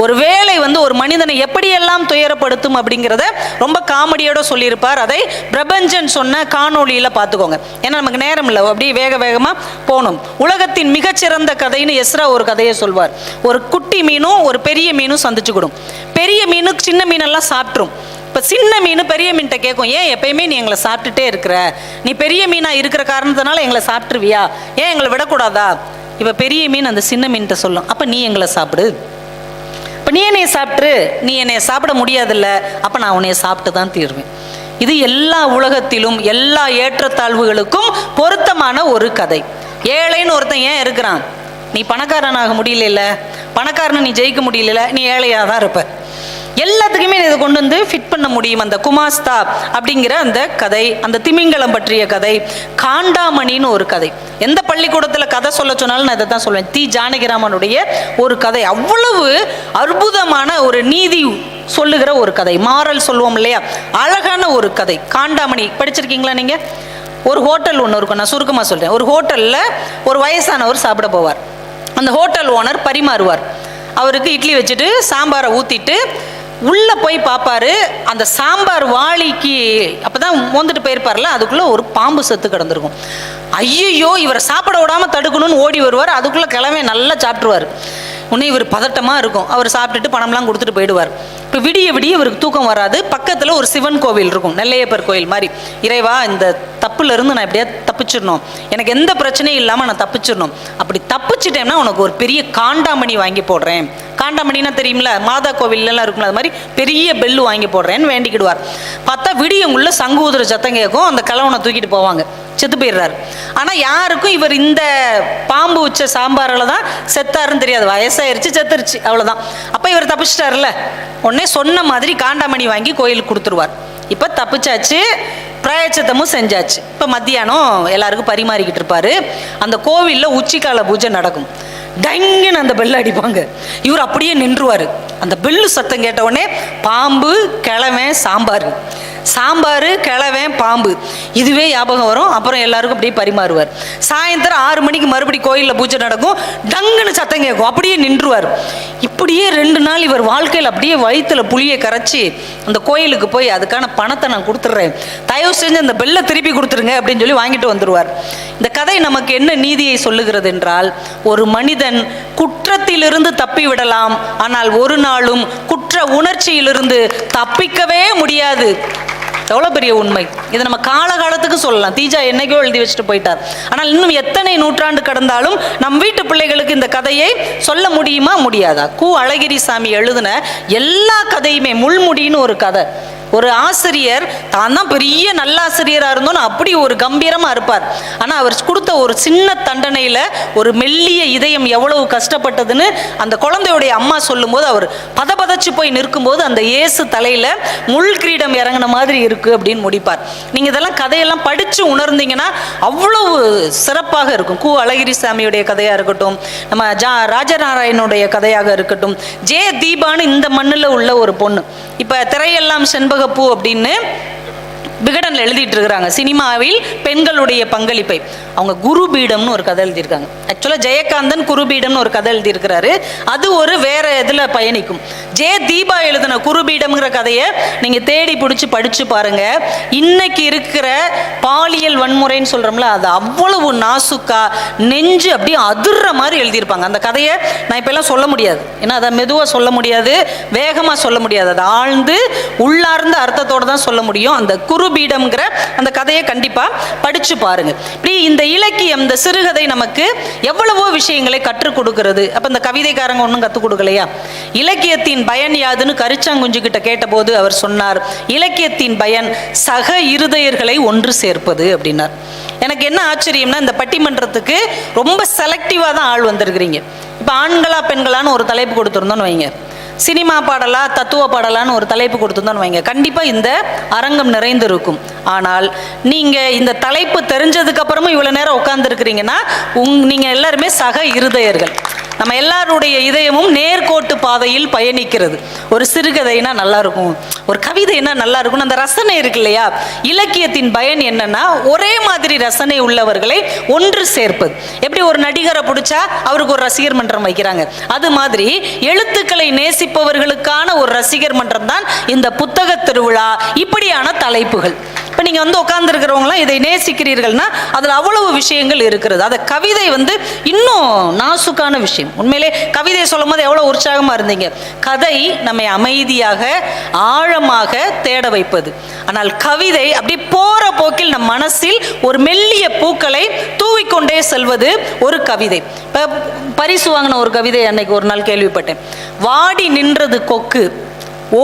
ஒரு வேலை வந்து ஒரு மனிதனை எப்படியெல்லாம் துயரப்படுத்தும் அப்படிங்கிறத ரொம்ப காமெடியோட சொல்லியிருப்பார். அதை பிரபஞ்சன் சொன்ன காணொலியில் பார்த்துக்கோங்க. ஏன்னா நமக்கு நேரம் இல்லை, அப்படியே வேகமாக போகணும். உலகத்தின் மிகச்சிறந்த கதைன்னு எஸ்ரா ஒரு கதையை சொல்வார். ஒரு குட்டி மீனும் ஒரு பெரிய மீனும் சந்திச்சுக்கிடும். பெரிய மீனு சின்ன மீனெல்லாம் சாப்பிட்ரும். இப்போ சின்ன மீன் பெரிய மீன்கிட்ட கேட்கும், ஏன் எப்பயுமே நீ எங்களை சாப்பிட்டுட்டே இருக்கிற, நீ பெரிய மீனாக இருக்கிற காரணத்தினால எங்களை சாப்பிட்ருவியா, ஏன் எங்களை விடக்கூடாதா? இப்போ பெரிய மீன் அந்த சின்ன மீன்கிட்ட சொல்லும், அப்போ நீ எங்களை சாப்பிடு, இப்போ நீ என்னைய சாப்பிட்ரு, நீ என்னைய சாப்பிட முடியாதில்ல, அப்போ நான் உன்னைய சாப்பிட்டு தான் தீர்வேன். இது எல்லா உலகத்திலும் எல்லா ஏற்றத்தாழ்வுகளுக்கும் பொருத்தமான ஒரு கதை. ஏழைன்னு ஒருத்தன் ஏன் இருக்கிறான், நீ பணக்காரனாக முடியல, பணக்காரனை நீ ஜெயிக்க முடியல, நீ ஏழையாக தான் இருப்ப. எல்லாத்துக்குமே இதை கொண்டு வந்து ஃபிட் பண்ண முடியும். அந்த குமாஸ்தா அப்படிங்கிற அந்த கதை, அந்த திமிங்கலம் பற்றிய கதை, காண்டாமணின்னு ஒரு கதை. எந்த பள்ளிக்கூடத்தில் கதை சொல்ல சொன்னாலும் நான் இதை தான் சொல்வேன். தி ஜானகிராமனுடைய ஒரு கதை, அவ்வளவு அற்புதமான ஒரு நீதி சொல்லுகிற ஒரு கதை, மாறல் சொல்லுவோம் இல்லையா, அழகான ஒரு கதை. காண்டாமணி படிச்சிருக்கீங்களா நீங்க? ஒரு ஹோட்டல் ஒன்று இருக்கும், நான் சுருக்கமாக சொல்கிறேன். ஒரு ஹோட்டலில் ஒரு வயசானவர் சாப்பிட போவார். அந்த ஹோட்டல் ஓனர் பரிமாறுவார். அவருக்கு இட்லி வச்சுட்டு சாம்பாரை ஊற்றிட்டு உள்ளே போய் பார்ப்பாரு. அந்த சாம்பார் வாளிக்கு அப்போ தான் மோந்துட்டு போயிருப்பார்ல, அதுக்குள்ளே ஒரு பாம்பு செத்து கிடந்திருக்கும். ஐயோ, இவரை சாப்பிட விடாமல் தடுக்கணும்னு ஓடி வருவார். அதுக்குள்ளே கிழமை நல்லா சாப்பிட்ருவார். உடனே இவர் பதட்டமாக இருக்கும். அவர் சாப்பிட்டுட்டு பணம்லாம் கொடுத்துட்டு போயிடுவார். இப்போ விடிய விடிய இவருக்கு தூக்கம் வராது. பக்கத்தில் ஒரு சிவன் கோவில் இருக்கும், நெல்லையப்பர் கோயில் மாதிரி. இறைவா, இந்த தப்புலேருந்து நான் எப்படியா தப்பிச்சிடணும், எனக்கு எந்த பிரச்சனையும் இல்லாமல் நான் தப்பிச்சிடணும். அப்படி தப்பிச்சிட்டேன்னா உனக்கு ஒரு பெரிய காண்டாமணி வாங்கி போடுறேன். காண்டாமணினா தெரியுமில்ல, மாதா கோவில்லாம் இருக்கும்ல, அது மாதிரி பெரிய பெல்லு வாங்கி போடுறேன்னு வேண்டிக்கிடுவார். பார்த்தா விடியங்குள்ள சங்கு ஊதுற சத்தம் கேட்கும். அந்த கிழவனை தூக்கிட்டு போவாங்க, செத்து போயிடுறாரு. ஆனால் யாருக்கும் இவர் இந்த பாம்பு வச்ச சாம்பாரில் தான் செத்தாருன்னு தெரியாது. வயசாயிருச்சு, செத்துருச்சு, அவ்வளோதான். அப்போ இவர் தப்பிச்சிட்டாருல்ல, உடனே சொன்ன மாதிரி காண்டாமணி வாங்கி கோயிலுக்கு கொடுத்துருவார். இப்போ தப்பிச்சாச்சு, பிராயச்சித்தமும் செஞ்சாச்சு. இப்போ மத்தியானம் எல்லாருக்கும் பரிமாறிக்கிட்டு இருப்பாரு. அந்த கோவிலில் உச்சிக்கால பூஜை நடக்கும். டங்குன்னு அந்த பெல் அடிப்பாங்க. இவர் அப்படியே நின்றுவார். அந்த பெல்லு சத்தம் கேட்ட உடனே பாம்பு, கிழமை, சாம்பார், சாம்பார், கிழவை, பாம்பு, இதுவே ஞாபகம் வரும். அப்புறம் எல்லாருக்கும் அப்படியே பரிமாறுவார். சாயந்தரம் 6 மணிக்கு மறுபடியும் கோயிலில் பூஜை நடக்கும். டங்குன்னு சத்தம் கேட்கும், அப்படியே நின்றுவார். இப்படியே 2 நாள் இவர் வாழ்க்கையில் அப்படியே வயிற்றுல புளியை கரைச்சி அந்த கோயிலுக்கு போய் அதுக்கான பணத்தை நான் கொடுத்துட்றேன், தயவு செஞ்சு அந்த பெல்லை திருப்பி கொடுத்துருங்க அப்படின்னு சொல்லி வாங்கிட்டு வந்துடுவார். இந்த கதை நமக்கு என்ன நீதியை சொல்லுகிறது என்றால், ஒரு மனிதன் குற்றத்திலிருந்து தப்பி விடலாம், ஆனால் ஒரு நாளும் குற்ற உணர்ச்சியிலிருந்து தப்பிக்கவே முடியாது. எவ்வளோ பெரிய உண்மை! இதை நம்ம காலகாலத்துக்கு சொல்லலாம். தீஜா என்னைக்கோ எழுதி வச்சுட்டு போயிட்டார். ஆனால் இன்னும் எத்தனை நூற்றாண்டு கடந்தாலும் நம் வீட்டு பிள்ளைகளுக்கு இந்த கதையை சொல்ல முடியுமா, முடியாதா? கு அழகிரிசாமி எழுதின எல்லா கதையுமே, முள்முடின்னு ஒரு கதை. ஒரு ஆசிரியர் தான் தான் பெரிய நல்ல ஆசிரியராக இருந்தோன்னு அப்படி ஒரு கம்பீரமாக இருப்பார். ஆனால் அவர் கொடுத்த ஒரு சின்ன தண்டனையில் ஒரு மெல்லிய இதயம் எவ்வளவு கஷ்டப்பட்டதுன்னு அந்த குழந்தையுடைய அம்மா சொல்லும்போது அவர் பதபதச்சு போய் நிற்கும்போது அந்த இயேசு தலையில் முள் கிரீடம் இறங்கின மாதிரி இருக்குது அப்படின்னு முடிப்பார். நீங்கள் இதெல்லாம் கதையெல்லாம் படித்து உணர்ந்தீங்கன்னா அவ்வளவு சிறப்பாக இருக்கும். கு அழகிரிசாமியுடைய கதையாக இருக்கட்டும், நம்ம ராஜநாராயணனுடைய கதையாக இருக்கட்டும், ஜே தீபான்னு இந்த மண்ணில் உள்ள ஒரு பொண்ணு இப்போ திரையெல்லாம் செண்பகப்பூ அப்படின்னு விகடனில் எழுதிட்டு இருக்கிறாங்க. சினிமாவில் பெண்களுடைய பங்களிப்பை அவங்க குருபீடம்னு ஒரு கதை எழுதியிருக்காங்க. ஆக்சுவலாக ஜெயகாந்தன் குருபீடம்னு ஒரு கதை எழுதியிருக்கிறாரு. அது ஒரு வேற இதில் பயணிக்கும். ஜே தீபா எழுதின குருபீடம்ங்கிற கதையை நீங்கள் தேடி பிடிச்சி படித்து பாருங்க. இன்னைக்கு இருக்கிற பாலியல் வன்முறைன்னு சொல்கிறோம்ல, அது அவ்வளவு நாசுக்கா நெஞ்சு அப்படியே அதிர்ற மாதிரி எழுதியிருப்பாங்க. அந்த கதையை நான் இப்போல்லாம் சொல்ல முடியாது, ஏன்னா அதை மெதுவாக சொல்ல முடியாது, வேகமாக சொல்ல முடியாது. அதை ஆழ்ந்து உள்ளார்ந்த அர்த்தத்தோடு தான் சொல்ல முடியும். அந்த குருபீடம்ங்கிற அந்த கதையை கண்டிப்பாக படித்து பாருங்க. இப்படி இந்த இலக்கியம், இந்த சிறுகதை நமக்கு எவ்வளவோ விஷயங்களை கற்றுக் கொடுக்கிறது. அப்போ இந்த கவிதைக்காரங்க ஒன்றும் கற்றுக் கொடுக்கலையா? இலக்கியத்தின் பயன் யாதுன்னு கரிச்சாங்குஞ்சு கிட்ட கேட்டபோது அவர் சொன்னார், இலக்கியத்தின் பயன் சக இருதயர்களை ஒன்று சேர்ப்பது அப்படின்னார். எனக்கு என்ன ஆச்சரியம்னா, இந்த பட்டிமன்றத்துக்கு ரொம்ப செலக்டிவாக தான் ஆள் வந்திருக்கிறீங்க. இப்போ ஆண்களா பெண்களான்னு ஒரு தலைப்பு கொடுத்துருந்தோன்னு வைங்க, சினிமா பாடலா தத்துவ பாடலான்னு ஒரு தலைப்பு கொடுத்துருந்தோன்னு வைங்க, கண்டிப்பாக இந்த அரங்கம் நிறைந்து இருக்கும். ஆனால் நீங்கள் இந்த தலைப்பு தெரிஞ்சதுக்கு அப்புறமும் இவ்வளோ நேரம் உட்கார்ந்துருக்கிறீங்கன்னா நீங்கள் எல்லாருமே சக இருதயர்கள். நம்ம எல்லாருடைய இதயமும் நேர்கோட்டு பாதையில் பயணிக்கிறது. ஒரு சிறுகதைனா நல்லா இருக்கும், ஒரு கவிதைனா நல்லா இருக்கும், அந்த ரசனை இருக்கு இல்லையா? இலக்கியத்தின் பயன் என்னன்னா, ஒரே மாதிரி ரசனை உள்ளவர்களை ஒன்று சேர்ப்பது. எப்படி ஒரு நடிகரை பிடிச்சா அவருக்கு ஒரு ரசிகர் மன்றம் வைக்கிறாங்க, அது மாதிரி எழுத்துக்களை நேசிப்பவர்களுக்கான ஒரு ரசிகர் மன்றம் தான் இந்த புத்தக திருவிழா. இப்படியான தலைப்புகள் இப்போ நீங்கள் வந்து உட்கார்ந்துருக்கிறவங்களாம் இதை நேசிக்கிறீர்கள்னா அதில் அவ்வளவு விஷயங்கள் இருக்கிறது. அதை கவிதை வந்து இன்னும் நாசுக்கான விஷயம். உண்மையிலே கவிதை சொல்லும் போது எவ்வளோ உற்சாகமாக இருந்தீங்க. கதை நம்மை அமைதியாக ஆழமாக தேட வைப்பது. ஆனால் கவிதை அப்படி போகிற போக்கில் நம் மனசில் ஒரு மெல்லிய பூக்களை தூவிக்கொண்டே செல்வது ஒரு கவிதை. இப்போ பரிசு வாங்கின ஒரு கவிதை அன்னைக்கு ஒரு நாள் கேள்விப்பட்டேன். வாடி நின்றது கொக்கு,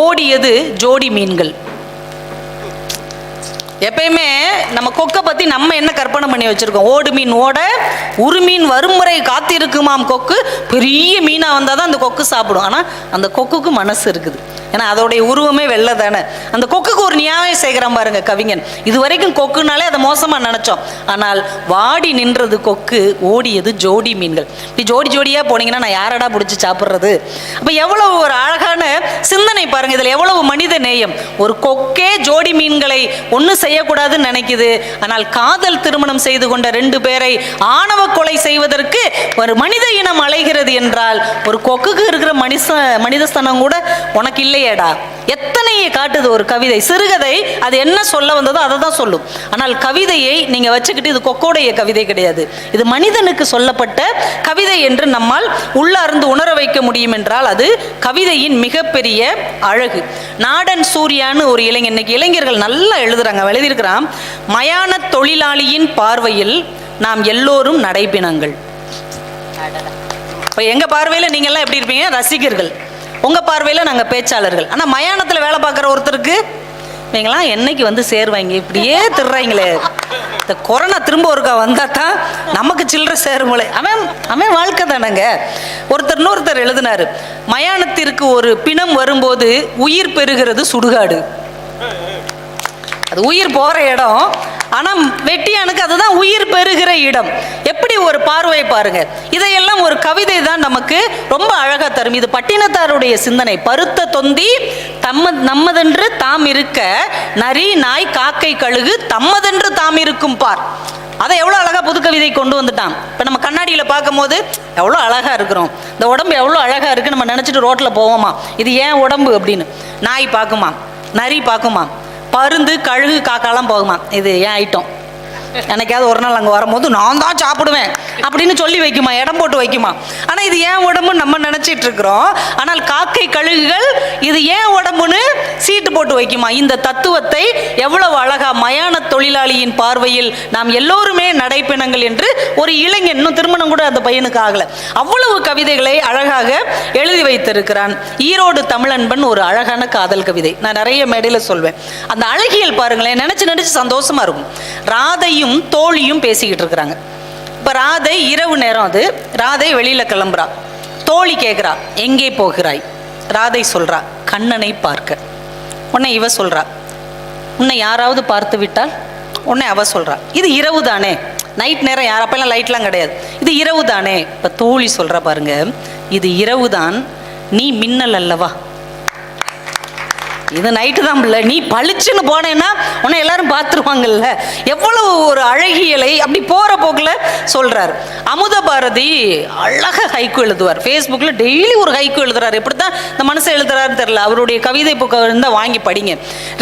ஓடியது ஜோடி மீன்கள். எப்பயுமே நம்ம கொக்கை பற்றி நம்ம என்ன கற்பனை பண்ணி வச்சுருக்கோம்? ஓடு மீன் ஓட ஒரு மீன் வரும் முறை காத்திருக்குமாம் கொக்கு. பெரிய மீனாக வந்தால் தான் அந்த கொக்கு சாப்பிடும். ஆனால் அந்த கொக்குக்கு மனசு இருக்குது. ஏன்னா அதோடைய உருவமே வெள்ளை தானே. அந்த கொக்குக்கு ஒரு நியாயம் செய்கிறான் பாருங்க கவிஞன். இது வரைக்கும் கொக்குனாலே அதை மோசமாக நினச்சோம். ஆனால் வாடி நின்றது கொக்கு, ஓடியது ஜோடி மீன்கள். இப்படி ஜோடி ஜோடியாக போனீங்கன்னா நான் யாரடா பிடிச்சி சாப்பிட்றது? அப்போ எவ்வளவு ஒரு அழகான சிந்தனை பாருங்க, இதில் எவ்வளவு மனித நேயம். ஒரு கொக்கே ஜோடி மீன்களை ஒன்று செய்யக்கூடாதுன்னு நினைக்குது. ஆனால் காதல் திருமணம் செய்து கொண்ட 2 பேரை ஆணவ கொலை செய்வதற்கு ஒரு மனித இனம் அலைகிறது என்றால் ஒரு கொக்குக்கு இருக்கிற மனிதஸ்தனம் கூட உனக்கு இல்லையேடா. எத்தனையை காட்டுது ஒரு கவிதை, சிறுகதை. அது என்ன சொல்ல வந்ததோ அதை தான் சொல்லும். ஆனால் கவிதையை நீங்க வச்சுக்கிட்டு இது கொக்கோடைய கவிதை கிடையாது, இது மனிதனுக்கு சொல்லப்பட்ட கவிதை என்று நம்மால் உள்ளார்ந்து உணர வைக்க முடியும் என்றால் அது கவிதையின் மிகப்பெரிய அழகு. நாடன் சூர்யான்னு ஒரு இளைஞர், இன்னைக்கு இளைஞர்கள் நல்லா எழுதுறாங்க, எழுதியிருக்கிறான். மயான தொழிலாளியின் பார்வையில் நாம் எல்லோரும் நடைபிணங்கள். இப்போ எங்க பார்வையில் நீங்க எல்லாம் எப்படி இருப்பீங்க? ரசிகர்கள். உங்க பார்வையில் நாங்கள் பேச்சாளர்கள். ஆனால் மயானத்தில் வேலை பார்க்குற ஒருத்தருக்கு நீங்களாம் என்னைக்கு வந்து சேருவாங்க? இப்படியே திருறாங்களே. இந்த கொரோனா திரும்ப ஒருக்கா வந்தால் தான் நமக்கு சில்லற சேருங்களே. அவன் வாழ்க்கை தானேங்க. இன்னொருத்தர் எழுதினாரு, மயானத்திற்கு ஒரு பிணம் வரும்போது உயிர் பெறுகிறது சுடுகாடு. அது உயிர் போகிற இடம், ஆனால் வெட்டியானுக்கு அதுதான் உயிர் பெறுகிற இடம். எப்படி ஒரு பார்வை பாருங்க. இதையெல்லாம் ஒரு கவிதை தான் நமக்கு ரொம்ப அழகா தரும். இது பட்டினத்தாருடைய சிந்தனை. பருத்த தொந்தி நம்மதென்று தாம் இருக்க, நரி நாய் காக்கை கழுகு தம்மதென்று தாம் இருக்கும் பார். அதை எவ்வளோ அழகா புது கவிதை கொண்டு வந்துட்டான். இப்போ நம்ம கண்ணாடியில் பார்க்கும் போது எவ்வளோ அழகா இருக்கிறோம், இந்த உடம்பு எவ்வளோ அழகா இருக்குன்னு நம்ம நினச்சிட்டு ரோட்டில் போவோமா, இது ஏன் உடம்பு அப்படின்னு. நாய் பார்க்குமா, நரி பார்க்குமா, பருந்து கழுகு காக்காலாம் போகுமா, இது ஏன் ஐட்டம். எனக்காவது ஒரு நாள் அங்கே வரும்போது நான் தான் சாப்பிடுவேன் அப்படின்னு சொல்லி வைக்குமா, இடம் போட்டு வைக்குமா. ஆனால் இது ஏன் உடம்புன்னு நம்ம நினச்சிட்டு இருக்கிறோம். ஆனால் காக்கை கழுகுகள் இது ஏன் உடம்புன்னு சீட்டு போட்டு வைக்குமா. இந்த தத்துவத்தை எவ்வளவு அழகா மயான தொழிலாளியின் பார்வையில் நாம் எல்லோருமே நடைப்பிணங்கள் என்று ஒரு இளைஞன், இன்னும் திருமணம் கூட அந்த பையனுக்கு ஆகலை, அவ்வளவு கவிதைகளை அழகாக எழுதி வைத்திருக்கிறான். ஈரோடு தமிழன்பன் ஒரு அழகான காதல் கவிதை. நான் நிறைய மேடையில் சொல்வேன். அந்த அழகியல் பாருங்களேன், நினச்சி சந்தோஷமா இருக்கும். ராதையும் தோழியும் பேசிக்கிட்டு இருக்கிறாங்க. இப்போ ராதை இரவு நேரம், அது ராதை வெளியில் கிளம்புறா. தோழி கேட்குறா, எங்கே போகிறாய்? ராதை சொல்றா, கண்ணனை பார்க்க. உன்னை இவ சொல்றா, உன்னை யாராவது பார்த்து விட்டால்? உன்னை அவ சொல்றா, இது இரவு தானே, நைட் நேரம், யாரப்பெல்லாம் லைட்லாம் கிடையாது, இது இரவு தானே. இப்போ தோழி சொல்றா பாருங்க, இது இரவு தான், நீ மின்னல் அல்லவா. இது நைட்டு தான் பிள்ளை, நீ பளிச்சுன்னு போனேன்னா உன்னை எல்லாரும் பார்த்துருவாங்கல்ல. எவ்வளவு ஒரு அழகியலை அப்படி போகிற போக்கில் சொல்கிறார். அமுத பாரதி அழகாக ஹைக்கு எழுதுவார். ஃபேஸ்புக்கில் டெய்லி ஒரு ஹைக்கு எழுதுறாரு. எப்படித்தான் இந்த மனுஷன் எழுதுறாருன்னு தெரியல. அவருடைய கவிதை புக்கை இருந்தால் வாங்கி படிங்க.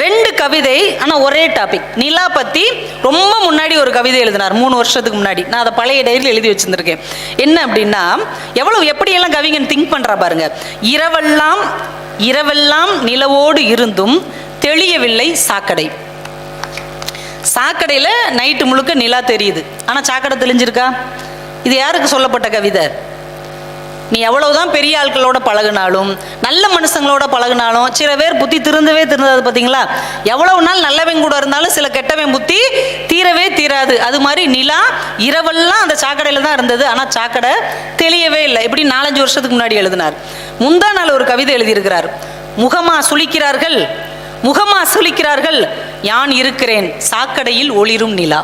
2 கவிதை, ஆனால் ஒரே டாபிக். நிலா பற்றி ரொம்ப முன்னாடி ஒரு கவிதை எழுதினார், 3 வருஷத்துக்கு முன்னாடி. நான் அதை பழைய டைரியில் எழுதி வச்சுருந்துருக்கேன். என்ன அப்படின்னா, எப்படியெல்லாம் கவிஞன் திங்க் பண்ணுறா பாருங்க. இரவெல்லாம் நிலவோடு இருந்தும் தெளியவில்லை சாக்கடை. சாக்கடையில் நைட்டு முழுக்க நிலா தெரியுது, ஆனால் சாக்கடை தெளிஞ்சிருக்கா? இது யாருக்கு சொல்லப்பட்ட கவிதை? நீ எவ்வளவுதான் பெரிய ஆட்களோட பழகினாலும், நல்ல மனுஷங்களோட பழகினாலும், சில பேர் புத்தி திருந்தது பார்த்தீங்களா? எவ்வளவு நாள் நல்லவன் கூட இருந்தாலும் சில கெட்டவன் புத்தி தீரவே தீராது. அது மாதிரி நிலா இரவெல்லாம் அந்த சாக்கடையில் தான் இருந்தது, ஆனால் சாக்கடை தெளியவே இல்லை. இப்படி 4-5 வருஷத்துக்கு முன்னாடி எழுதினார். முந்தா நாள் ஒரு கவிதை எழுதியிருக்கிறார். முகமா சுளிக்கிறார்கள் யான் இருக்கிறேன் சாக்கடையில் ஒளிரும் நிலா.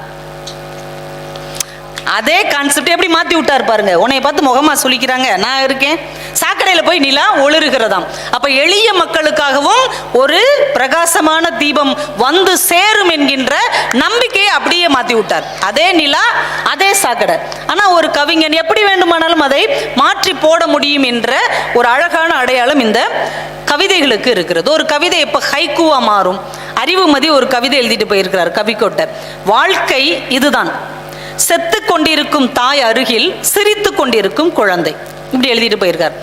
அதே கான்செப்ட் எப்படி மாற்றி விட்டார் பாருங்க. உன்னை பார்த்து முகமா சுளிக்கிறாங்க, நான் இருக்கேன் சாக்கடையில் போய் நிலா ஒளிருகிறதாம். அப்போ எளிய மக்களுக்காகவும் ஒரு பிரகாசமான தீபம் வந்து சேரும் என்கின்ற நம்பிக்கையை அப்படியே மாற்றி விட்டார். அதே நிலா, அதே சாக்கடை. ஆனால் ஒரு கவிஞன் எப்படி வேண்டுமானாலும் அதை மாற்றி போட முடியும் என்ற ஒரு அழகான அடையாளம் இந்த கவிதைகளுக்கு இருக்கிறது. ஒரு கவிதை இப்போ ஹைக்கூவா மாறும். அறிவுமதி ஒரு கவிதை எழுதிட்டு போயிருக்கிறார் கவிக்கோட்டை. வாழ்க்கை இதுதான், செத்து கொண்டிருக்கும் தாய் அருகில் சிரித்து கொண்டிருக்கும் குழந்தை. இப்படி எழுதிட்டு போயிருக்கார்.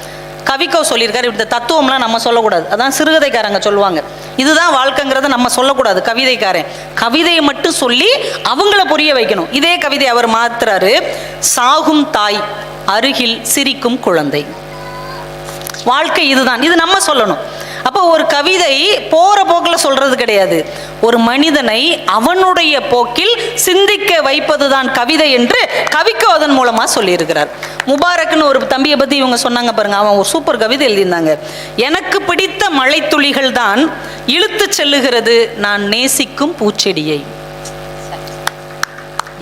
கவிக்கோ சொல்லியிருக்காரு. இந்த தத்துவம்லாம் நம்ம சொல்லக்கூடாது, அதான் சிறுகதைக்காரங்க சொல்லுவாங்க. இதுதான் வாழ்க்கைங்கிறத நம்ம சொல்லக்கூடாது. கவிதைக்காரன் கவிதையை மட்டும் சொல்லி அவங்கள புரிய வைக்கணும். இதே கவிதை அவர் மாத்துறாரு. சாகும் தாய் அருகில் சிரிக்கும் குழந்தை. வாழ்க்கை இதுதான், இது நம்ம சொல்லணும். அப்போ ஒரு கவிதை போற போக்கில் சொல்றது கிடையாது. ஒரு மனிதனை அவனுடைய போக்கில் சிந்திக்க வைப்பதுதான் கவிதை என்று கவிக்கு அதன் மூலமா சொல்லியிருக்கிறார். முபாரக்னு ஒரு தம்பியை பத்தி இவங்க சொன்னாங்க பாருங்க, அவன் ஒரு சூப்பர் கவிதை எழுதியிருந்தாங்க. எனக்கு பிடித்த மழைத்துளிகள் தான் இழுத்து செல்லுகிறது நான் நேசிக்கும் பூச்செடியை.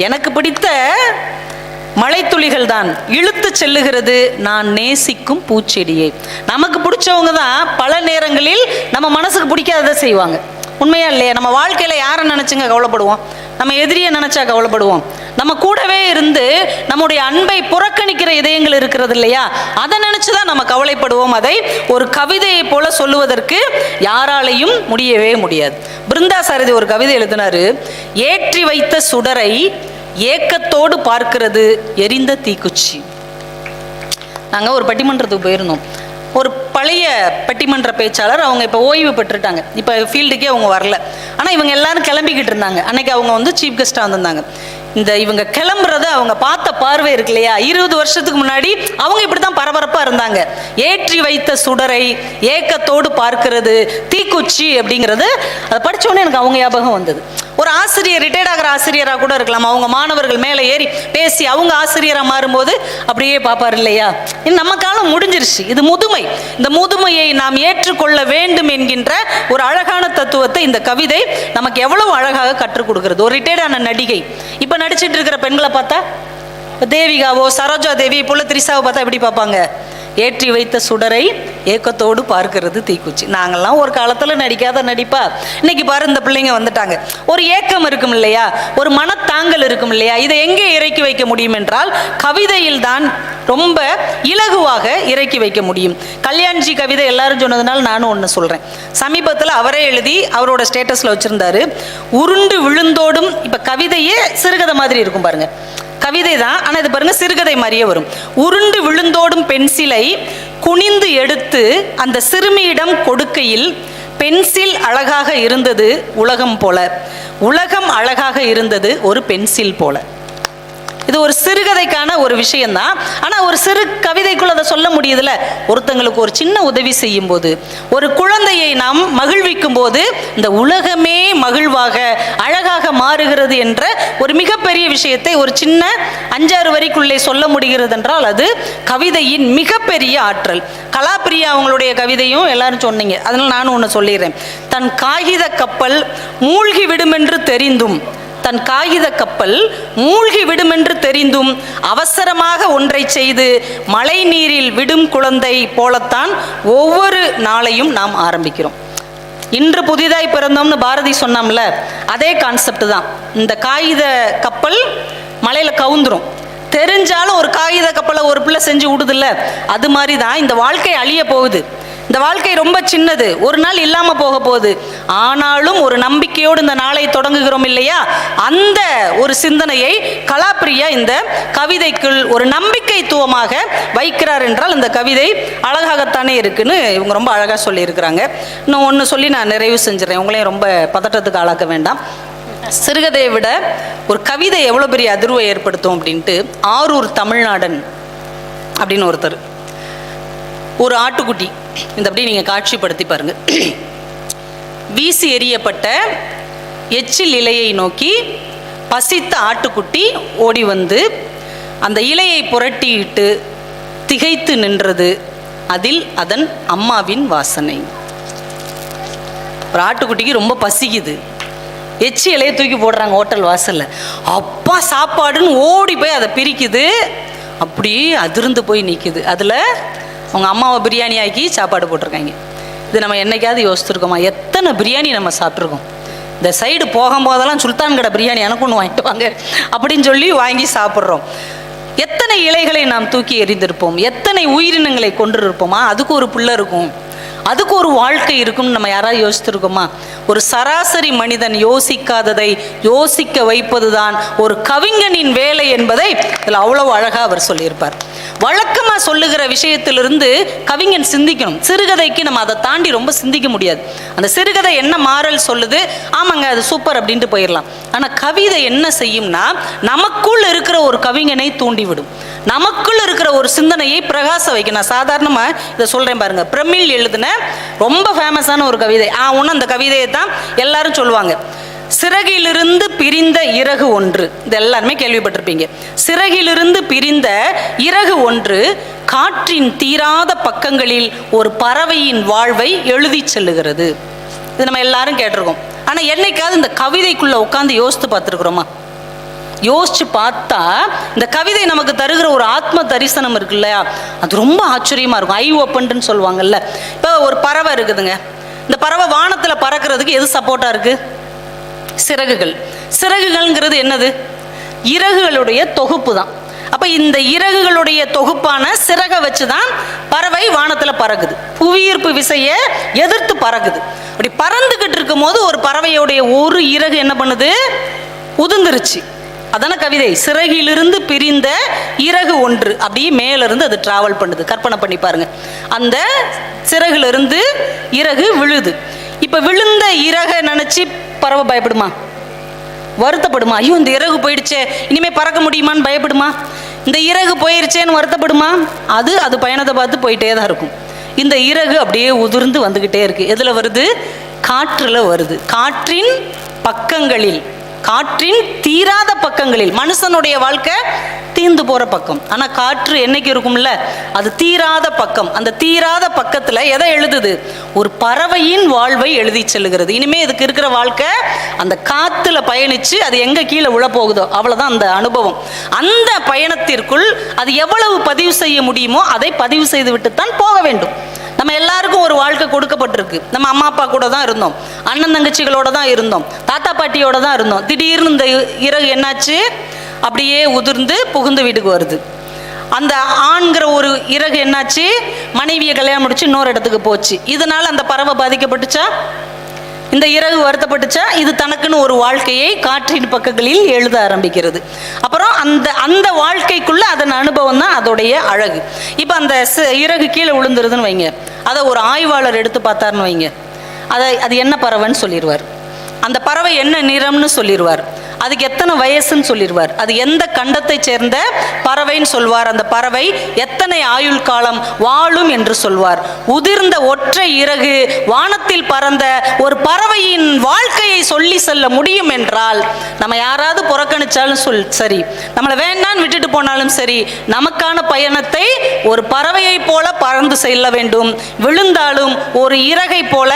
எனக்கு பிடித்த மழைத்துளிகள் தான் இழுத்து செல்லுகிறது நான் நேசிக்கும் பூச்செடியை. நமக்கு பிடிச்சவங்க தான் பல நேரங்களில் நம்ம மனசுக்கு பிடிக்காததை செய்வாங்க. உண்மையா இல்லையா? நம்ம வாழ்க்கையில யாரை நினைச்சுங்க கவலைப்படுவோம்? நம்ம எதிரியை நினைச்சா கவலைப்படுவோம். நம்ம கூடவே இருந்து நம்முடைய அன்பை புறக்கணிக்கிற இதயங்கள் இருக்கிறது இல்லையா, அதை நினைச்சுதான் நம்ம கவலைப்படுவோம். அதை ஒரு கவிதையை போல சொல்லுவதற்கு யாராலையும் முடியவே முடியாது. பிருந்தா சாரதி ஒரு கவிதை எழுதினாரு, ஏற்றி வைத்த சுடரை ஏக்கத்தோடு பார்க்கிறது எரிந்த தீக்குச்சி. நாங்கள் ஒரு பட்டிமன்றத்துக்கு போயிருந்தோம். ஒரு பழைய பட்டிமன்ற பேச்சாளர், அவங்க இப்போ ஓய்வு பெற்றுட்டாங்க, இப்போ ஃபீல்டுக்கே அவங்க வரல. ஆனால் இவங்க எல்லாரும் கிளம்பிக்கிட்டு இருந்தாங்க. அன்னைக்கு அவங்க வந்து சீஃப் கெஸ்டாக வந்திருந்தாங்க. இவங்க கிளம்புறத அவங்க பார்த்த பார்வை இருக்கு இல்லையா, 20 வருஷத்துக்கு முன்னாடி அவங்க இப்படித்தான் பரபரப்பா இருந்தாங்க. ஏற்றி வைத்த சுடரை ஏக்கத்தோடு பார்க்கிறது தீக்குச்சி அப்படிங்கிறது அதை படிச்ச உடனே எனக்கு அவங்க ஞாபகம் வந்தது. ஒரு ஆசிரியர், ரிட்டையர்ட் ஆகிற ஆசிரியராக கூட இருக்கலாம், அவங்க மாணவர்கள் மேலே ஏறி பேசி அவங்க ஆசிரியராக மாறும்போது அப்படியே பார்ப்பார் இல்லையா. நம்ம காலம் முடிஞ்சிருச்சு, இது முதுமை. இந்த முதுமையை நாம் ஏற்றுக்கொள்ள வேண்டும் என்கின்ற ஒரு அழகான தத்துவத்தை இந்த கவிதை நமக்கு எவ்வளவு அழகாக கற்றுக் கொடுக்கிறது. ஒரு ரிட்டையர்டான நடிகை இப்ப நடிச்சிட்டு இருக்கிற பெண்களை பார்த்தா, தேவிகாவோ சரோஜா தேவி போல திரிசாவை பார்த்தா எப்படி பார்ப்பாங்க? ஏற்றி வைத்த சுடரை ஏக்கத்தோடு பார்க்கிறது தீக்குச்சி. நாங்கள்லாம் ஒரு காலத்தில் நடிக்காத நடிப்பா, இன்னைக்கு பாரு இந்த பிள்ளைங்க வந்துட்டாங்க. ஒரு ஏக்கம் இருக்கும் இல்லையா, ஒரு மனத்தாங்கல் இருக்கும் இல்லையா, இதை எங்கே இறக்கி வைக்க முடியும் என்றால் கவிதையில் தான் ரொம்ப இலகுவாக இறக்கி வைக்க முடியும். கல்யாண்ஜி கவிதை எல்லாரும் சொன்னதுனால நானும் ஒன்று சொல்கிறேன். சமீபத்தில் அவரே எழுதி அவரோட ஸ்டேட்டஸில் வச்சுருந்தாரு, உருண்டு விழுந்தோடும். இப்போ கவிதையே சிறுகதை மாதிரி இருக்கும் பாருங்க, கவிதை தான், ஆனால் இது பாருங்க சிறுகதை மாதிரியே வரும். உருண்டு விழுந்தோடும் பென்சிலை குனிந்து எடுத்து அந்த சிறுமியிடம் கொடுக்கையில் பென்சில் அழகாக இருந்தது உலகம் போல, உலகம் அழகாக இருந்தது ஒரு பென்சில் போல. இது ஒரு சிறுகதைக்கான ஒரு விஷயம்தான். ஆனால் ஒரு சிறு கவிதைக்குள்ள அதை சொல்ல முடியுதுல. ஒருத்தங்களுக்கு ஒரு சின்ன உதவி செய்யும் போது, ஒரு குழந்தையை நாம் மகிழ்விக்கும் போது இந்த உலகமே மகிழ்வாக அழகாக மாறுகிறது என்ற ஒரு மிகப்பெரிய விஷயத்தை ஒரு சின்ன 5-6 வரிக்குள்ளே சொல்ல முடிகிறது என்றால் அது கவிதையின் மிகப்பெரிய ஆற்றல். கலாப்பிரியா அவங்களுடைய கவிதையும் எல்லாரும் சொன்னீங்க, அதனால நானும் ஒன்று சொல்லிடுறேன். தன் காகித கப்பல் மூழ்கி விடுமென்று தெரிந்தும், தன் காகித கப்பல் மூழ்கி விடுமென்று தெரிந்தும் அவசரமாக ஒன்றை செய்து மழை நீரில் விடும் குழந்தை போலத்தான் ஒவ்வொரு நாளையும் நாம் ஆரம்பிக்கிறோம். இன்று புதிதாய் பிறந்தோம்னு பாரதி சொன்னோம்ல, அதே கான்செப்ட் தான். இந்த காகித கப்பல் மழையில கவுந்துரும், தெரிஞ்சாலும் ஒரு காகித கப்பலை ஒரு பிள்ளை செஞ்சு விடுதில்ல, அது மாதிரி தான் இந்த வாழ்க்கை அழிய போகுது. இந்த வாழ்க்கை ரொம்ப சின்னது, ஒரு நாள் இல்லாம போக போகுது. ஆனாலும் ஒரு நம்பிக்கையோடு இந்த நாளை தொடங்குகிறோம் இல்லையா, அந்த ஒரு சிந்தனையை கலாப்பிரியா இந்த கவிதைக்குள் ஒரு நம்பிக்கைத்துவமாக வைக்கிறார் என்றால் இந்த கவிதை அழகாகத்தானே இருக்குன்னு இவங்க ரொம்ப அழகா சொல்லி இருக்கிறாங்க. இன்னும் ஒன்று சொல்லி நான் நிறைவு செஞ்சிடறேன், உங்களையும் ரொம்ப பதட்டத்துக்கு ஆளாக்க வேண்டாம். சிறுகதையை விட ஒரு கவிதை எவ்வளோ பெரிய அதிர்வை ஏற்படுத்தும் அப்படின்ட்டு, ஆரூர் தமிழ்நாடன் அப்படின்னு ஒருத்தர், ஒரு ஆட்டுக்குட்டி, இந்த அப்படி நீங்கள் காட்சிப்படுத்தி பாருங்க. வீசி எறியப்பட்ட எச்சில் இலையை நோக்கி பசித்த ஆட்டுக்குட்டி ஓடி வந்து அந்த இலையை புரட்டியிட்டு திகைத்து நின்றது, அதில் அதன் அம்மாவின் வாசனை. ஒரு ஆட்டுக்குட்டிக்கு ரொம்ப பசிக்குது, எச்சி இலையை தூக்கி போடுறாங்க ஹோட்டல் வாசல்ல, அப்பா சாப்பாடுன்னு ஓடி போய் அதை பிரிக்குது, அப்படியே அதிர்ந்து போய் நிற்குது. அதில் அவங்க அம்மாவை பிரியாணி ஆக்கி சாப்பாடு போட்டிருக்காங்க. இது நம்ம என்னைக்காவது யோசிச்சுருக்கோமா? எத்தனை பிரியாணி நம்ம சாப்பிட்ருக்கோம். இந்த சைடு போகும்போதெல்லாம் சுல்தான் கடை பிரியாணி எனக்கு ஒன்று வாங்கிட்டு வாங்க அப்படின்னு சொல்லி வாங்கி சாப்பிட்றோம். எத்தனை இலைகளை நாம் தூக்கி எறிந்திருப்போம், எத்தனை உயிரினங்களை கொண்டு இருப்போமா, அதுக்கு ஒரு பிள்ளை இருக்கும், அதுக்கு ஒரு வாழ்க்கை இருக்கும்னு நம்ம யாராவது யோசிச்சிருக்கோமா? ஒரு சராசரி மனிதன் யோசிக்காததை யோசிக்க வைப்பதுதான் ஒரு கவிஞனின் வேலை என்பதை இதில் அவ்வளவு அழகாக அவர் சொல்லியிருப்பார். வழக்கமாக சொல்லுகிற விஷயத்திலிருந்து கவிஞன் சிந்திக்கணும். சிறுகதைக்கு நம்ம அதை தாண்டி ரொம்ப சிந்திக்க முடியாது. அந்த சிறுகதை என்ன மாறல் சொல்லுது, ஆமாங்க அது சூப்பர் அப்படின்ட்டு போயிடலாம். ஆனால் கவிதை என்ன செய்யும்னா நமக்குள் இருக்கிற ஒரு கவிஞனை தூண்டிவிடும், நமக்குள் இருக்கிற ஒரு சிந்தனையை பிரகாச வைக்கும். நான் சாதாரணமாக இதை சொல்கிறேன் பாருங்க. பிரமிழ் எழுதின ரொம்ப ஃபேமஸான ஒரு கவிதை, ஒன்று அந்த கவிதையை தான் எல்லாரும் சொல்லுவாங்க. சிறகிலிருந்து பிரிந்த இறகு ஒன்று, இது எல்லாருமே கேள்விப்பட்டிருப்பீங்க. சிறகிலிருந்து பிரிந்த இறகு ஒன்று காற்றின் தீராத பக்கங்களில் ஒரு பறவையின் வாழ்வை எழுதி செல்லுகிறது. இது நம்ம எல்லாரும் கேட்டிருக்கோம். ஆனால் என்னைக்காவது இந்த கவிதைக்குள்ள உட்காந்து யோசித்து பார்த்துருக்குறோமா? யோசிச்சு பார்த்தா இந்த கவிதை நமக்கு தருகிற ஒரு ஆத்ம தரிசனம் இருக்கு இல்லையா, அது ரொம்ப ஆச்சரியமா இருக்கும். ஐ ஓப்பன்ன்னு சொல்லுவாங்கல்ல. இப்போ ஒரு பறவை இருக்குதுங்க, இந்த பறவை வானத்தில் பறக்கிறதுக்கு எது சப்போர்ட்டா இருக்கு? சிறகுகள். சிறகுகள்ங்கிறது என்னது? இறகுகளுடைய தொகுப்பு தான். அப்ப இந்த இறகுகளுடைய தொகுப்பான சிறகை வச்சுதான் பறவை வானத்தில் பறக்குது, புவியீர்ப்பு விசையை எதிர்த்து பறக்குது. அப்படி பறந்துகிட்டு இருக்கும் போது ஒரு பறவையுடைய ஒரு இறகு என்ன பண்ணுது? உதிர்ந்துருச்சு. அதான கவிதை. சிறகிலிருந்து பிரிந்த இறகு ஒன்று அப்படியே மேலிருந்து அது டிராவல் பண்ணுது. கற்பனை பண்ணி பாருங்க. அந்த சிறகிலிருந்து இறகு விழுது. இப்ப விழுந்த இறகை நினைச்சு பறவை பயப்படுமா? வருத்தப்படுமா? ஐயோ இந்த இறகு போயிடுச்சே, இனிமே பறக்க முடியுமான்னு பயப்படுமா? இந்த இறகு போயிருச்சேன்னு வருத்தப்படுமா? அது பயணத்தை பார்த்து போயிட்டே தான் இருக்கும். இந்த இறகு அப்படியே உதிர்ந்து வந்துகிட்டே இருக்கு. எதுல வருது? காற்றுல வருது. காற்றின் பக்கங்களில், காற்றின் தீராத பக்கங்களில். மனுஷனுடைய வாழ்க்கை தீர்ந்து போற பக்கம், ஆனா காற்று என்னைக்கு இருக்கும்ல, அது தீராத பக்கம். அந்த தீராத பக்கத்துல எதை எழுதுது? ஒரு பறவையின் வாழ்வை எழுதி செல்லுகிறது. இனிமே இதுக்கு இருக்கிற வாழ்க்கை அந்த காத்துல பயணிச்சு அது எங்க கீழே விழ போகுதோ அவ்வளவுதான் அந்த அனுபவம். அந்த பயணத்திற்குள் அது எவ்வளவு பதிவு செய்ய முடியுமோ அதை பதிவு செய்து விட்டு தான் போக வேண்டும். நம்ம எல்லாருக்கும் ஒரு வாழ்க்கை கொடுக்கப்பட்டிருக்கு. நம்ம அம்மா அப்பா கூட தான் இருந்தோம், அண்ணன் தங்கச்சிகளோட தான் இருந்தோம், தாத்தா பாட்டியோட தான் இருந்தோம். திடீர்னு இந்த இறகு என்னாச்சு? அப்படியே உதிர்ந்து புகுந்து வீட்டுக்கு வருது. அந்த ஆண்கிற ஒரு இறகு என்னாச்சு? மனைவியை கல்யாணம் முடிச்சு இன்னொரு இடத்துக்கு போச்சு. இதனால அந்த பறவை பாதிக்கப்பட்டுச்சா? இந்த இறகு வருத்தப்பட்டுச்சா? இது தனக்குன்னு ஒரு வாழ்க்கையை காற்றின் பக்கங்களில் எழுத ஆரம்பிக்கிறது. அப்புறம் அந்த வாழ்க்கைக்குள்ள அதன் அனுபவம் தான் அதோடைய அழகு. இப்போ அந்த இறகு கீழே விழுந்துருதுன்னு வைங்க, அதை ஒரு ஆய்வாளர் எடுத்து பார்த்தாருன்னு வைங்க, அது என்ன பறவைன்னு சொல்லிடுவார். அந்த பறவை என்ன நிறம்னு சொல்லிடுவார். அதுக்கு எத்தனை வயசுன்னு சொல்லிடுவார். அது எந்த கண்டத்தை சேர்ந்த பறவைன்னு சொல்வார். அந்த பறவை எத்தனை ஆயுள் காலம் வாழும் என்று சொல்வார். உதிர்ந்த ஒற்றை இறகு வானத்தில் பறந்த ஒரு பறவையின் வாழ்க்கையை சொல்லி செல்ல முடியும் என்றால், நம்ம யாராவது புறக்கணிச்சாலும் சரி, நம்மளை வேண்டான்னு விட்டுட்டு போனாலும் சரி, நமக்கான பயணத்தை ஒரு பறவையை போல பறந்து செல்ல வேண்டும். விழுந்தாலும் ஒரு இறகை போல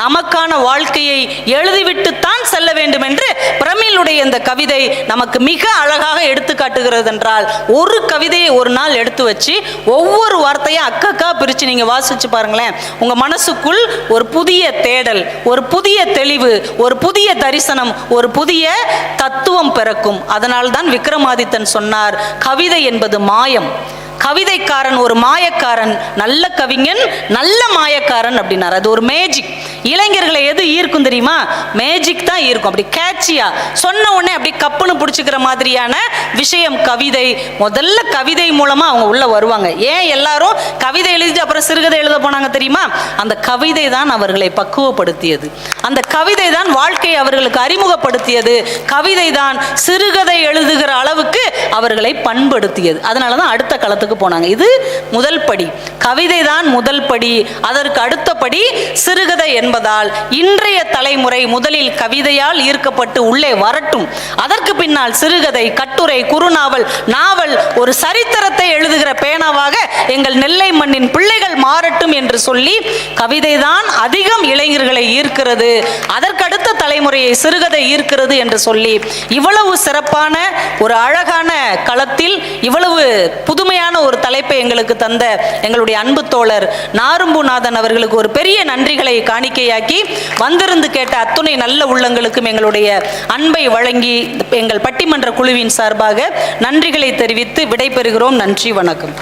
நமக்கான வாழ்க்கையை எழுதிவிட்டுத்தான் செல்ல வேண்டும் என்று பிரமிழுடைய இந்த கவிதை நமக்கு மிக அழகாக எடுத்து காட்டுகிறது. என்றால் ஒரு கவிதையை ஒரு நாள் எடுத்து வச்சு ஒவ்வொரு வார்த்தையும் அக்கா பிரிச்சு நீங்க வாசிச்சு பாருங்களேன். உங்க மனசுக்குள் ஒரு புதிய தேடல், ஒரு புதிய தெளிவு, ஒரு புதிய தரிசனம், ஒரு புதிய தத்துவம் பிறக்கும். அதனால்தான் விக்ரமாதித்தன் சொன்னார், கவிதை என்பது மாயம். கவிதைக்காரன் ஒரு மாயக்காரன், நல்ல கவிஞன் நல்ல மாயக்காரன் அப்படின்னார். அது ஒரு மேஜிக். இளைஞர்களை எது ஈர்க்கும் தெரியுமா? மேஜிக் தான் ஈர்க்கும். அப்படி கேட்சியா சொன்ன உடனே அப்படி கப்புன்னு பிடிச்சிக்கிற மாதிரியான விஷயம் கவிதை. முதல்ல கவிதை மூலமா அவங்க உள்ள வருவாங்க. ஏன் எல்லாரும் கவிதை எழுதிட்டு அப்புறம் சிறுகதை எழுத போனாங்க தெரியுமா? அந்த கவிதை தான் அவர்களை பக்குவப்படுத்தியது. அந்த கவிதை தான் வாழ்க்கையை அவர்களுக்கு அறிமுகப்படுத்தியது. கவிதை தான் சிறுகதை எழுதுகிற அளவுக்கு அவர்களை பண்படுத்தியது. அதனாலதான் அடுத்த களத்துக்கு போனாங்க. இது முதல் படி. கவிதை தான் முதல் படி. அதற்கு அடுத்த படி சிறுகதை என்பதால் இன்றைய தலைமுறை முதலில் கவிதையால் ஈர்க்கப்பட்டு உள்ளே வரட்டும். அதற்கு பின்னால் சிறுகதை, கட்டுரை, குறுநாவல், நாவல், ஒரு சரித்திரத்தை எழுதுகிற பேனாவாக எங்கள் நெல்லை மண்ணின் பிள்ளைகள் மாறட்டும் என்று சொல்லி கவிதை தான் அதிகம் இளைஞர்களை ஈர்க்கிறது, அதற்கடுத்த தலைமுறையை சிறுகதை ஈர்க்கிறது என்று சொல்லி இவ்வளவு சிறப்பான ஒரு அழகான களத்தில் இவ்வளவு புதுமையான ஒரு தலைப்பை எங்களுக்கு தந்த எங்களுடைய அன்பு தோழர் நாரும்புநாதன் அவர்களுக்கு ஒரு பெரிய நன்றிகளை காணிக்கையாக்கி வந்திருந்து கேட்ட அத்துணை நல்ல உள்ளங்களுக்கும் எங்களுடைய அன்பை வழங்கி எங்கள் பட்டிமன்ற குழுவின் சார்பாக நன்றிகளை தெரிவித்து விடைபெறுகிறோம். நன்றி, வணக்கம்.